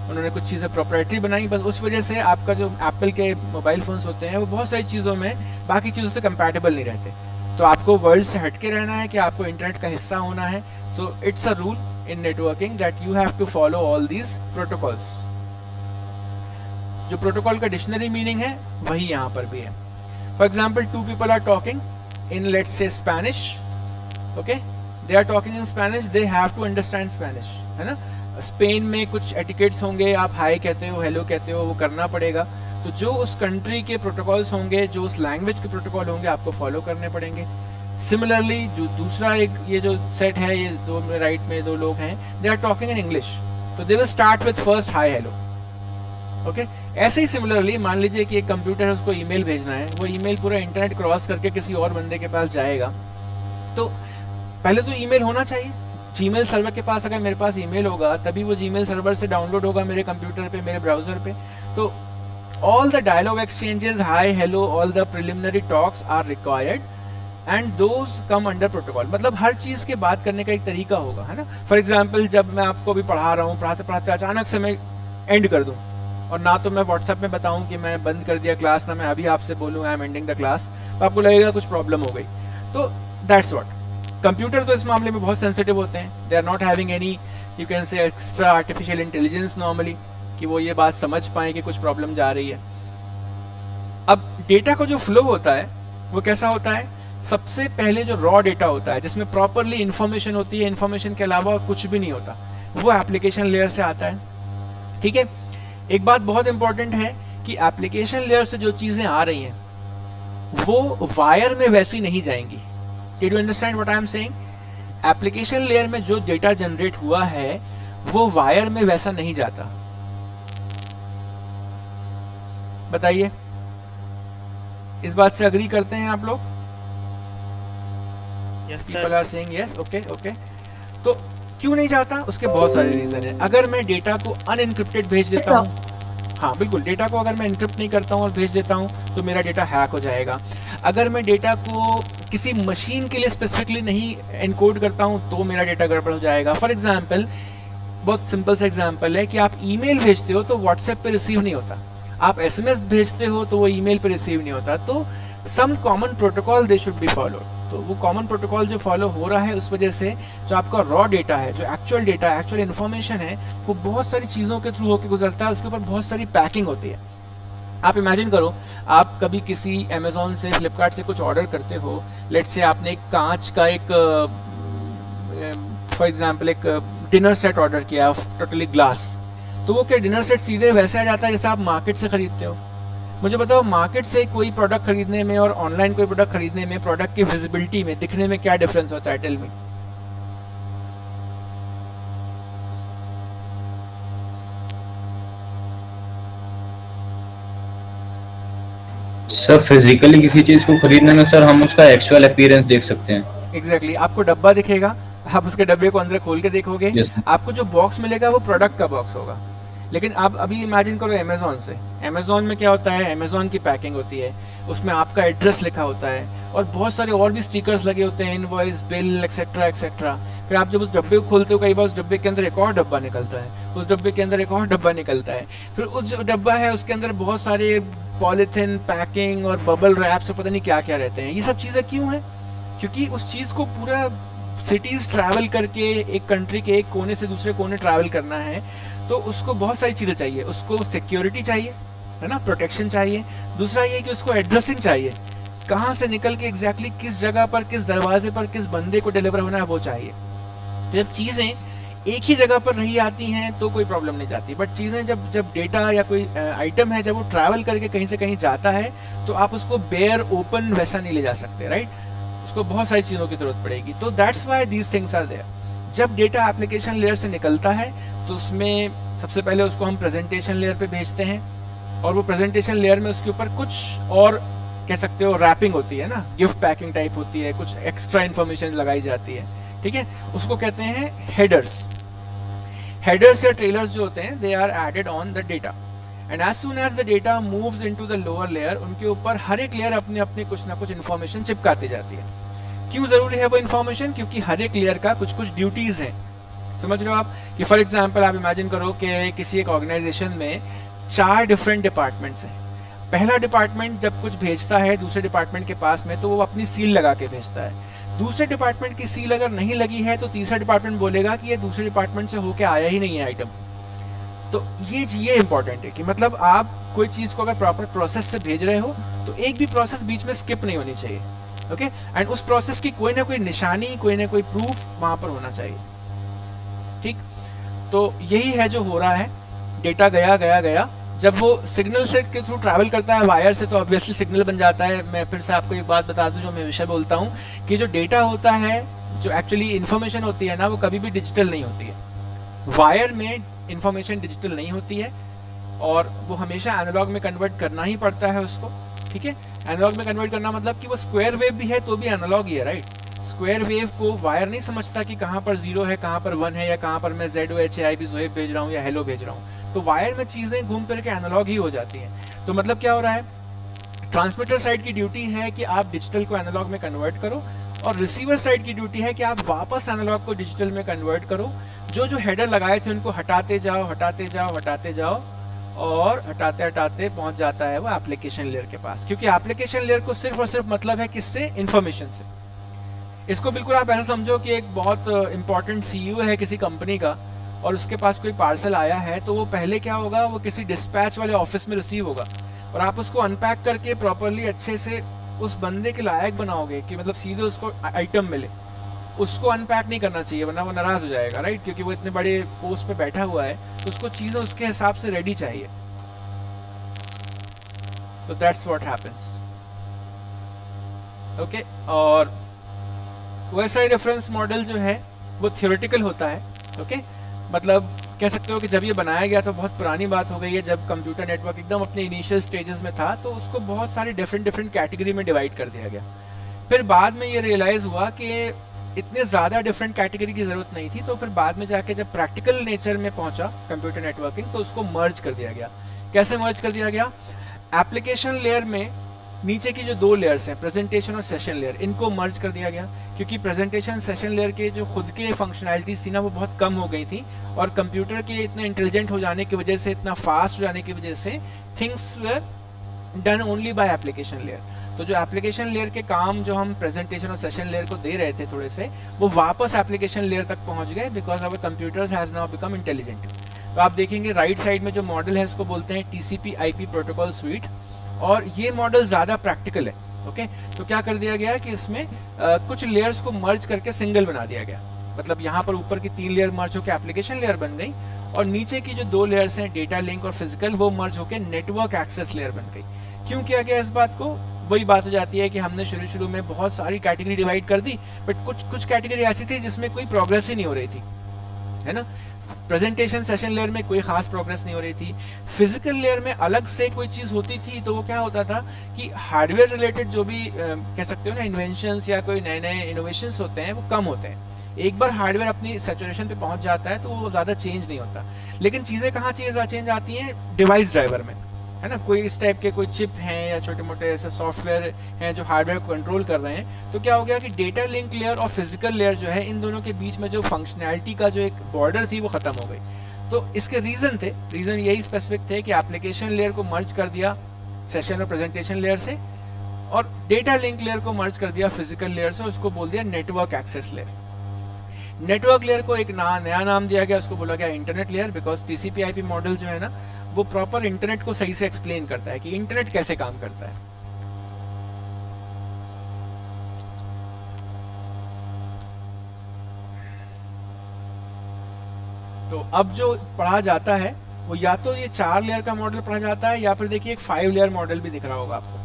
उन्होंने कुछ चीज़ें प्रोप्राइटरी बनाई, बस उस वजह से आपका जो एप्पल के मोबाइल फोन्स होते हैं वो बहुत सारी चीज़ों में बाकी चीज़ों से कंपैटिबल नहीं रहते। तो आपको वर्ल्ड से हटके रहना है कि आपको इंटरनेट का हिस्सा होना है। So it's a rule in networking that you have to follow all these protocols. जो प्रोटोकॉल का डिक्शनरी मीनिंग है वही यहाँ पर भी है। For example, two people are talking in let's say Spanish, okay, they are talking in Spanish, they have to understand Spanish, है ना। स्पेन में कुछ एटिकेट्स होंगे, आप हाय कहते हो, हेलो कहते हो, वो करना पड़ेगा। तो जो उस कंट्री के प्रोटोकॉल्स होंगे, जो उस लैंग्वेज के प्रोटोकॉल होंगे, आपको फॉलो करने पड़ेंगे। सिमिलरली जो दूसरा एक ये जो सेट है, ये दो राइट में दो लोग हैं, they are talking in English, तो they will start with first hi hello, okay. ऐसे ही सिमिलरली मान लीजिए कि एक कंप्यूटर है, उसको ईमेल भेजना है, वो ईमेल पूरा इंटरनेट क्रॉस करके किसी और बंदे के पास जाएगा, तो पहले तो ईमेल होना चाहिए। जीमेल सर्वर के पास अगर मेरे पास ईमेल होगा तभी वो जीमेल सर्वर से डाउनलोड होगा मेरे कंप्यूटर पे, मेरे ब्राउजर पे। तो all the dialogue exchanges, hi hello, all the preliminary talks are required and those come under protocol. मतलब हर चीज के बात करने का एक तरीका होगा, है ना। फॉर एग्जाम्पल, जब मैं आपको अभी पढ़ा रहा हूँ, पढ़ाते पढ़ाते अचानक से मैं एंड कर दूँ, और ना तो मैं व्हाट्सएप में बताऊं कि मैं बंद कर दिया क्लास, ना मैं अभी आपसे बोलूं I am ending the class, तो आपको लगेगा कुछ प्रॉब्लम हो गई। तो दैट्स व्हाट। कंप्यूटर तो इस मामले में बहुत सेंसिटिव होते हैं, they are not having any you can say extra artificial intelligence normally कि वो ये बात समझ पाए कि कुछ प्रॉब्लम जा रही है। अब डेटा का जो फ्लो होता है वो कैसा होता है? सबसे पहले जो रॉ डेटा होता है जिसमें प्रॉपरली इंफॉर्मेशन होती है, इंफॉर्मेशन के अलावा और कुछ भी नहीं होता, वो एप्लीकेशन लेयर से आता है, ठीक है। एक बात बहुत इंपॉर्टेंट है कि एप्लीकेशन लेयर से जो चीजें आ रही हैं वो वायर में वैसी नहीं जाएंगी। Did you understand what I am saying? Application layer में जो डेटा जनरेट हुआ है वो वायर में वैसा नहीं जाता। बताइए, इस बात से अग्री करते हैं आप लोग? Yes, people are saying yes, okay okay. तो क्यों नहीं जाता? उसके बहुत सारे रीजन है। अगर मैं डेटा को अनएनक्रिप्टेड भेज देता हूँ, हाँ बिल्कुल, डेटा को अगर मैं एनक्रिप्ट नहीं करता हूँ और भेज देता हूँ तो मेरा डेटा हैक हो जाएगा। अगर मैं डेटा को किसी मशीन के लिए स्पेसिफिकली नहीं एनकोड करता हूँ तो मेरा डेटा गड़बड़ हो जाएगा। फॉर एग्जाम्पल, बहुत सिंपल सा एग्जाम्पल है कि आप ईमेल भेजते हो तो व्हाट्सएप पे रिसीव नहीं होता, आप एसएमएस भेजते हो तो वो ईमेल पे रिसीव नहीं होता। तो some common protocol they should be followed. तो वो कॉमन प्रोटोकॉल जो फॉलो हो रहा है उस वजह से जो आपका रॉ डेटा है, जो एक्चुअल डेटा, एक्चुअल इन्फॉर्मेशन है, वो बहुत सारी चीज़ों के थ्रू होकर गुजरता है, उसके ऊपर बहुत सारी पैकिंग होती है। आप इमेजिन करो, आप कभी किसी अमेजोन से, फ्लिपकार्ट से कुछ ऑर्डर करते हो, लेट्स से आपने एक कांच का एक फॉर एग्जांपल एक डिनर सेट ऑर्डर किया, टोटली ग्लास, तो वो क्या डिनर सेट सीधे वैसे आ जाता है जैसे आप मार्केट से खरीदते हो? मुझे बताओ, मार्केट से कोई प्रोडक्ट खरीदने में और ऑनलाइन कोई प्रोडक्ट खरीदने में, प्रोडक्ट की विजिबिलिटी में, दिखने में क्या डिफरेंस होता है? Tell me. सर फिजिकली किसी चीज को खरीदने में सर हम उसका एक्चुअल अपीयरेंस देख सकते हैं। एग्जैक्टली, आपको डब्बा दिखेगा, आप उसके डब्बे को अंदर खोल के देखोगे, Yes. आपको जो बॉक्स मिलेगा वो प्रोडक्ट का बॉक्स होगा। लेकिन आप अभी इमेजिन करो अमेजोन से, अमेजोन में क्या होता है, अमेजोन की पैकिंग होती है, उसमें आपका एड्रेस लिखा होता है और बहुत सारे और भी स्टिकर्स लगे होते हैं, इनवॉइस, बिल, एक्सेट्रा एक्सेट्रा। फिर आप जब उस डब्बे को खोलते हो, कई बार उस डब्बे के अंदर एक और डब्बा निकलता है, उस डब्बे के अंदर एक और डब्बा निकलता है, फिर उस जो डब्बा है उसके अंदर बहुत सारे पॉलिथीन, पैकिंग और बबल रैप से पता नहीं क्या क्या रहते हैं। ये सब चीज़ें क्यों हैं? क्योंकि उस चीज़ को पूरा सिटीज़ ट्रैवल करके एक कंट्री के एक कोने से दूसरे कोने ट्रैवल करना है, तो उसको बहुत सारी चीज़ें चाहिए। उसको सिक्योरिटी चाहिए, है ना, प्रोटेक्शन चाहिए। दूसरा ये कि उसको एड्रेसिंग चाहिए, कहाँ से निकल के एग्जैक्टली किस जगह पर, किस दरवाजे पर, किस बंदे को डिलीवर होना है, वो चाहिए। जब चीज़ें एक ही जगह पर नहीं आती हैं तो कोई प्रॉब्लम नहीं जाती, बट चीज़ें जब डेटा या कोई आइटम है, जब वो ट्रैवल करके कहीं से कहीं जाता है, तो आप उसको बेयर ओपन वैसा नहीं ले जा सकते, राइट? उसको बहुत सारी चीज़ों की जरूरत पड़ेगी। तो that's why these things are there. जब डेटा एप्लीकेशन लेयर से निकलता है तो उसमें सबसे पहले उसको हम प्रेजेंटेशन लेयर पे भेजते हैं, और वो प्रेजेंटेशन लेयर में उसके ऊपर कुछ और कह सकते हो रैपिंग होती है ना, गिफ्ट पैकिंग टाइप होती है, कुछ एक्स्ट्रा इन्फॉर्मेशन लगाई जाती है, ठीक है? उसको कहते हैं हेडर्स। हेडर्स या ट्रेलर्स जो होते हैं, they are added on the data, and as soon as the data moves into the lower layer, उनके ऊपर हर एक लेयर अपने अपने कुछ ना कुछ इन्फॉर्मेशन चिपकाती जाती है। क्यों जरूरी है वो इन्फॉर्मेशन? क्योंकि हर एक लेयर का कुछ कुछ ड्यूटीज हैं। समझ रहे हो आप? कि फॉर एग्जाम्पल आप इमेजिन करो कि किसी एक ऑर्गेनाइजेशन में 4 डिफरेंट डिपार्टमेंट्स हैं। पहला डिपार्टमेंट जब कुछ भेजता है दूसरे डिपार्टमेंट के पास में, तो वो अपनी सील लगा के भेजता है। दूसरे डिपार्टमेंट की सील अगर नहीं लगी है तो तीसरा डिपार्टमेंट बोलेगा कि ये दूसरे डिपार्टमेंट से होके आया ही नहीं है आइटम। तो ये इंपॉर्टेंट है कि मतलब आप कोई चीज को अगर प्रॉपर प्रोसेस से भेज रहे हो तो एक भी प्रोसेस बीच में स्किप नहीं होनी चाहिए, ओके? एंड उस प्रोसेस की कोई ना कोई निशानी, कोई ना कोई प्रूफ वहां पर होना चाहिए, ठीक? तो यही है जो हो रहा है। डेटा गया, जब वो सिग्नल से के थ्रू ट्रैवल करता है वायर से, तो ऑब्वियसली सिग्नल बन जाता है। मैं फिर से आपको एक बात बता दूं जो मैं हमेशा बोलता हूँ कि जो डेटा होता है, जो एक्चुअली इन्फॉर्मेशन होती है ना, वो कभी भी डिजिटल नहीं होती है। वायर में इन्फॉर्मेशन डिजिटल नहीं होती है और वो हमेशा एनालॉग में कन्वर्ट करना ही पड़ता है उसको, ठीक है? एनालॉग में कन्वर्ट करना मतलब कि वो स्क्वायर वेव भी है तो भी एनालॉग ही है, राइट? स्क्वायर वेव को वायर नहीं समझता कि कहाँ पर 0 है, कहाँ पर 1 है, या कहाँ पर मैं ZOHAIB ज़ोहेब भेज रहा हूँ या हेलो भेज रहा हूँ। तो वायर में चीजें घूम करके एनालॉग ही हो जाती हैं। तो मतलब क्या हो रहा है, ट्रांसमीटर साइड की ड्यूटी है कि आप डिजिटल को एनालॉग में कन्वर्ट करो, और रिसीवर साइड की ड्यूटी है कि आप वापस एनालॉग को डिजिटल में कन्वर्ट करो। जो हेडर लगाए थे उनको हटाते जाओ, और हटाते पहुंच जाता है वो एप्लीकेशन लेयर के पास। क्योंकि एप्लीकेशन लेयर को सिर्फ और सिर्फ मतलब है किससे? इंफॉर्मेशन से। इसको बिल्कुल आप ऐसा समझो कि एक बहुत इंपॉर्टेंट CEO है किसी कंपनी का, और उसके पास कोई पार्सल आया है, तो वो पहले क्या होगा, वो किसी डिस्पैच वाले ऑफिस में रिसीव होगा, और आप उसको अनपैक करके प्रॉपरली अच्छे से उस बंदे के लायक बनाओगे कि मतलब सीधे उसको आइटम मिले। उसको अनपैक नहीं करना चाहिए वरना वो नाराज हो जाएगा, राइट? क्योंकि वो इतने बड़े पोस्ट पे बैठा हुआ है, तो उसको चीजें उसके हिसाब से रेडी चाहिए। तो दैट्स व्हाट हैपेंस, ओके? और वैसा ही रेफरेंस मॉडल जो है वो थियोरेटिकल होता है, ओके? मतलब कह सकते हो कि जब ये बनाया गया तो बहुत पुरानी बात हो गई है। जब कंप्यूटर नेटवर्क एकदम अपने इनिशियल स्टेजेस में था, तो उसको बहुत सारी डिफरेंट कैटेगरी में डिवाइड कर दिया गया। फिर बाद में ये रियलाइज हुआ कि इतने ज़्यादा डिफरेंट कैटेगरी की ज़रूरत नहीं थी, तो फिर बाद में जाके जब प्रैक्टिकल नेचर में पहुंचा कंप्यूटर नेटवर्किंग, तो उसको मर्ज कर दिया गया। कैसे मर्ज कर दिया गया? एप्लीकेशन लेयर में नीचे की जो 2 लेयर्स हैं, प्रेजेंटेशन और सेशन लेयर, इनको मर्ज कर दिया गया। क्योंकि प्रेजेंटेशन सेशन लेयर के जो खुद के फंक्शनैलिटीज थी ना, वो बहुत कम हो गई थी, और कंप्यूटर के इतने इंटेलिजेंट हो जाने की वजह से, इतना फास्ट हो जाने की वजह से, things were done only by application layer. तो जो एप्लीकेशन लेयर के काम जो हम प्रेजेंटेशन और सेशन लेयर को दे रहे थे थोड़े से, वो वापस एप्लीकेशन लेयर तक पहुंच गए, because our computers has now become intelligent. तो आप देखेंगे राइट साइड में जो मॉडल है उसको बोलते हैं TCP/IP प्रोटोकॉल स्वीट, और ये मॉडल ज्यादा प्रैक्टिकल है, ओके? तो क्या कर दिया गया कि इसमें कुछ लेयर्स को मर्ज करके सिंगल बना दिया गया। मतलब यहाँ पर ऊपर की 3 लेयर मर्ज होकर एप्लीकेशन लेयर बन गई, और नीचे की जो 2 लेयर्स हैं, डेटा लिंक और फिजिकल, वो मर्ज होकर नेटवर्क एक्सेस लेयर बन गई। क्यों किया गया इस बात को? वही बात हो जाती है कि हमने शुरू में बहुत सारी कैटेगरी डिवाइड कर दी, बट कुछ कैटेगरी ऐसी थी जिसमें कोई प्रोग्रेस ही नहीं हो रही थी, है ना? प्रेजेंटेशन सेशन लेयर में कोई खास प्रोग्रेस नहीं हो रही थी। फिजिकल लेयर में अलग से कोई चीज होती थी, तो वो क्या होता था कि हार्डवेयर रिलेटेड जो भी कह सकते हो ना इन्वेंशंस या कोई नए इनोवेशंस होते हैं, वो कम होते हैं। एक बार हार्डवेयर अपनी सैचुरेशन पे पहुंच जाता है तो वो ज़्यादा चेंज नहीं होता। लेकिन चीज़ें कहाँ चेंज आती हैं, डिवाइस ड्राइवर में, है ना। कोई इस टाइप के कोई चिप हैं या छोटे मोटे ऐसे सॉफ्टवेयर हैं जो हार्डवेयर को कंट्रोल कर रहे हैं, तो क्या हो गया कि डेटा लिंक लेयर और फिजिकल लेयर जो है, इन दोनों के बीच में जो फंक्शनैलिटी का जो एक बॉर्डर थी वो खत्म हो गई। तो इसके रीजन यही स्पेसिफिक थे कि एप्लीकेशन लेयर को मर्ज कर दिया सेशन और प्रेजेंटेशन लेयर से, और डेटा लिंक लेयर को मर्ज कर दिया फिजिकल लेयर से, उसको बोल दिया network access layer. Network layer को एक नया नाम दिया गया, उसको बोला गया internet layer, because TCP IP model जो है ना वो प्रॉपर इंटरनेट को सही से एक्सप्लेन करता है कि इंटरनेट कैसे काम करता है। तो अब जो पढ़ा जाता है वो या तो ये 4 लेयर का मॉडल पढ़ा जाता है, या फिर देखिए एक 5 लेयर मॉडल भी दिख रहा होगा आपको।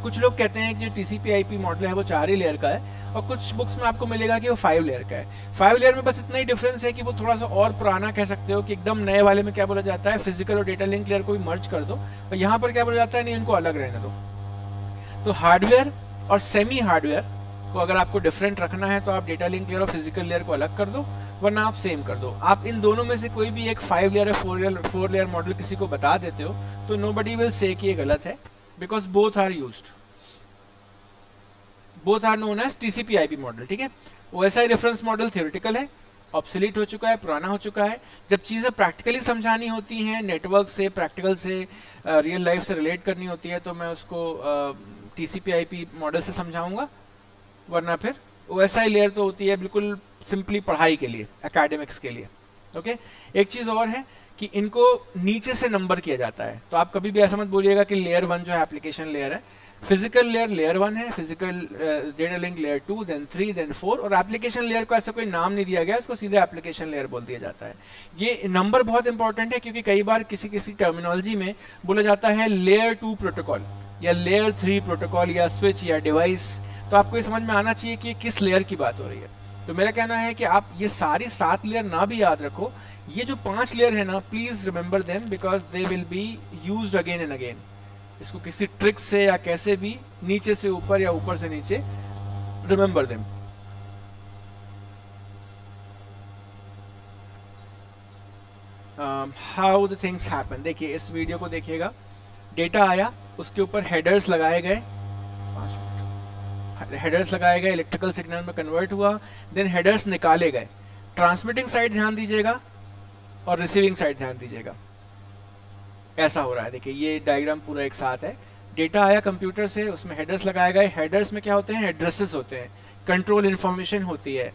कुछ लोग कहते हैं कि जो टीसीपी/आईपी मॉडल है वो 4 ही लेयर का है, और कुछ बुक्स में आपको मिलेगा कि वो 5 लेयर का है। 5 लेयर में बस इतना ही डिफरेंस है कि वो थोड़ा सा और पुराना कह सकते हो, कि एकदम नए वाले में क्या बोला जाता है, फिजिकल और डेटा लिंक लेयर को भी मर्ज कर दो, और यहाँ पर क्या बोला जाता है, नहीं इनको अलग रहने दो। तो हार्डवेयर और सेमी हार्डवेयर को अगर आपको डिफरेंट रखना है तो आप डेटा लिंक लेयर और फिजिकल लेयर को अलग कर दो, वरना आप सेम कर दो। आप इन दोनों में से कोई भी एक 5 लेयर या 4 लेयर मॉडल किसी को बता देते हो तो नोबडी विल से कि ये गलत है, because both are used, both are known as TCP IP model. ठीक है, ओएसआई रेफरेंस मॉडल थ्योरेटिकल है, ऑब्सोलीट हो चुका है, पुराना हो चुका है। जब चीजें प्रैक्टिकली समझानी होती हैं, नेटवर्क से, प्रैक्टिकल से, रियल लाइफ से रिलेट करनी होती है, तो मैं उसको टीसीपी/आईपी मॉडल से समझाऊंगा, वरना फिर ओएसआई लेयर तो होती है बिल्कुल सिंपली पढ़ाई के लिए, एकेडमिक्स के लिए। ओके, एक चीज और है कि इनको नीचे से नंबर किया जाता है, तो आप कभी भी ऐसा मत बोलिएगा कि लेयर 1 जो है एप्लीकेशन लेयर है, फिजिकल लेयर लेयर 1 है, physical data link layer 2, then 3, then 4, और एप्लीकेशन लेयर को ऐसा कोई नाम नहीं दिया गया, इसको सीधे एप्लीकेशन लेयर बोल दिया जाता है। ये नंबर बहुत इंपॉर्टेंट है, क्योंकि कई बार किसी टर्मिनोलॉजी में बोला जाता है लेयर 2 प्रोटोकॉल या लेयर 3 प्रोटोकॉल या स्विच या डिवाइस, तो आपको ये समझ में आना चाहिए कि किस लेयर की बात हो रही है। तो मेरा कहना है कि आप ये सारी 7 लेयर ना भी याद रखो, ये जो 5 लेयर है ना, please remember them, because they will be used again and again. इसको किसी ट्रिक से या कैसे भी नीचे से ऊपर या ऊपर से नीचे remember them. How the things happen, देखिए इस वीडियो को देखिएगा, डेटा आया, उसके ऊपर हेडर्स लगाए गए, हेडर्स लगाए गए, इलेक्ट्रिकल सिग्नल में कन्वर्ट हुआ, देन हेडर्स निकाले गए। ट्रांसमिटिंग साइड ध्यान दीजिएगा और रिसीविंग साइड ध्यान दीजिएगा, ऐसा हो रहा है। देखिए ये डायग्राम पूरा एक साथ है, डेटा आया कंप्यूटर से, उसमें हेडर्स लगाए गए, हेडर्स में क्या होते हैं, एड्रेसेस होते हैं, कंट्रोल इन्फॉर्मेशन होती है,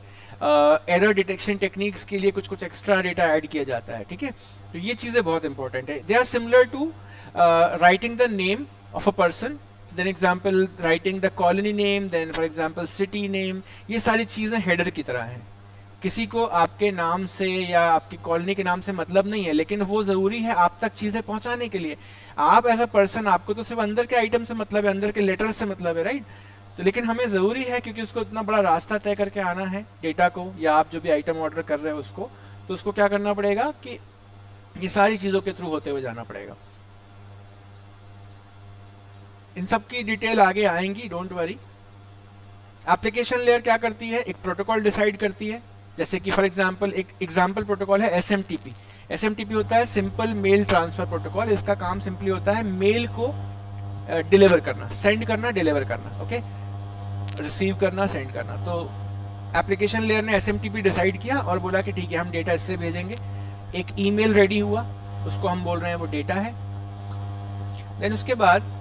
एरर डिटेक्शन टेक्निक्स के लिए कुछ कुछ एक्स्ट्रा डेटा ऐड किया जाता है। ठीक है, तो ये चीजें बहुत इंपॉर्टेंट है। They are similar to writing the name of a person, then example writing the colony name, then for example city name, ये सारी चीजें हेडर की तरह हैं। किसी को आपके नाम से या आपकी कॉलोनी के नाम से मतलब नहीं है, लेकिन वो जरूरी है आप तक चीजें पहुंचाने के लिए। आप एज अ पर्सन, आपको तो सिर्फ अंदर के आइटम से मतलब है, अंदर के लेटर से मतलब है, राइट। तो लेकिन हमें जरूरी है, क्योंकि उसको इतना बड़ा रास्ता तय करके आना है डेटा को, या आप जो भी आइटम ऑर्डर कर रहे हो उसको, तो उसको क्या करना पड़ेगा कि ये सारी चीजों के थ्रू होते हुए जाना पड़ेगा। इन सब की डिटेल आगे आएंगी, डोंट वरी। एप्लीकेशन लेयर क्या करती है, एक प्रोटोकॉल डिसाइड करती है, जैसे कि फॉर एग्जांपल एक एग्जांपल प्रोटोकॉल है एसएमटीपी। एसएमटीपी होता है सिंपल मेल ट्रांसफर प्रोटोकॉल। इसका काम सिंपली होता है मेल को डिलीवर करना, सेंड करना, डिलीवर करना, ओके, रिसीव करना, सेंड करना। तो एप्लीकेशन लेयर ने एसएमटीपी डिसाइड किया और बोला कि ठीक है हम डेटा इससे भेजेंगे। एक ईमेल रेडी हुआ, उसको हम बोल रहे हैं वो डेटा है। देन उसके बाद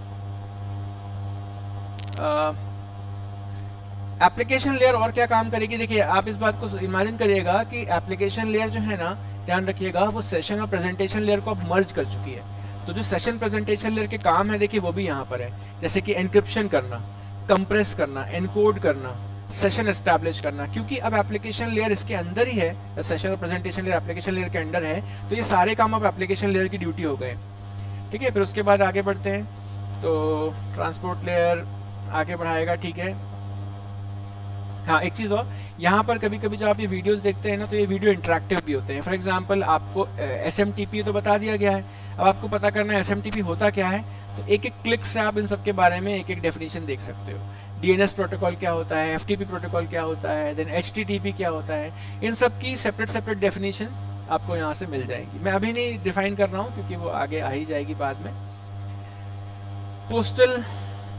एप्लीकेशन लेयर और क्या काम करेगी, देखिए आप इस बात को इमेजिन करिएगा कि एप्लीकेशन लेयर जो है ना, ध्यान रखिएगा, वो सेशन और प्रेजेंटेशन लेयर को अब मर्ज कर चुकी है। तो जो सेशन प्रेजेंटेशन लेयर के काम है, देखिए वो भी यहाँ पर है, जैसे कि एनक्रिप्शन करना, कंप्रेस करना, एनकोड करना, सेशन एस्टैब्लिश करना। क्योंकि अब एप्लीकेशन लेयर इसके अंदर ही है, सेशन और प्रेजेंटेशन लेयर एप्लीकेशन लेयर के अंदर है, तो ये सारे काम अब एप्लीकेशन लेयर की ड्यूटी हो गए। ठीक है, फिर उसके बाद आगे बढ़ते हैं, तो ट्रांसपोर्ट लेयर आगे बढ़ाएगा, ठीक है। हाँ, एक चीज और, यहाँ पर कभी कभी जब आप ये वीडियोस देखते हैं ना, तो ये वीडियो इंटरेक्टिव भी होते हैं। फॉर एग्जांपल आपको एसएमटीपी तो बता दिया गया है, अब आपको पता करना है एसएमटीपी होता क्या है, तो एक एक क्लिक से आप इन सब के बारे में एक एक डेफिनेशन देख सकते हो। DNS प्रोटोकॉल क्या होता है, FTP प्रोटोकॉल क्या होता है, देन HTTP क्या होता है, इन सब की सेपरेट डेफिनेशन आपको यहाँ से मिल जाएगी। मैं अभी नहीं डिफाइन कर रहा हूँ क्योंकि वो आगे आ ही जाएगी बाद में। पोस्टल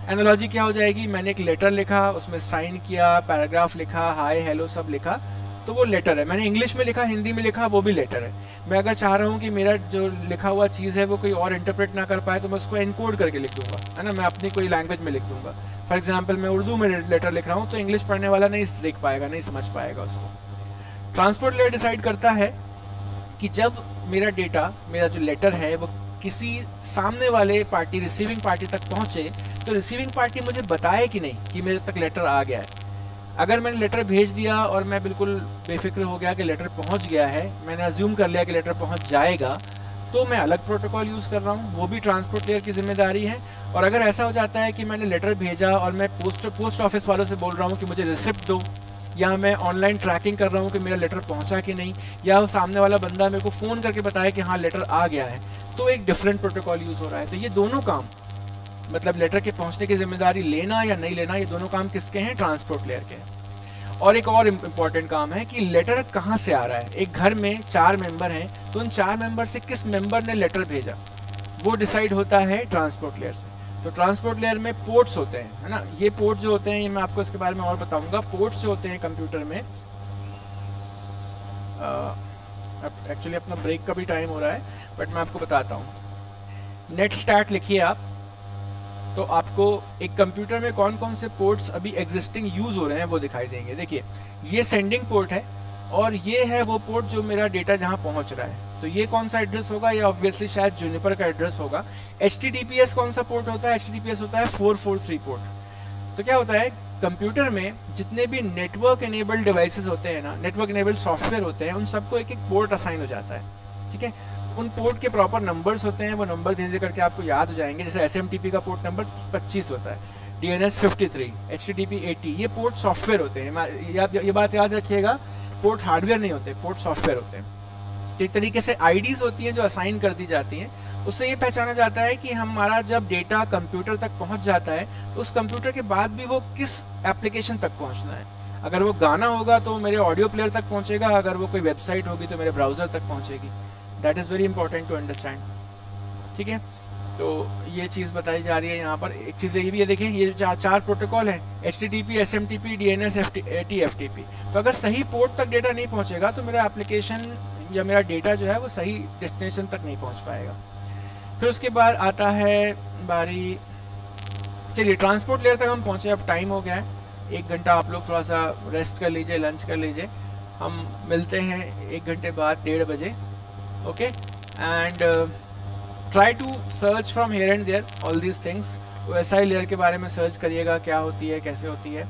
एनालॉजी क्या हो जाएगी, मैंने एक लेटर लिखा, उसमें साइन किया, पैराग्राफ लिखा, हाय हेलो सब लिखा, तो वो लेटर है। मैंने इंग्लिश में लिखा, हिंदी में लिखा, वो भी लेटर है। मैं अगर चाह रहा हूँ कि मेरा जो लिखा हुआ चीज़ है वो कोई और इंटरप्रेट ना कर पाए तो मैं उसको एनकोड करके लिख दूंगा, है ना, मैं अपनी कोई लैंग्वेज में लिख दूंगा। फॉर एग्जाम्पल मैं उर्दू में लेटर लिख रहा हूँ तो इंग्लिश पढ़ने वाला नहीं देख पाएगा, नहीं समझ पाएगा उसको। ट्रांसपोर्ट लेयर डिसाइड करता है कि जब मेरा डेटा, मेरा जो लेटर है वो किसी सामने वाले पार्टी, रिसीविंग पार्टी तक पहुँचे तो रिसीविंग पार्टी मुझे बताए कि नहीं कि मेरे तक लेटर आ गया है। अगर मैंने लेटर भेज दिया और मैं बिल्कुल बेफिक्र हो गया कि लेटर पहुंच गया है, मैंने अज्यूम कर लिया कि लेटर पहुंच जाएगा, तो मैं अलग प्रोटोकॉल यूज़ कर रहा हूँ, वो भी ट्रांसपोर्ट लेयर की जिम्मेदारी है। और अगर ऐसा हो जाता है कि मैंने लेटर भेजा और मैं पोस्ट ऑफिस वालों से बोल रहा हूँ कि मुझे रिसिप्ट दो, या मैं ऑनलाइन ट्रैकिंग कर रहा हूँ कि मेरा लेटर पहुँचा कि नहीं, या सामने वाला बंदा मेरे को फ़ोन करके बताया कि हाँ लेटर आ गया है, तो एक डिफरेंट प्रोटोकॉल यूज़ हो रहा है। तो ये दोनों काम, मतलब लेटर के पहुँचने की जिम्मेदारी लेना या नहीं लेना, ये दोनों काम किसके हैं, ट्रांसपोर्ट लेयर के हैं। और एक और इम्पॉर्टेंट काम है कि लेटर कहाँ से आ रहा है। एक घर में 4 मेंबर हैं, तो उन 4 मेंबर से किस मेंबर ने लेटर भेजा वो डिसाइड होता है ट्रांसपोर्ट लेयर से। तो ट्रांसपोर्ट लेयर में पोर्ट्स होते हैं, है ना, ये पोर्ट जो होते हैं, ये मैं आपको इसके बारे में और बताऊंगा। पोर्ट्स जो होते हैं कंप्यूटर में, एक्चुअली अपना ब्रेक का भी टाइम हो रहा है बट मैं आपको बताता हूँ। नेट स्टैट लिखिए आप, तो आपको एक कंप्यूटर में कौन कौन से पोर्ट्स अभी एग्जिस्टिंग यूज हो रहे हैं वो दिखाई देंगे। देखिए ये सेंडिंग पोर्ट है और ये है वो पोर्ट जो मेरा डेटा जहां पहुंच रहा है। तो ये कौन सा एड्रेस होगा, ये ऑब्वियसली शायद जूनिपर का एड्रेस होगा। HTTPS कौन सा पोर्ट होता है, HTTPS होता है 443 पोर्ट। तो क्या होता है, कंप्यूटर में जितने भी नेटवर्क एनेबल्ड डिवाइसेस होते हैं ना, नेटवर्क एनेबल्ड सॉफ्टवेयर होते हैं, उन सबको एक एक पोर्ट असाइन हो जाता है, ठीक है। उन पोर्ट के प्रॉपर नंबर्स होते हैं, वो नंबर धीरे धीरे करके आपको याद हो जाएंगे। जैसे SMTP का पोर्ट नंबर 25 होता है, DNS 53, HTTP 80, ये पोर्ट सॉफ्टवेयर होते हैं। ये बात याद रखिएगा, पोर्ट हार्डवेयर नहीं होते, पोर्ट सॉफ्टवेयर होते हैं। तो एक तरीके से IDs होती हैं जो असाइन कर दी जाती हैं, उससे ये पहचाना जाता है कि हमारा जब डेटा कंप्यूटर तक पहुंच जाता है तो उस कंप्यूटर के बाद भी वो किस एप्लीकेशन तक पहुंचना है। अगर वो गाना होगा तो मेरे ऑडियो प्लेयर तक पहुंचेगा, अगर वो कोई वेबसाइट होगी तो मेरे ब्राउजर तक पहुंचेगी। That is very important to understand, ठीक है। तो ये चीज़ बताई जा रही है यहाँ पर। एक चीज़ ये भी है, देखिए ये 4 प्रोटोकॉल है, HTTP, SMTP, DNS, FTP। तो अगर सही पोर्ट तक डेटा नहीं पहुँचेगा तो मेरा एप्लीकेशन या मेरा डेटा जो है वो सही डेस्टिनेशन तक नहीं पहुँच पाएगा। फिर उसके बाद आता है बारी, चलिए ट्रांसपोर्ट लेयर तक हम पहुँचे, अब टाइम हो गया है, 1 घंटा आप लोग थोड़ा सा रेस्ट कर लीजिए, लंच कर लीजिए। हम मिलते हैं 1 घंटे बाद 1:30 बजे, okay. And try to search from here and there all these things. SI layer के बारे में सर्च करिएगा, क्या होती है, कैसे होती है।